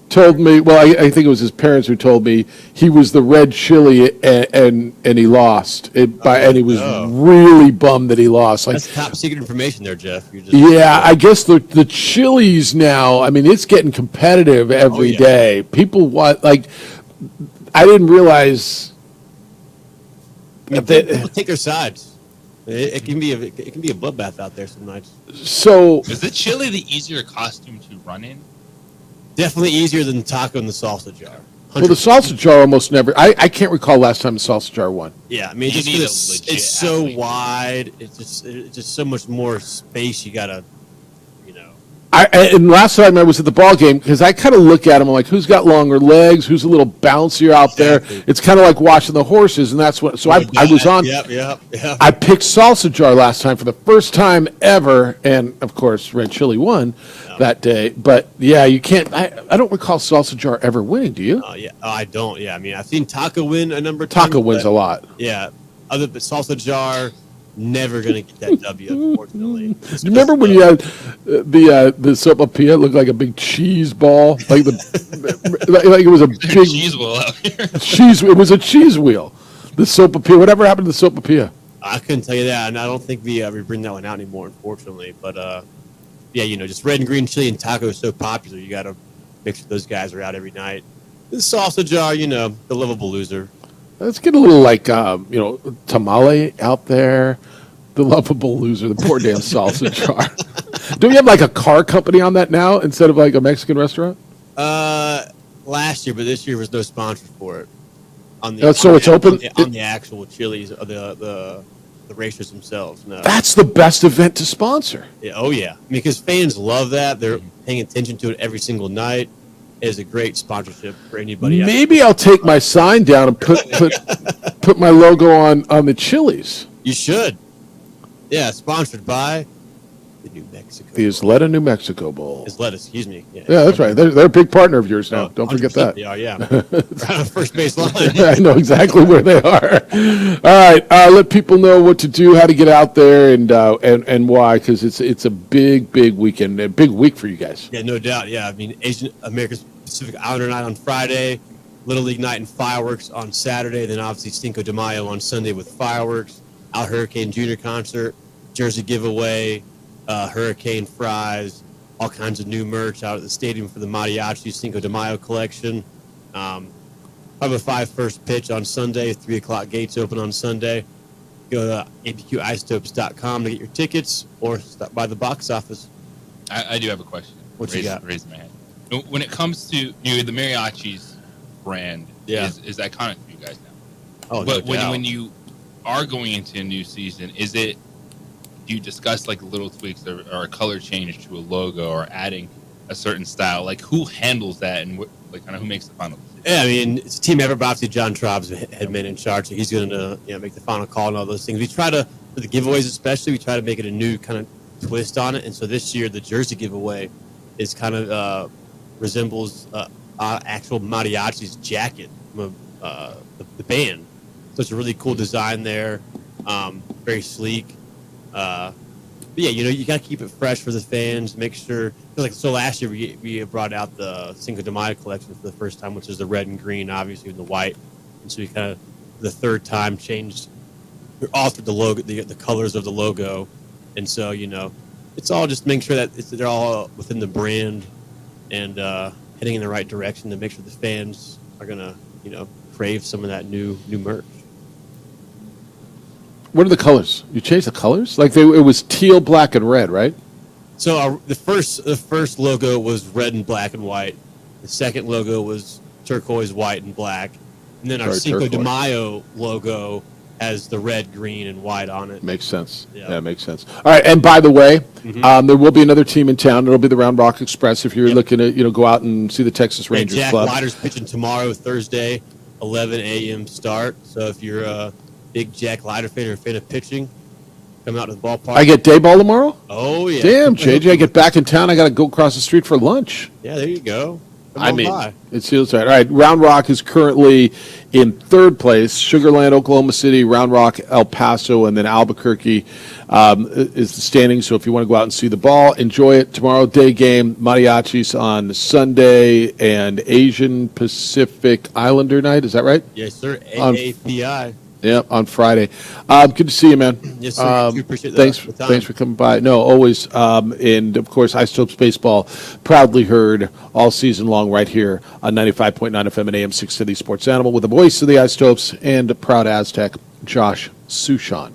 told me, well, I think it was his parents who told me he was the red chili and he lost and he was really bummed that he lost. Like, that's top secret information there, Jeff. I guess the chilies now, I mean, it's getting competitive every day. People want, like, I didn't realize. People take their sides. It can be a bloodbath out there some nights. So is the chili the easier costume to run in? Definitely easier than the taco and the salsa jar. 100%. Well, the salsa jar almost never. I can't recall last time the salsa jar won. Yeah, I mean, it's so wide. It's just so much more space. You gotta, And last time I was at the ball game, because I kind of look at them, I'm like, who's got longer legs? Who's a little bouncier out there? It's kind of like watching the horses, and that's what. So I was on. Yep. I picked salsa jar last time for the first time ever, and of course, red chili won that day. But yeah, you can't. I don't recall salsa jar ever winning. Do you? I don't. Yeah, I mean, I've seen taco win a number of times. Taco wins a lot. Yeah, other than salsa jar. Never gonna get that W, unfortunately. Do you remember when you had the sopapilla looked like a big cheese ball, like like it was a big cheese wheel out here. Cheese. It was a cheese wheel. The sopapilla. Whatever happened to the sopapilla? I couldn't tell you that, and I don't think we bring that one out anymore, unfortunately. But just red and green chili and taco is so popular. You got to make sure those guys are out every night. The salsa jar, the lovable loser. Let's get a little like tamale out there. The lovable loser, the poor damn salsa jar. Do we have like a car company on that now instead of like a Mexican restaurant? Last year, but this year was no sponsor for it. It's open on the actual Chili's, the racers themselves. No, that's the best event to sponsor. Yeah, oh yeah, because fans love that. They're paying attention to it every single night. It is a great sponsorship for anybody. Maybe I'll take my sign down and put my logo on the Chili's. You should. Yeah, sponsored by the New Mexico. The Isleta, New Mexico Bowl. Isleta, excuse me. Yeah, that's right. They're a big partner of yours now. Don't forget that. They are, yeah. Right on first base line. I know exactly where they are. All right, let people know what to do, how to get out there, and why, because it's a big weekend, a big week for you guys. Yeah, no doubt. Yeah, I mean, Asian America's Pacific Islander Night on Friday, Little League Night and fireworks on Saturday, then obviously Cinco de Mayo on Sunday with fireworks, Al Hurricane Jr. concert, jersey giveaway, Hurricane fries, all kinds of new merch out at the stadium for the Mariachi Cinco de Mayo collection. 5:05 first pitch on Sunday, 3 o'clock gates open on Sunday. Go to apqisotopes.com to get your tickets or stop by the box office. I do have a question. What you got? Raise my hand. When it comes to the Mariachis brand, is iconic for you guys now. Oh, but no doubt. when you are going into a new season, do you discuss like little tweaks or a color change to a logo or adding a certain style? Like who handles that and who makes the final decision? Yeah, I mean, it's a team effort, but obviously John Traub's head man in charge, so he's going to make the final call and all those things. We try to, for the giveaways especially, we try to make it a new kind of twist on it. And so this year, the jersey giveaway is kind of resembles actual Mariachi's jacket from the band. So it's a really cool design there, very sleek. But yeah, you got to keep it fresh for the fans. Make sure, so last year we brought out the Cinco de Mayo collection for the first time, which is the red and green, obviously, and the white. And so we kind of, for the third time, altered the logo, the colors of the logo. And so, it's all just making sure that they're all within the brand and heading in the right direction to make sure the fans are going to, crave some of that new merch. What are the colors? You changed the colors? Like it was teal, black, and red, right? So the first logo was red and black and white. The second logo was turquoise, white, and black. And then our Cinco de Mayo logo has the red, green, and white on it. Makes sense. Yeah, makes sense. All right, and by the way, there will be another team in town. It'll be the Round Rock Express if you're looking to go out and see the Texas Rangers Jack Club. Leiter's pitching tomorrow, Thursday, 11 a.m. start. So if you're a big Jack Leiter fan or a fan of pitching, come out to the ballpark. I get day ball tomorrow? Oh, yeah. Damn, JJ, I get back in town. I got to go across the street for lunch. Yeah, there you go. It feels right. All right, Round Rock is currently in third place. Sugar Land, Oklahoma City, Round Rock, El Paso, and then Albuquerque is the standing. So if you want to go out and see the ball, enjoy it. Tomorrow, day game, Mariachis on Sunday, and Asian Pacific Islander night. Is that right? Yes, sir. AAPI. Yeah, on Friday. Good to see you, man. Yes, sir. You appreciate thanks for coming by. No, always. And, of course, Isotopes Baseball proudly heard all season long right here on 95.9 FM and AM 670 Sports Animal with the voice of the Isotopes and a proud Aztec, Josh Suchon.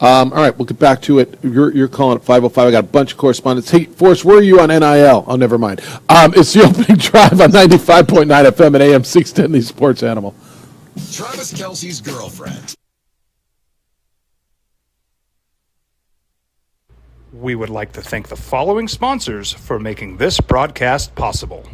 All right, we'll get back to it. You're calling at 505. I got a bunch of correspondence. Hey, Forrest, where are you on NIL? Oh, never mind. It's the opening drive on 95.9 FM and AM 670 Sports Animal. Travis Kelce's girlfriend. We would like to thank the following sponsors for making this broadcast possible.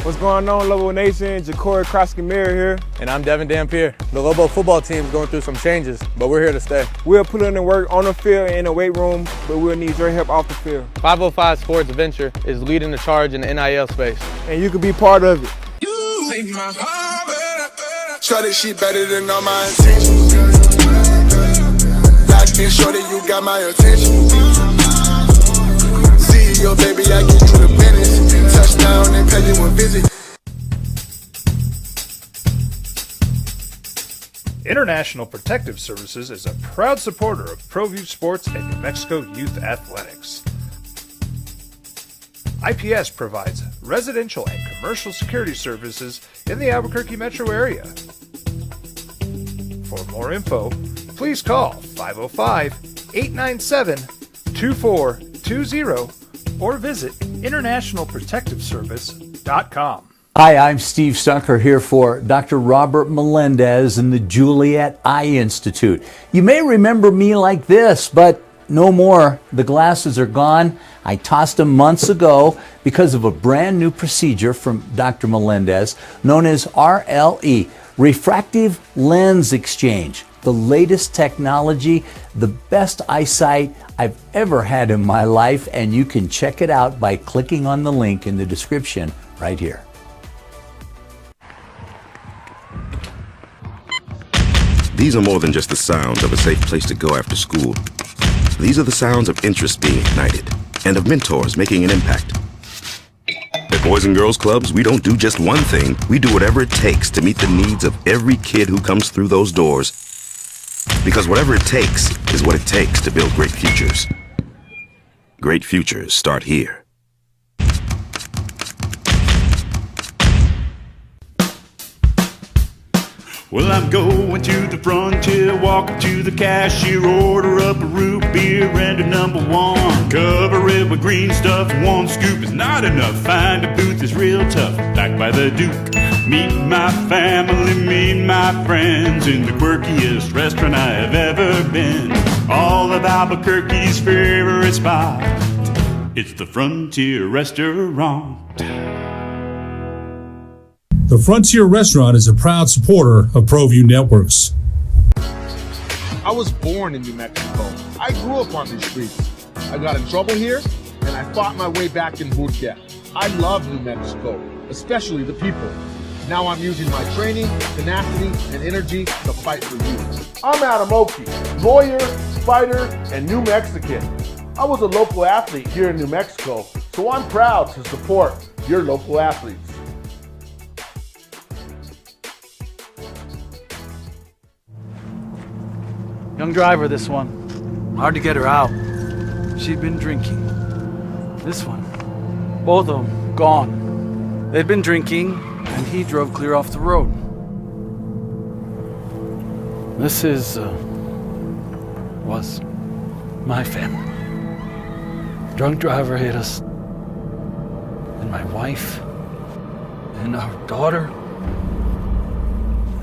What's going on, Lobo Nation? Ja'Cory Krosky-Miller here. And I'm Devin Dampier. The Lobo football team is going through some changes, but we're here to stay. We'll put in the work on the field and in the weight room, but we'll need your help off the field. 505 Sports Venture is leading the charge in the NIL space. And you can be part of it. You make my heart better. Shorty, she better than all my intentions. Locked in, shorty, you got my attention. CEO, baby, I get you the business. Touchdown and pay you a visit. International Protective Services is a proud supporter of ProView Sports and New Mexico Youth Athletics. IPS provides residential and commercial security services in the Albuquerque metro area. For more info, please call 505-897-2420 or visit internationalprotectiveservice.com. Hi, I'm Steve Stucker here for Dr. Robert Melendez and the Juliet Eye Institute. You may remember me like this, but no more. The glasses are gone. I tossed them months ago because of a brand new procedure from Dr. Melendez known as RLE, refractive lens exchange. the latest technology, the best eyesight I've ever had in my life, and you can check it out by clicking on the link in the description right here. These are more than just the sounds of a safe place to go after school. These are the sounds of interest being ignited and of mentors making an impact. At Boys and Girls Clubs, we don't do just one thing. We do whatever it takes to meet the needs of every kid who comes through those doors. Because whatever it takes is what it takes to build great futures. Great futures start here. Well, I'm going to the frontier, walk up to the cashier, order up a root beer and a number one. Cover it with green stuff, one scoop is not enough. Find a booth is real tough, backed by the Duke. Meet my family, meet my friends in the quirkiest restaurant I have ever been. All of Albuquerque's favorite spot, it's the Frontier Restaurant. The Frontier Restaurant is a proud supporter of ProView Networks. I was born in New Mexico. I grew up on these streets. I got in trouble here, and I fought my way back in boot camp. I love New Mexico, especially the people. Now I'm using my training, tenacity, and energy to fight for you. I'm Adam Oki, lawyer, fighter, and New Mexican. I was a local athlete here in New Mexico, so I'm proud to support your local athletes. Young driver, this one. Hard to get her out. She'd been drinking. This one. Both of them gone. They'd been drinking, and he drove clear off the road. This was my family. Drunk driver hit us. And my wife and our daughter,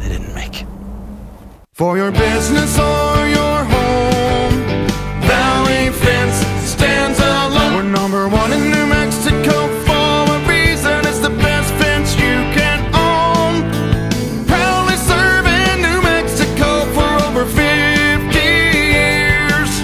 they didn't make it. For your business or your home, Valley Fence stands alone. We're number one in New Mexico for a reason. It's the best fence you can own. Proudly serving New Mexico for over 50 years.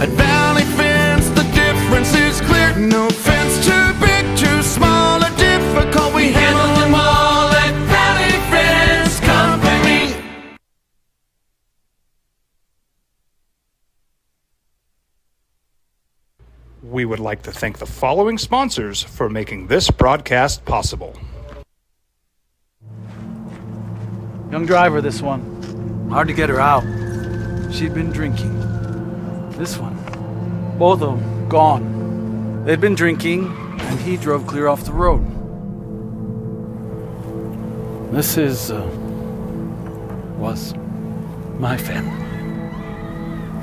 At Valley Fence, the difference is clear. No fence too big, too small, or difficult. We handle them all at Valley Fence Company. We would like to thank the following sponsors for making this broadcast possible. Young driver, this one. Hard to get her out. She'd been drinking. This one. Both of them gone. They'd been drinking, and he drove clear off the road. This was my family.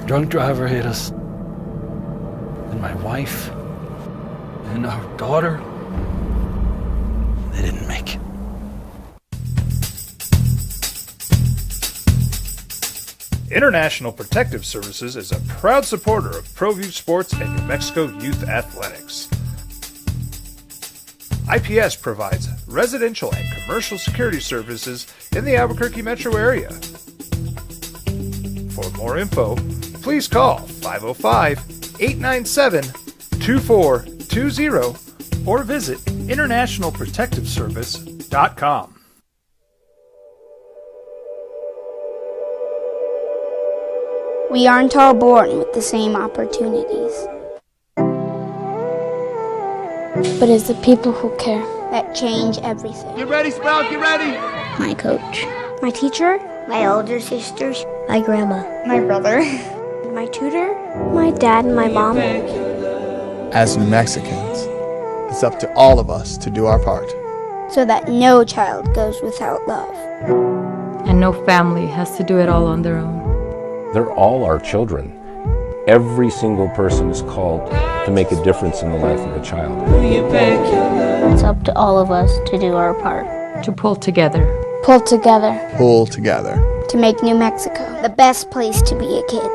Drunk driver hit us. And my wife and our daughter, they didn't make it. International Protective Services is a proud supporter of ProView Sports and New Mexico Youth Athletics. IPS provides residential and commercial security services in the Albuquerque metro area. For more info, please call 505-897-2420 or visit internationalprotectiveservice.com. We aren't all born with the same opportunities. But it's the people who care that change everything. Get ready, Sprout, get ready! My coach, my teacher, my older sisters, my grandma, my brother, my tutor, my dad, and my mom. As New Mexicans, it's up to all of us to do our part. So that no child goes without love. And no family has to do it all on their own. They're all our children. Every single person is called to make a difference in the life of a child. It's up to all of us to do our part. To pull together. Pull together. Pull together. To make New Mexico the best place to be a kid.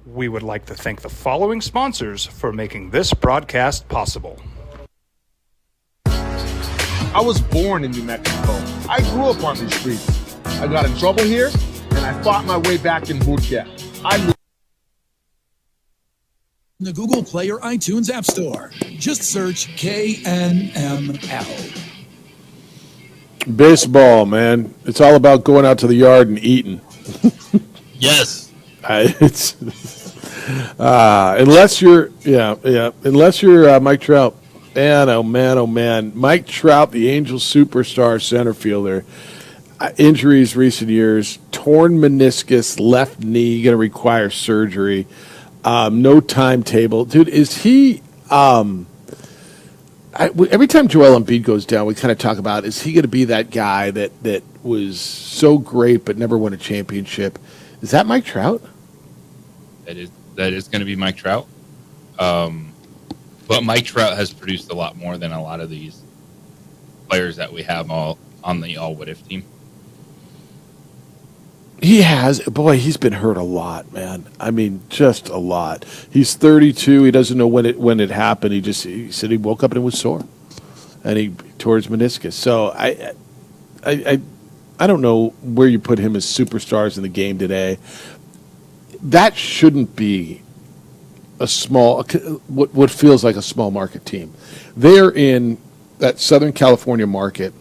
We would like to thank the following sponsors for making this broadcast possible. I was born in New Mexico. I grew up on these streets. I got in trouble here, and I fought my way back in boot camp. In the Google Play or iTunes App Store. Just search KNML. Baseball, man. It's all about going out to the yard and eating. Yes. Unless you're Mike Trout. Man, oh man. Mike Trout, the Angels superstar center fielder. Injuries recent years. Torn meniscus, left knee, going to require surgery. No timetable. Dude, is he... every time Joel Embiid goes down, we kind of talk about, is he going to be that guy that was so great but never won a championship? Is that Mike Trout? That is going to be Mike Trout. But Mike Trout has produced a lot more than a lot of these players that we have all on the all what if team. He has. Boy, he's been hurt a lot, man. I mean, just a lot. He's 32. He doesn't know when it happened. He said he woke up and it was sore, and he tore his meniscus. So I don't know where you put him as superstars in the game today. That shouldn't be a small, what feels like a small market team. They're in that Southern California market,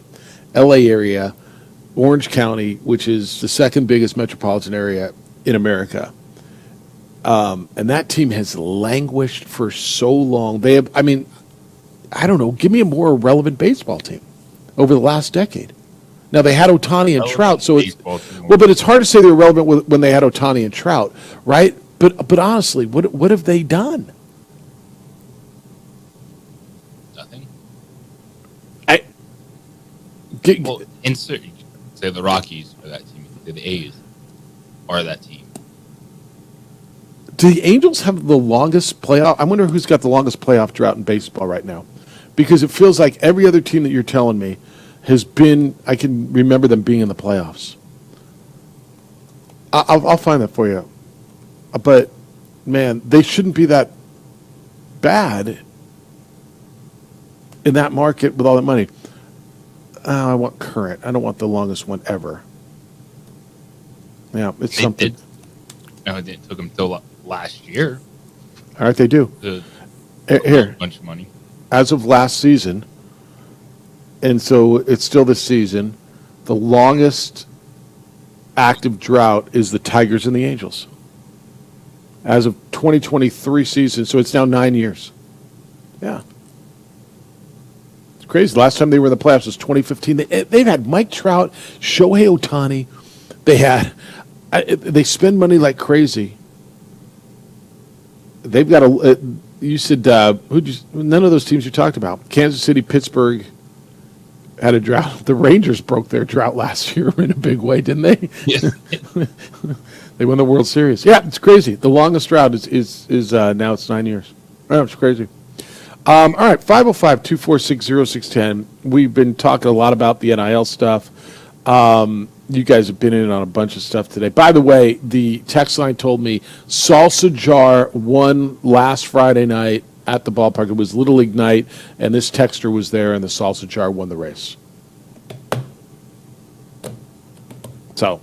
LA area, Orange County, which is the second biggest metropolitan area in America. And that team has languished for so long. They have, I mean, I don't know, give me a more relevant baseball team over the last decade. Now, they had Ohtani and Trout, so it's, well, but it's hard to say they're relevant when they had Ohtani and Trout, right? But honestly, what have they done? Nothing. Well, insert, say the Rockies are that team, say the A's are that team. Do the Angels have the longest playoff? I wonder who's got the longest playoff drought in baseball right now, because it feels like every other team that you're telling me has been. I can remember them being in the playoffs. I'll find that for you. But, man, they shouldn't be that bad in that market with all that money. I want current. I don't want the longest one ever. Yeah, it's something. It took them till last year. All right, they do. Here, a bunch of money. As of last season, and so it's still this season, the longest active drought is the Tigers and the Angels. As of 2023 season, so it's now 9 years. Yeah. It's crazy. Last time they were in the playoffs was 2015. They've had Mike Trout, Shohei Ohtani. They spend money like crazy. They've got you said, none of those teams you talked about. Kansas City, Pittsburgh had a drought. The Rangers broke their drought last year in a big way, didn't they? Yes. They won the World Series. Yeah, it's crazy. The longest drought is now it's 9 years. Oh, it's crazy. All right, 505-246-0610. We've been talking a lot about the NIL stuff. You guys have been in on a bunch of stuff today. By the way, the text line told me Salsa Jar won last Friday night at the ballpark. It was Little League night, and this texter was there, and the Salsa Jar won the race. So,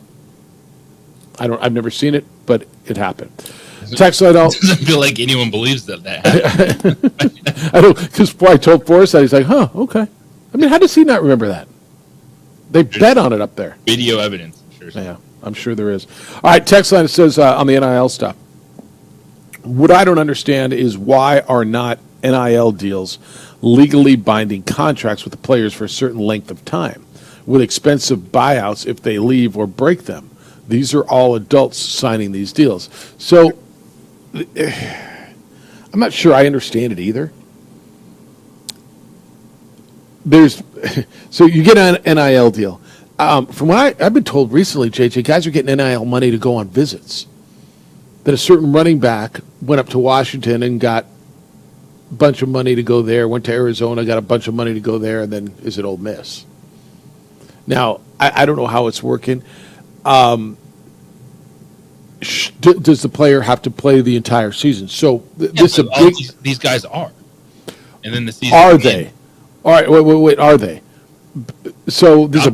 I've never seen it, but it happened. Text line out. It doesn't feel like anyone believes that happened. I don't, because I told Forrest that, he's like, huh, okay. I mean, how does he not remember that? They bet on it up there. Video evidence, I'm sure. Yeah, I'm sure there is. All right, text line says on the NIL stuff, what I don't understand is why are not NIL deals legally binding contracts with the players for a certain length of time with expensive buyouts if they leave or break them? These are all adults signing these deals. So I'm not sure I understand it either. So you get an NIL deal. From what I've been told recently, JJ, guys are getting NIL money to go on visits. That a certain running back went up to Washington and got a bunch of money to go there, went to Arizona, got a bunch of money to go there, and then is at Ole Miss. Now, I don't know how it's working. Does the player have to play the entire season? So this a big. These guys are, and then the season. Are they? All right, wait. Are they? So there's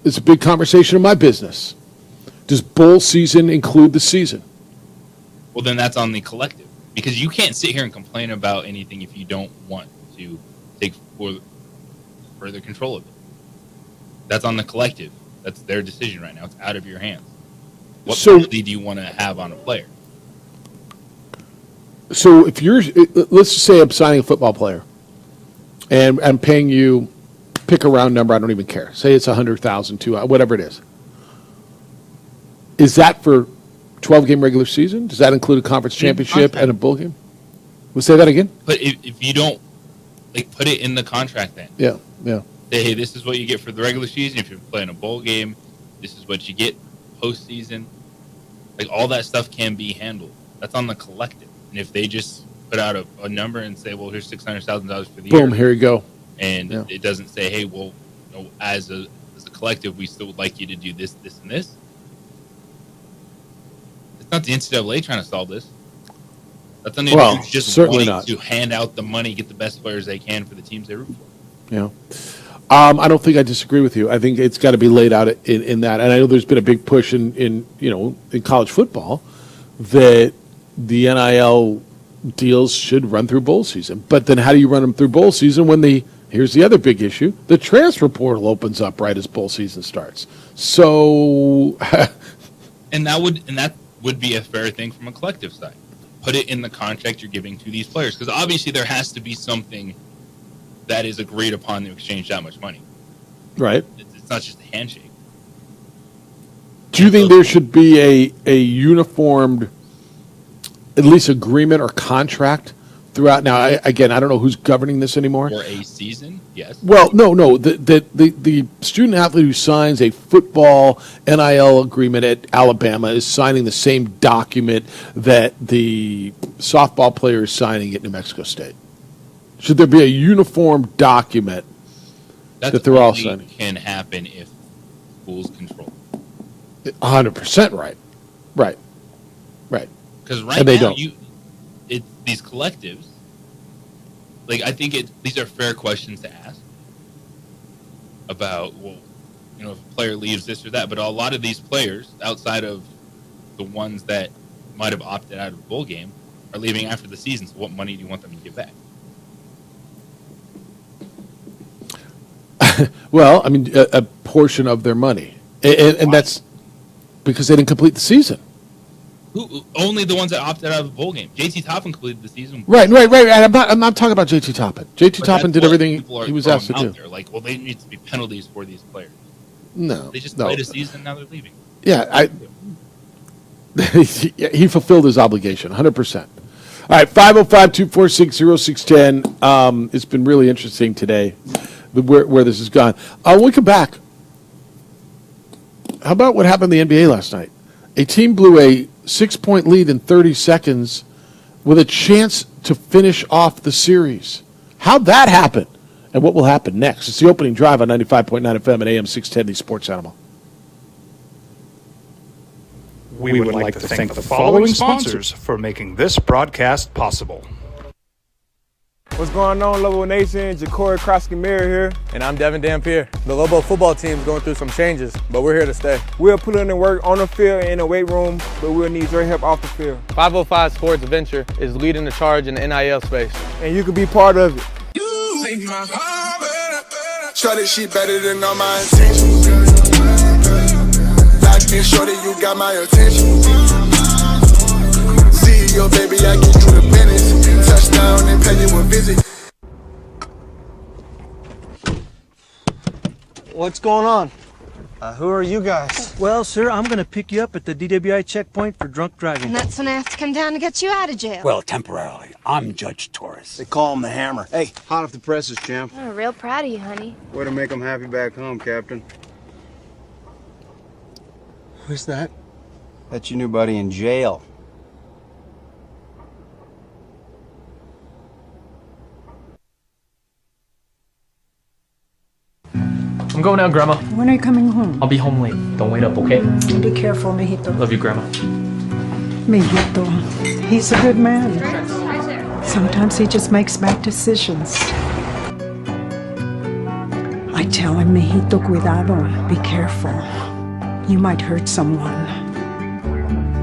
it's a big conversation in my business. Does bowl season include the season? Well, then that's on the collective, because you can't sit here and complain about anything if you don't want to take further control of it. That's on the collective. That's their decision right now. It's out of your hands. What penalty do you want to have on a player? So if let's just say I'm signing a football player, and I'm paying you, pick a round number, I don't even care. Say it's $100,000, whatever it is. Is that for 12-game regular season? Does that include a conference championship and a bowl game? We'll say that again? But if you don't, put it in the contract then. Yeah. Say, hey, this is what you get for the regular season. If you're playing a bowl game, this is what you get postseason. All that stuff can be handled. That's on the collective. And if they just put out a number and say, well, here's $600,000 for the year. Boom, here you go. And it doesn't say, hey, well, as a collective, we still would like you to do this, this, and this. It's not the NCAA trying to solve this. That's on the just wanting to hand out the money, get the best players they can for the teams they root for. Yeah. I don't think I disagree with you. I think it's got to be laid out in that. And I know there's been a big push in college football that the NIL deals should run through bowl season. But then how do you run them through bowl season when here's the other big issue, the transfer portal opens up right as bowl season starts. So and that would be a fair thing from a collective side. Put it in the contract you're giving to these players, because obviously there has to be something that is agreed upon to exchange that much money. Right. It's not just a handshake. Do you think there should be a uniformed, at least agreement or contract throughout? Now, I don't know who's governing this anymore. For a season, yes. Well, no. The student athlete who signs a football NIL agreement at Alabama is signing the same document that the softball player is signing at New Mexico State. Should there be a uniform document that they're all signing? That can happen if schools control. 100% right. Right. Because right now, these collectives, I think these are fair questions to ask about, if a player leaves this or that. But a lot of these players, outside of the ones that might have opted out of the bowl game, are leaving after the season. So what money do you want them to give back? Well, I mean, a portion of their money. And that's because they didn't complete the season. Only the ones that opted out of the bowl game. JT Toppin completed the season. Right. I'm not talking about JT Toppin. JT Toppin did everything he was asked to do. There need to be penalties for these players. No. They just played a season, now they're leaving. Yeah, he fulfilled his obligation, 100%. All right, 505-246-0610. It's been really interesting today where this has gone. When we come back, how about what happened in the NBA last night? A team blew a 6-point lead in 30 seconds with a chance to finish off the series. How'd that happen? And what will happen next? It's the opening drive on 95.9 FM and AM 610, the Sports Animal. We would like to thank the following sponsors for making this broadcast possible. What's going on, Lobo Nation? Ja'Cory Krosky-Mir here. And I'm Devin Dampier. The Lobo football team is going through some changes, but we're here to stay. We'll put in the work on the field and in the weight room, but we'll need your help off the field. 505 Sports Adventure is leading the charge in the NIL space. And you can be part of it. You make my heart better. Show this shit better than all my intentions. Locked in, shorty, you got my attention. See your baby, I get you the business. Touchdown and pay you a visit. What's going on? Who are you guys? Well, sir, I'm going to pick you up at the DWI checkpoint for drunk driving. And that's when I have to come down to get you out of jail. Well, temporarily. I'm Judge Torres. They call him the Hammer. Hey, hot off the presses, champ. I'm real proud of you, honey. Way to make them happy back home, Captain. Who's that? That's your new buddy in jail. I'm going out, Grandma. When are you coming home? I'll be home late. Don't wait up, okay? Be careful, mijito. Love you, Grandma. Mijito. He's a good man. Sometimes he just makes bad decisions. tell him, mijito, cuidado. Be careful. You might hurt someone.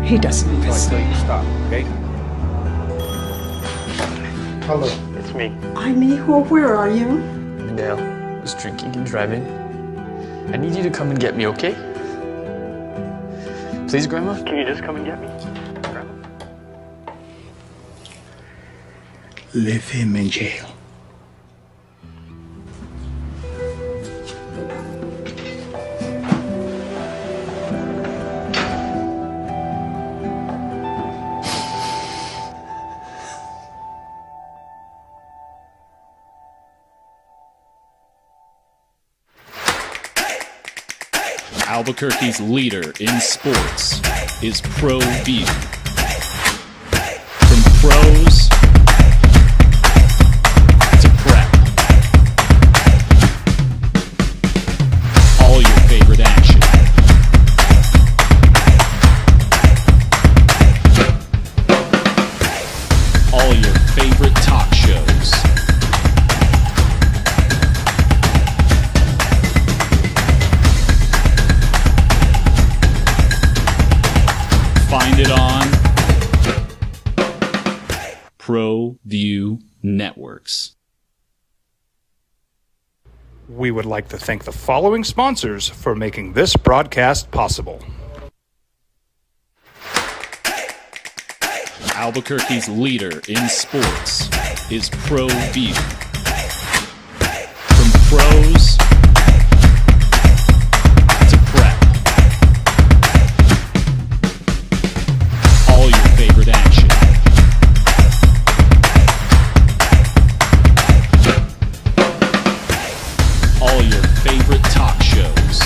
He doesn't listen. Until you stop, okay? Hello. It's me. Ay, mijo, where are you? Miguel was drinking and driving. I need you to come and get me, okay? Please, Grandma? Can you just come and get me? Leave him in jail. Albuquerque's leader in sports is Pro View. From pros to prep, all your favorite action. All your favorite talk shows. Find it on Pro View Networks. We would like to thank the following sponsors for making this broadcast possible. Albuquerque's leader in sports is Pro View. From pros to prep, all your favorite action. All your favorite talk shows.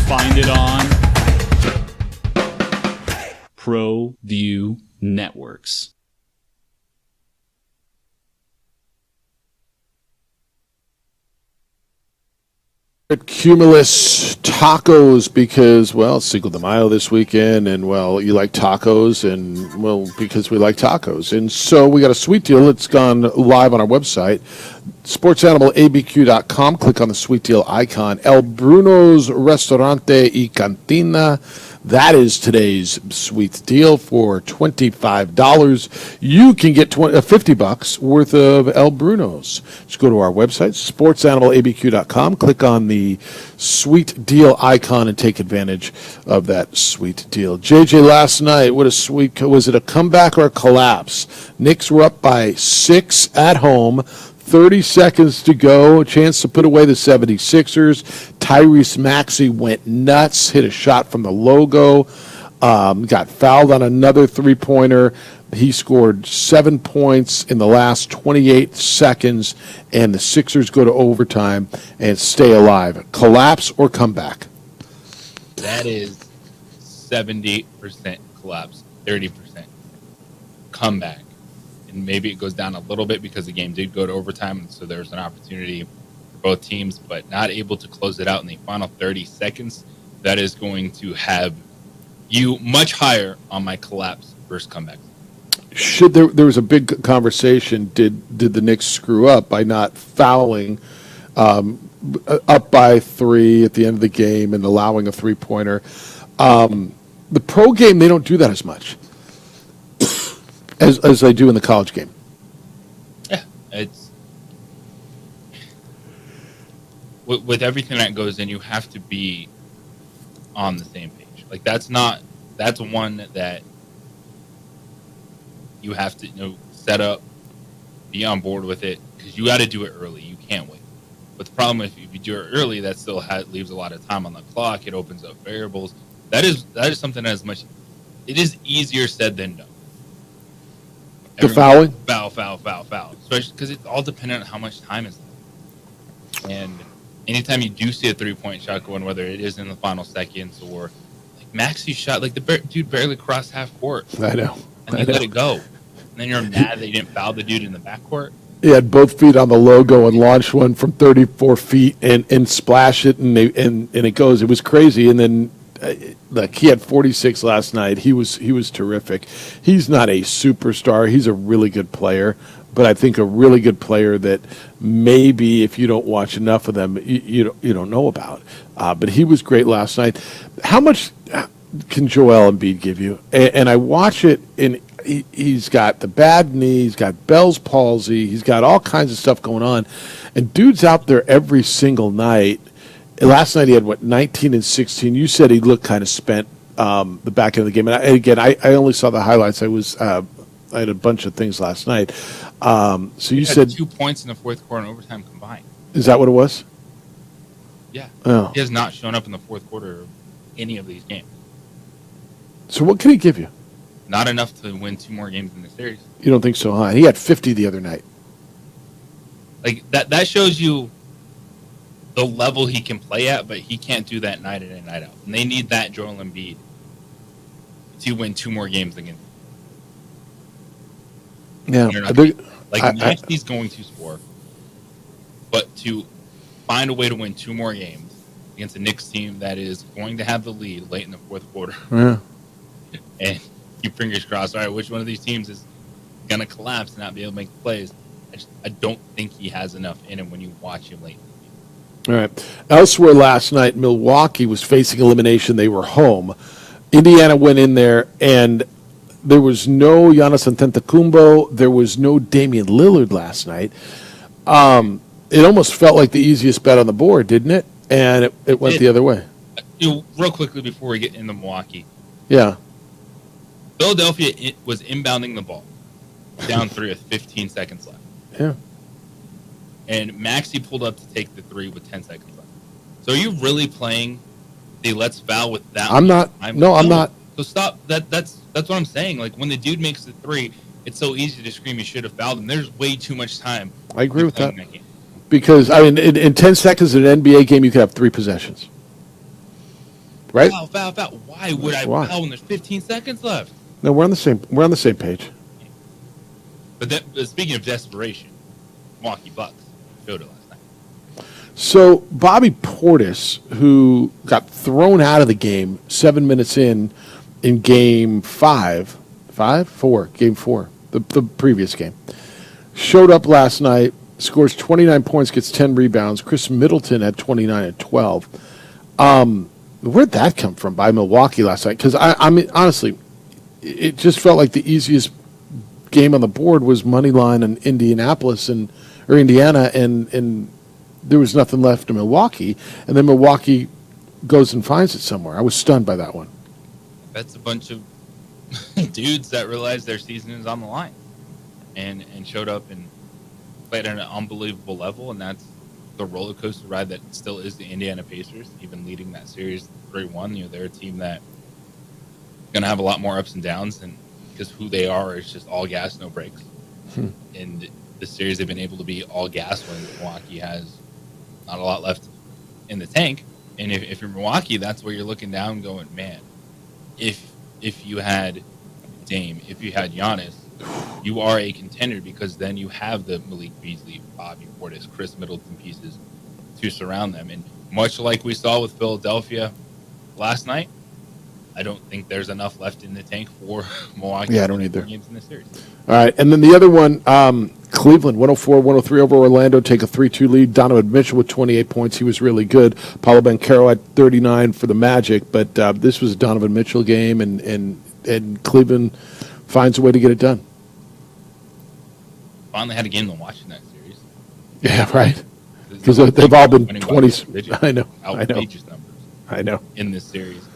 Find it on Pro View Networks. Cumulus Tacos because, well, it's Cinco de Mayo this weekend, and, well, you like tacos, and, well, because we like tacos. And so we got a sweet deal that's gone live on our website, sportsanimalabq.com. Click on the sweet deal icon. El Bruno's Restaurante y Cantina. That is today's sweet deal for $25. You can get $50 worth of El Bruno's. Just go to our website, sportsanimalabq.com, click on the sweet deal icon and take advantage of that sweet deal. JJ, last night, what a sweet, was it a comeback or a collapse? Knicks were up by 6 at home. 30 seconds to go, a chance to put away the 76ers. Tyrese Maxey went nuts, hit a shot from the logo, got fouled on another three-pointer. He scored 7 points in the last 28 seconds, and the Sixers go to overtime and stay alive. Collapse or comeback? That is 70% collapse, 30% comeback. And maybe it goes down a little bit because the game did go to overtime, and so there's an opportunity for both teams, but not able to close it out in the final 30 seconds. That is going to have you much higher on my collapse versus comeback. Should there was a big conversation, did the Knicks screw up by not fouling up by 3 at the end of the game and allowing a three-pointer? The pro game, they don't do that as much as they do in the college game. Yeah, it's with everything that goes in, you have to be on the same page. Like that's one that you have to set up, be on board with it, because you got to do it early. You can't wait. But the problem if you do it early, that still leaves a lot of time on the clock. It opens up variables. That is something it is easier said than done. The fouling? Foul. Especially because it's all dependent on how much time is left. And anytime you do see a three-point shot going, whether it is in the final seconds or like Maxey shot, like the dude barely crossed half court. I know. And they let it go. And then you're mad that you didn't foul the dude in the backcourt. He had both feet on the logo and launched one from 34 feet and splash it, and it goes. It was crazy. And then look, he had 46 last night. He was terrific. He's not a superstar. He's a really good player, but I think a really good player that maybe if you don't watch enough of them, you don't know about. But he was great last night. How much can Joel Embiid give you? And I watch it, and he's got the bad knee, he's got Bell's palsy, he's got all kinds of stuff going on, and dude's out there every single night. Last night he had 19 and 16. You said he looked kind of spent the back end of the game, and again I only saw the highlights. I had a bunch of things last night. So you said 2 points in the fourth quarter and overtime combined. Is that what it was? Yeah. Oh. He has not shown up in the fourth quarter of any of these games. So what can he give you? Not enough to win 2 more games in the series. You don't think so, huh? He had 50 the other night. Like that shows you the level he can play at, but he can't do that night in and night out. And they need that Joel Embiid to win 2 more games against. Yeah, He's going to score, but to find a way to win 2 more games against a Knicks team that is going to have the lead late in the fourth quarter, yeah, and keep fingers crossed. All right, which one of these teams is going to collapse and not be able to make plays? I don't think he has enough in him when you watch him late. All right. Elsewhere last night, Milwaukee was facing elimination. They were home. Indiana went in there, and there was no Giannis Antetokounmpo. There was no Damian Lillard last night. It almost felt like the easiest bet on the board, didn't it? And it went the other way. Real quickly before we get into Milwaukee. Yeah. Philadelphia was inbounding the ball, down 3 with 15 seconds left. Yeah. And Maxey pulled up to take the 3 with 10 seconds left. So are you really playing the let's foul with that? I'm not. No, I'm not. So stop. That's what I'm saying. Like when the dude makes the 3, it's so easy to scream you should have fouled him. There's way too much time. I agree with that. Because I mean, in 10 seconds in an NBA game, you could have 3 possessions. Right? Foul. Why would I foul when there's 15 seconds left? No, we're on the same page. But speaking of desperation, Milwaukee Bucks showed it last night. So Bobby Portis, who got thrown out of the game 7 minutes in game 4, the previous game, showed up last night, scores 29 points, gets 10 rebounds. Chris Middleton had 29 and 12. Where'd that come from by Milwaukee last night? Because I mean, honestly, it just felt like the easiest game on the board was money line in Indianapolis or Indiana, and there was nothing left in Milwaukee, and then Milwaukee goes and finds it somewhere. I was stunned by that one. That's a bunch of dudes that realized their season is on the line and showed up and played at an unbelievable level, and that's the roller coaster ride that still is the Indiana Pacers, even leading that series 3-1. They're a team that going to have a lot more ups and downs, and because who they are is just all gas, no brakes. And the series they've been able to be all gas when Milwaukee has not a lot left in the tank. And if you're Milwaukee, that's where you're looking down going, man, if you had Dame, if you had Giannis, you are a contender, because then you have the Malik Beasley, Bobby Portis, Chris Middleton pieces to surround them. And much like we saw with Philadelphia last night, I don't think there's enough left in the tank for Milwaukee. Yeah, I don't either. Games in this series. All right, and then the other one, Cleveland, 104-103 over Orlando, take a 3-2 lead. Donovan Mitchell with 28 points. He was really good. Paulo Banchero at 39 for the Magic, but this was a Donovan Mitchell game, and Cleveland finds a way to get it done. Finally had a game to watch in that series. Yeah, right. Because they've all been 20s. I know. Outrageous numbers. I know. In this series.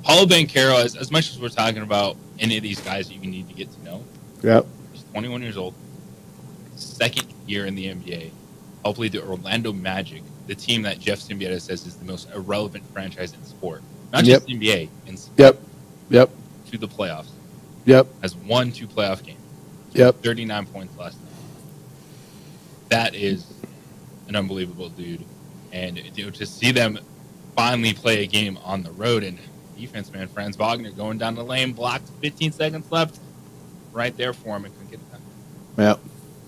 Paulo Banchero, as much as we're talking about any of these guys that you need to get to know, yep. He's 21 years old, second year in the NBA. Hopefully the Orlando Magic, the team that Jeff Symbieta says is the most irrelevant franchise in sport. Not just NBA, in sport. Yep. To the playoffs. Yep. Has won 2 playoff games. Yep. 39 points last night. That is an unbelievable dude. And to see them finally play a game on the road, and defense, man, Franz Wagner going down the lane, blocked, 15 seconds left, right there for him, and couldn't get it done.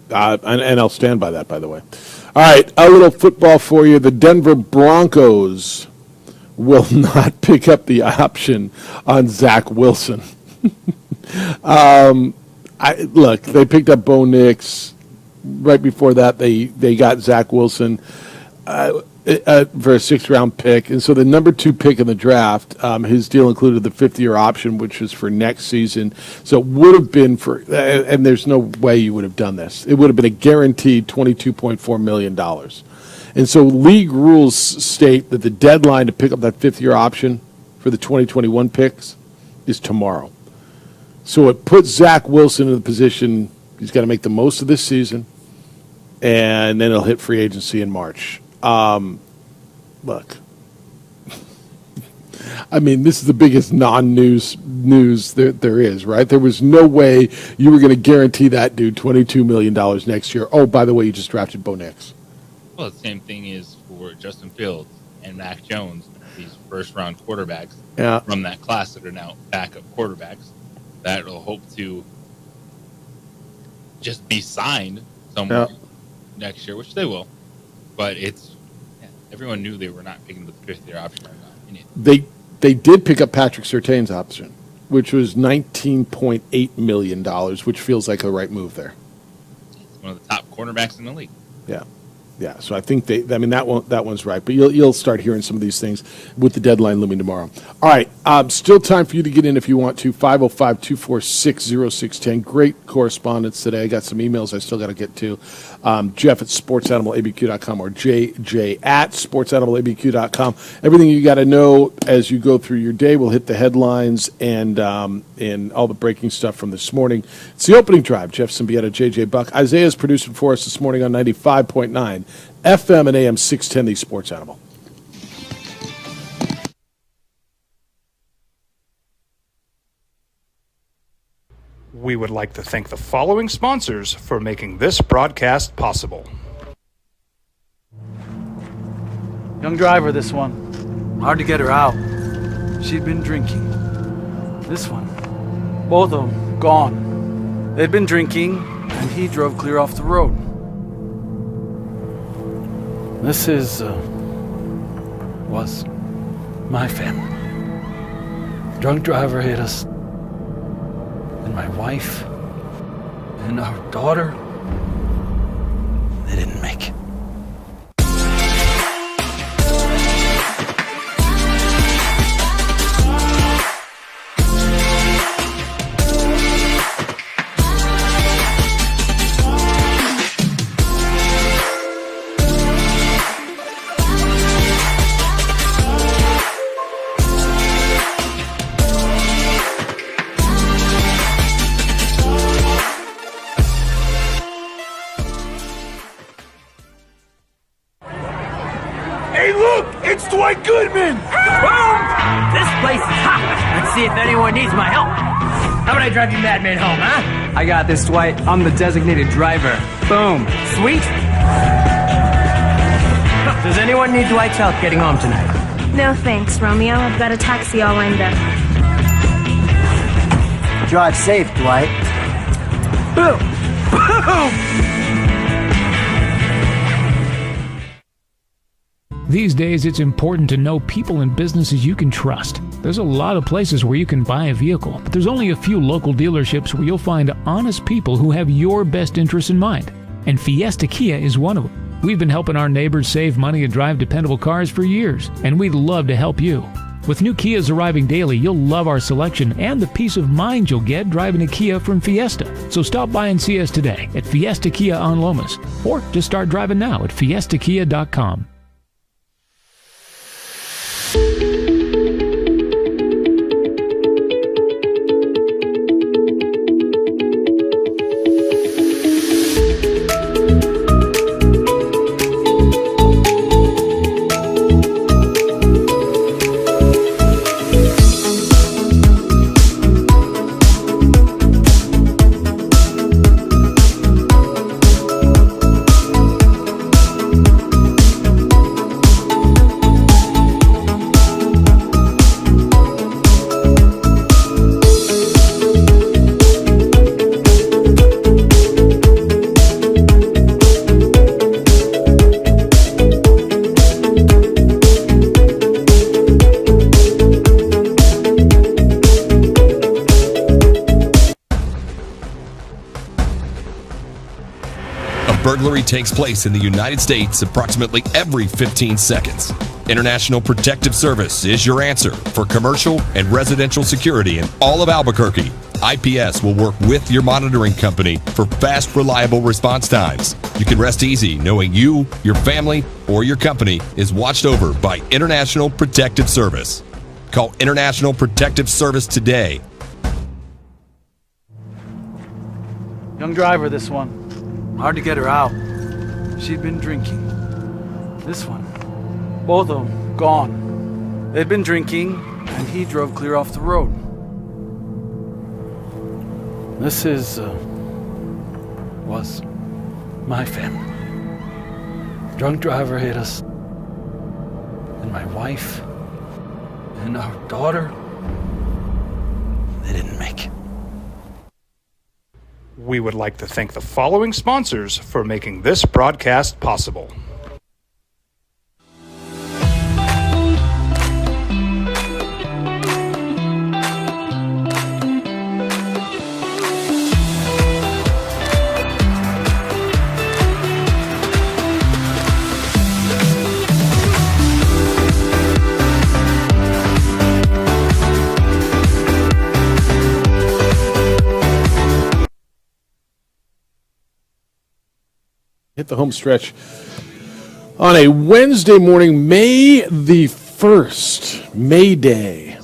Yeah, and I'll stand by that, by the way. All right, a little football for you. The Denver Broncos will not pick up the option on Zach Wilson. Look, they picked up Bo Nix. Right before that, they got Zach Wilson for a 6th-round pick. And so the number 2 pick in the draft, his deal included the 5th-year option, which was for next season. So it would have been for, and there's no way you would have done this. It would have been a guaranteed $22.4 million. And so league rules state that the deadline to pick up that 5th-year option for the 2021 picks is tomorrow. So it puts Zach Wilson in the position he's got to make the most of this season, and then he'll hit free agency in March. Look, I mean, this is the biggest non-news news there is, right? There was no way you were going to guarantee that dude $22 million next year. Oh, by the way, you just drafted Bo Nix. Well, the same thing is for Justin Fields and Mac Jones, these first-round quarterbacks from that class that are now backup quarterbacks that will hope to just be signed somewhere next year, which they will. But everyone knew they were not picking the 5th-year option. They did pick up Patrick Surtain's option, which was $19.8 million, which feels like a right move there. It's one of the top cornerbacks in the league. Yeah, so I think that one's right. But you'll start hearing some of these things with the deadline looming tomorrow. All right, still time for you to get in if you want to. 505-246-0610. Great correspondence today. I got some emails I still got to get to. Jeff at sportsanimалabq.com or JJ at sportsanimалabq.com. Everything you got to know as you go through your day. We'll hit the headlines and all the breaking stuff from this morning. It's the opening drive. Jeff Symbieta, JJ Buck. Isaiah's producing for us this morning on 95.9 FM and AM 610, the Sports Animal. We would like to thank the following sponsors for making this broadcast possible. Young driver, this one. Hard to get her out. She'd been drinking. This one. Both of them gone. They'd been drinking, and he drove clear off the road. This was my family. Drunk driver hit us. And my wife and our daughter, they didn't make it. Dwight Goodman! Boom! This place is hot. Let's see if anyone needs my help. How about I drive you madman home, huh? I got this, Dwight. I'm the designated driver. Boom. Sweet. Does anyone need Dwight's help getting home tonight? No thanks, Romeo. I've got a taxi all lined up. Drive safe, Dwight. Boom! Boom! These days, it's important to know people and businesses you can trust. There's a lot of places where you can buy a vehicle, but there's only a few local dealerships where you'll find honest people who have your best interests in mind. And Fiesta Kia is one of them. We've been helping our neighbors save money and drive dependable cars for years, and we'd love to help you. With new Kias arriving daily, you'll love our selection and the peace of mind you'll get driving a Kia from Fiesta. So stop by and see us today at Fiesta Kia on Lomas, or just start driving now at fiestakia.com. burglary takes place in the United States approximately every 15 seconds. International Protective Service is your answer for commercial and residential security in all of Albuquerque. IPS will work with your monitoring company for fast, reliable response times. You can rest easy knowing you, your family, or your company is watched over by International Protective Service. Call International Protective Service today. Young driver, this one. Hard to get her out. She'd been drinking. This one. Both of them gone. They'd been drinking, and he drove clear off the road. This was my family. Drunk driver hit us. And my wife and our daughter, they didn't make it. We would like to thank the following sponsors for making this broadcast possible. Hit the home stretch on a Wednesday morning, May the 1st. May Day. I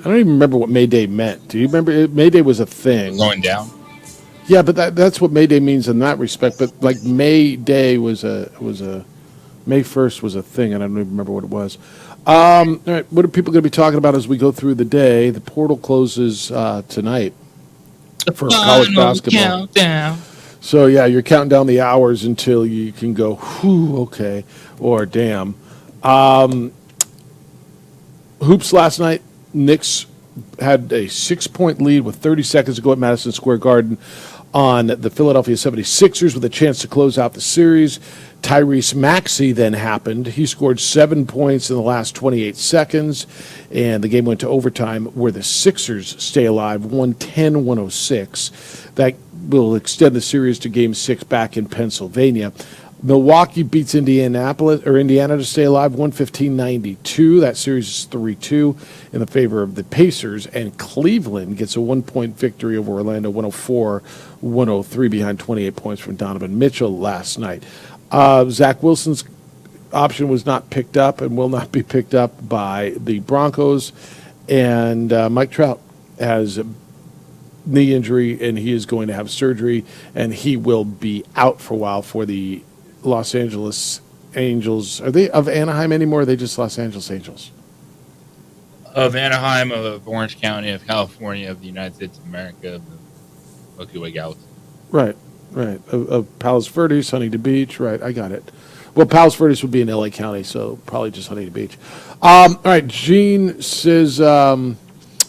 don't even remember what May Day meant. Do you remember? May Day was a thing. Going down? Yeah, but that's what May Day means in that respect. But like May Day was a May 1st was a thing, and I don't even remember what it was. All right, what are people going to be talking about as we go through the day? The portal closes tonight for college basketball. Countdown. So, yeah, you're counting down the hours until you can go, whew, okay, or damn. Hoops last night, Knicks had a 6-point lead with 30 seconds to go at Madison Square Garden on the Philadelphia 76ers with a chance to close out the series. Tyrese Maxey then happened. He scored 7 points in the last 28 seconds, and the game went to overtime where the Sixers stay alive, 110-106. That will extend the series to Game 6 back in Pennsylvania. Milwaukee beats Indiana to stay alive, 115-92. That series is 3-2 in the favor of the Pacers, and Cleveland gets a 1-point victory over Orlando, 104-103 behind 28 points from Donovan Mitchell last night. Zach Wilson's option was not picked up and will not be picked up by the Broncos, and Mike Trout has a knee injury, and he is going to have surgery, and he will be out for a while for the Los Angeles Angels. Are they of Anaheim anymore, or are they just Los Angeles Angels? Of Anaheim, of Orange County, of California, of the United States of America, of the Milky Way Galaxy. Right. Of Palos Verdes, Huntington Beach. Right, I got it. Well, Palos Verdes would be in L.A. County, so probably just Huntington Beach. All right, Gene says,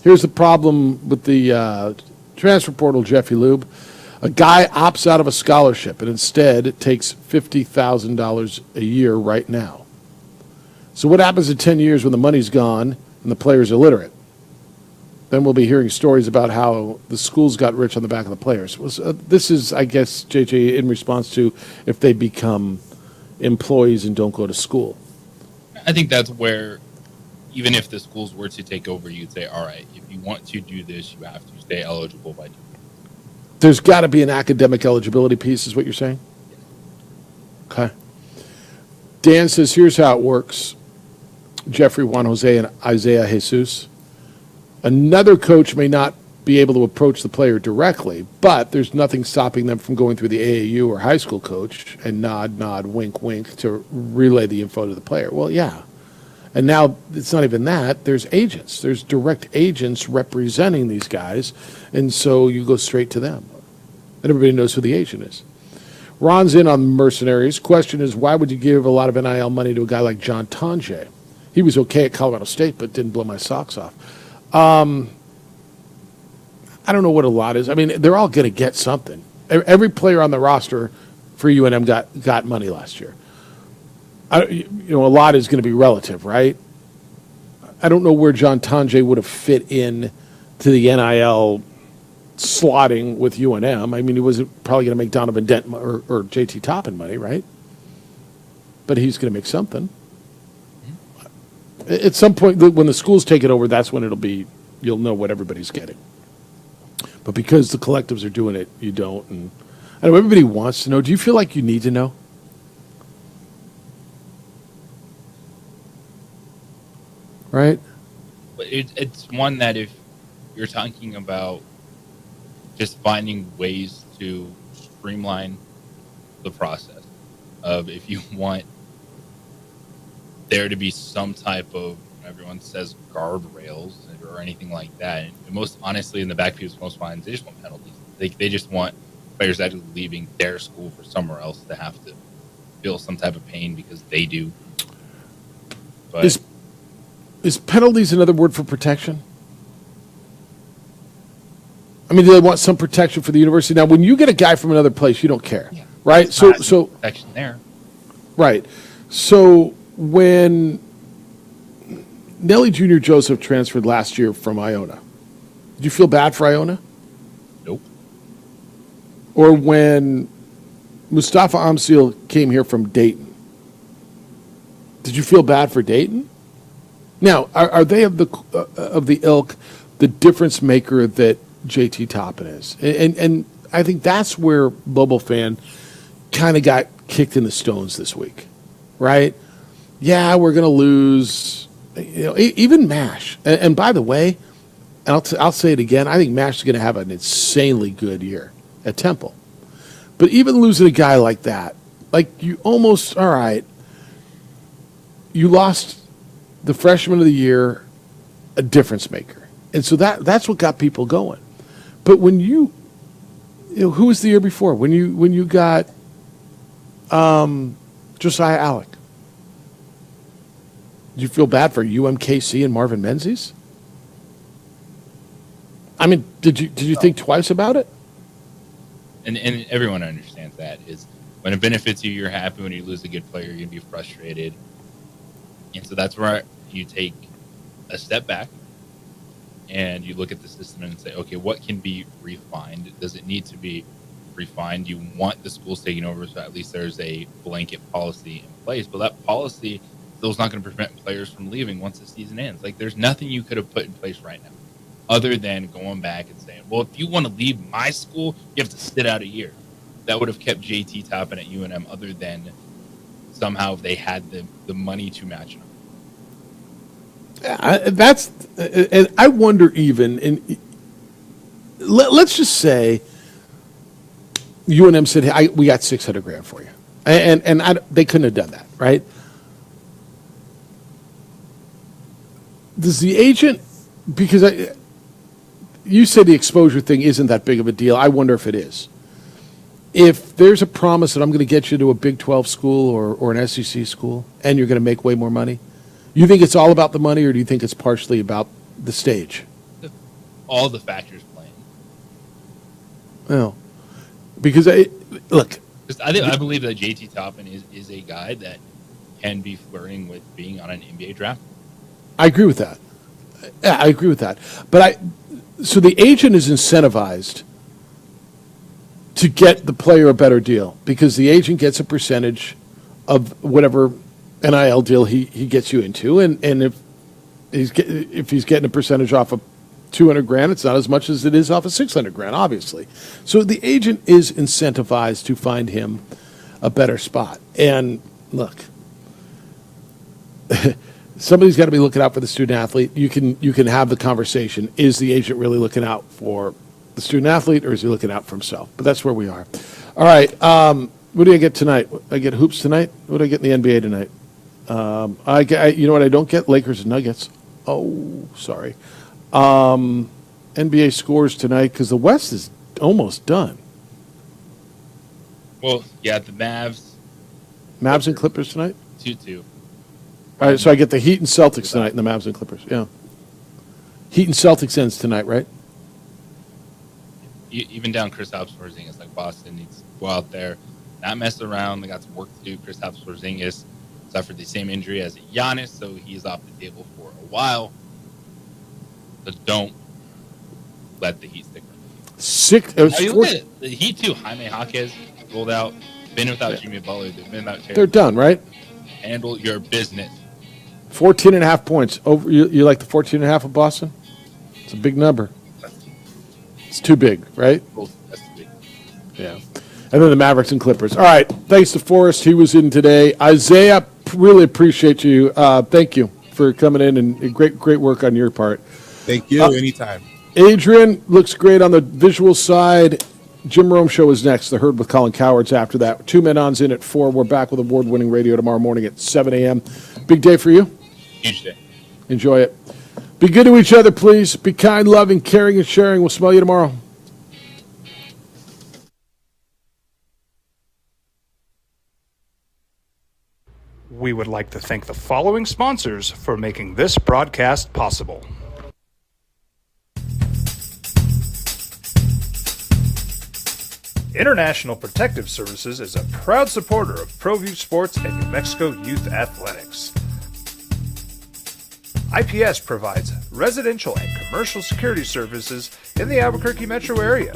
here's the problem with the transfer portal, Jeffy Lube. A guy opts out of a scholarship and instead takes $50,000 a year right now. So what happens in 10 years when the money's gone and the player's illiterate? Then we'll be hearing stories about how the schools got rich on the back of the players. This is, I guess, JJ, in response to if they become employees and don't go to school. I think that's where, even if the schools were to take over, you'd say, all right, if you want to do this, you have to stay eligible by doing it. There's got to be an academic eligibility piece, is what you're saying? Okay. Dan says, here's how it works. Jeffrey, Juan Jose, and Isaiah Jesus. Another coach may not be able to approach the player directly, but there's nothing stopping them from going through the AAU or high school coach and nod, wink, wink to relay the info to the player. Well, yeah. And now it's not even that. There's agents. There's direct agents representing these guys, and so you go straight to them. And everybody knows who the agent is. Ron's in on mercenaries. Question is, why would you give a lot of NIL money to a guy like John Tonje? He was okay at Colorado State, but didn't blow my socks off. I don't know what a lot is. I mean, they're all going to get something. Every player on the roster for UNM got money last year. A lot is going to be relative, right? I don't know where John Tonje would have fit in to the NIL slotting with UNM. I mean, he wasn't probably going to make Donovan Dent or JT Toppin money, right? But he's going to make something. At some point, when the schools take it over, that's when you'll know what everybody's getting. But because the collectives are doing it, you don't. And I know everybody wants to know. Do you feel like you need to know? Right? It's one that if you're talking about just finding ways to streamline the process of if you want there to be some type of, everyone says guardrails or anything like that. And most honestly, in the back of people's most minds, they just want penalties. They just want players actually leaving their school for somewhere else to have to feel some type of pain because they do. But is penalties another word for protection? I mean, do they want some protection for the university? Now, when you get a guy from another place, you don't care, right? So protection there, right? So when Nelly Jr. Joseph transferred last year from Iona, did you feel bad for Iona? Nope. Or when Mustafa Amsil came here from Dayton, did you feel bad for Dayton? Now, are they of the ilk, the difference maker that JT Toppin is? And I think that's where Lobo fan kind of got kicked in the stones this week, right? Yeah, we're going to lose. Even MASH. And by the way, and I'll say it again, I think MASH is going to have an insanely good year at Temple. But even losing a guy like that, like you almost, all right, you lost the freshman of the year, a difference maker. And so that's what got people going. But when who was the year before? When you got Josiah Alec, did you feel bad for UMKC and Marvin Menzies? I mean, did you think twice about it? And everyone understands that is when it benefits you, you're happy. When you lose a good player, you're gonna be frustrated. And so that's where you take a step back and you look at the system and say, okay, what can be refined? Does it need to be refined? You want the schools taking over, so at least there's a blanket policy in place. But that policy still is not going to prevent players from leaving once the season ends. Like, there's nothing you could have put in place right now other than going back and saying, well, if you want to leave my school, you have to sit out a year. That would have kept JT Toppin at UNM other than somehow they had the money to match it. And I wonder even, and let's just say UNM said, hey, we got $600,000 for you. And they couldn't have done that, right? Does the agent, because you said the exposure thing isn't that big of a deal. I wonder if it is. If there's a promise that I'm going to get you to a Big 12 school or an SEC school and you're going to make way more money, you think it's all about the money, or do you think it's partially about the stage? All the factors playing. Well, because I believe that JT Toppin is a guy that can be flirting with being on an NBA draft. I agree with that. Yeah, I agree with that. But so the agent is incentivized to get the player a better deal because the agent gets a percentage of whatever NIL deal he gets you into, and if he's getting a percentage off of $200,000, it's not as much as it is off of $600,000, obviously. So the agent is incentivized to find him a better spot. And look, somebody's got to be looking out for the student athlete. You can have the conversation: is the agent really looking out for the student athlete, or is he looking out for himself? But that's where we are. All right, what do I get tonight? I get hoops tonight. What do I get in the NBA tonight? You know what I don't get? Lakers and Nuggets. Oh, sorry. NBA scores tonight because the West is almost done. Well, yeah, the Mavs and Clippers tonight? 2-2. All right, so I get the Heat and Celtics tonight and the Mavs and Clippers. Yeah. Heat and Celtics ends tonight, right? Even down Kristaps Porzingis, like Boston needs to go out there, not mess around. They got some work to do. Kristaps Porzingis suffered the same injury as Giannis, so he's off the table for a while. But don't let the Heat stick around. You look at the Heat too. Jaime Jaquez rolled out. Been without Jimmy Butler. They've been without Terry. They're done, right? Handle your business. 14.5 points. Over. You like the 14.5 of Boston? It's a big number. It's too big, right? That's big. Yeah. And then the Mavericks and Clippers. All right. Thanks to Forrest. He was in today. Isaiah, really appreciate you. Thank you for coming in and great work on your part. Thank you. Anytime. Adrian looks great on the visual side. Jim Rome Show is next. The Herd with Colin Cowards after that. 2 Men On's in at 4. We're back with award-winning radio tomorrow morning at 7 a.m. Big day for you? Huge day. Enjoy it. Be good to each other, please. Be kind, loving, caring, and sharing. We'll smell you tomorrow. We would like to thank the following sponsors for making this broadcast possible. International Protective Services is a proud supporter of ProView Sports and New Mexico Youth Athletics. IPS provides residential and commercial security services in the Albuquerque metro area.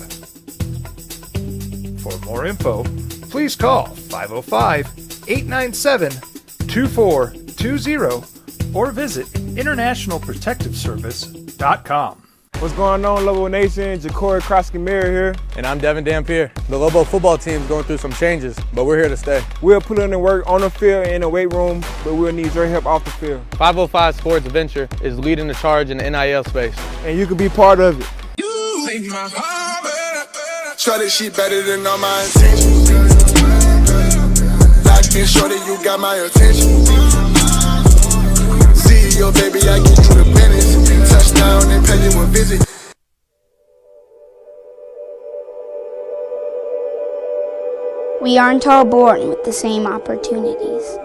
For more info, please call 505-897-2420 or visit internationalprotectiveservice.com. What's going on, Lobo Nation? Ja'Cory Krosky-Miller here. And I'm Devin Dampier. The Lobo football team's going through some changes, but we're here to stay. We'll put in the work on the field and in the weight room, but we'll need your help off the field. 505 Sports Venture is leading the charge in the NIL space. And you can be part of it. You make my heart better. Shorty, she better than all my intentions. Locked in, shorty, you got my attention. CEO, baby, I get you the business. Touchdown and pay you a visit. We aren't all born with the same opportunities.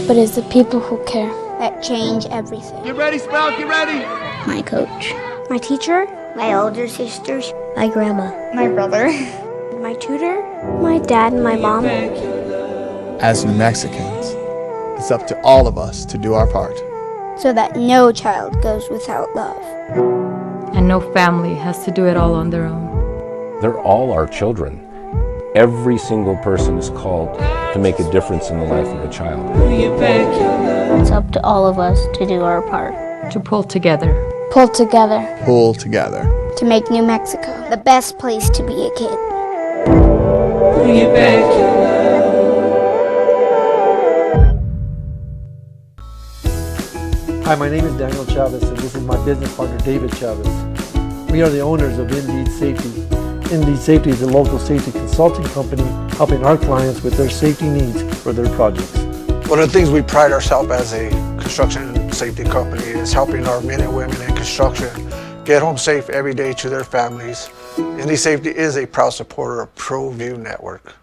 But it's the people who care that change everything. Get ready, Spout, get ready. My coach, my teacher, my older sisters, my grandma, my brother, my tutor, my dad, and my mom. As New Mexicans, it's up to all of us to do our part. So that no child goes without love. And no family has to do it all on their own. They're all our children. Every single person is called to make a difference in the life of a child. It's up to all of us to do our part. To pull together. Pull together. Pull together. To make New Mexico the best place to be a kid. Hi, my name is Daniel Chavez, and this is my business partner, David Chavez. We are the owners of Indeed Safety. Indeed Safety is a local safety consulting company helping our clients with their safety needs for their projects. One of the things we pride ourselves as a construction safety company is helping our men and women in construction get home safe every day to their families. Indeed Safety is a proud supporter of ProView Network.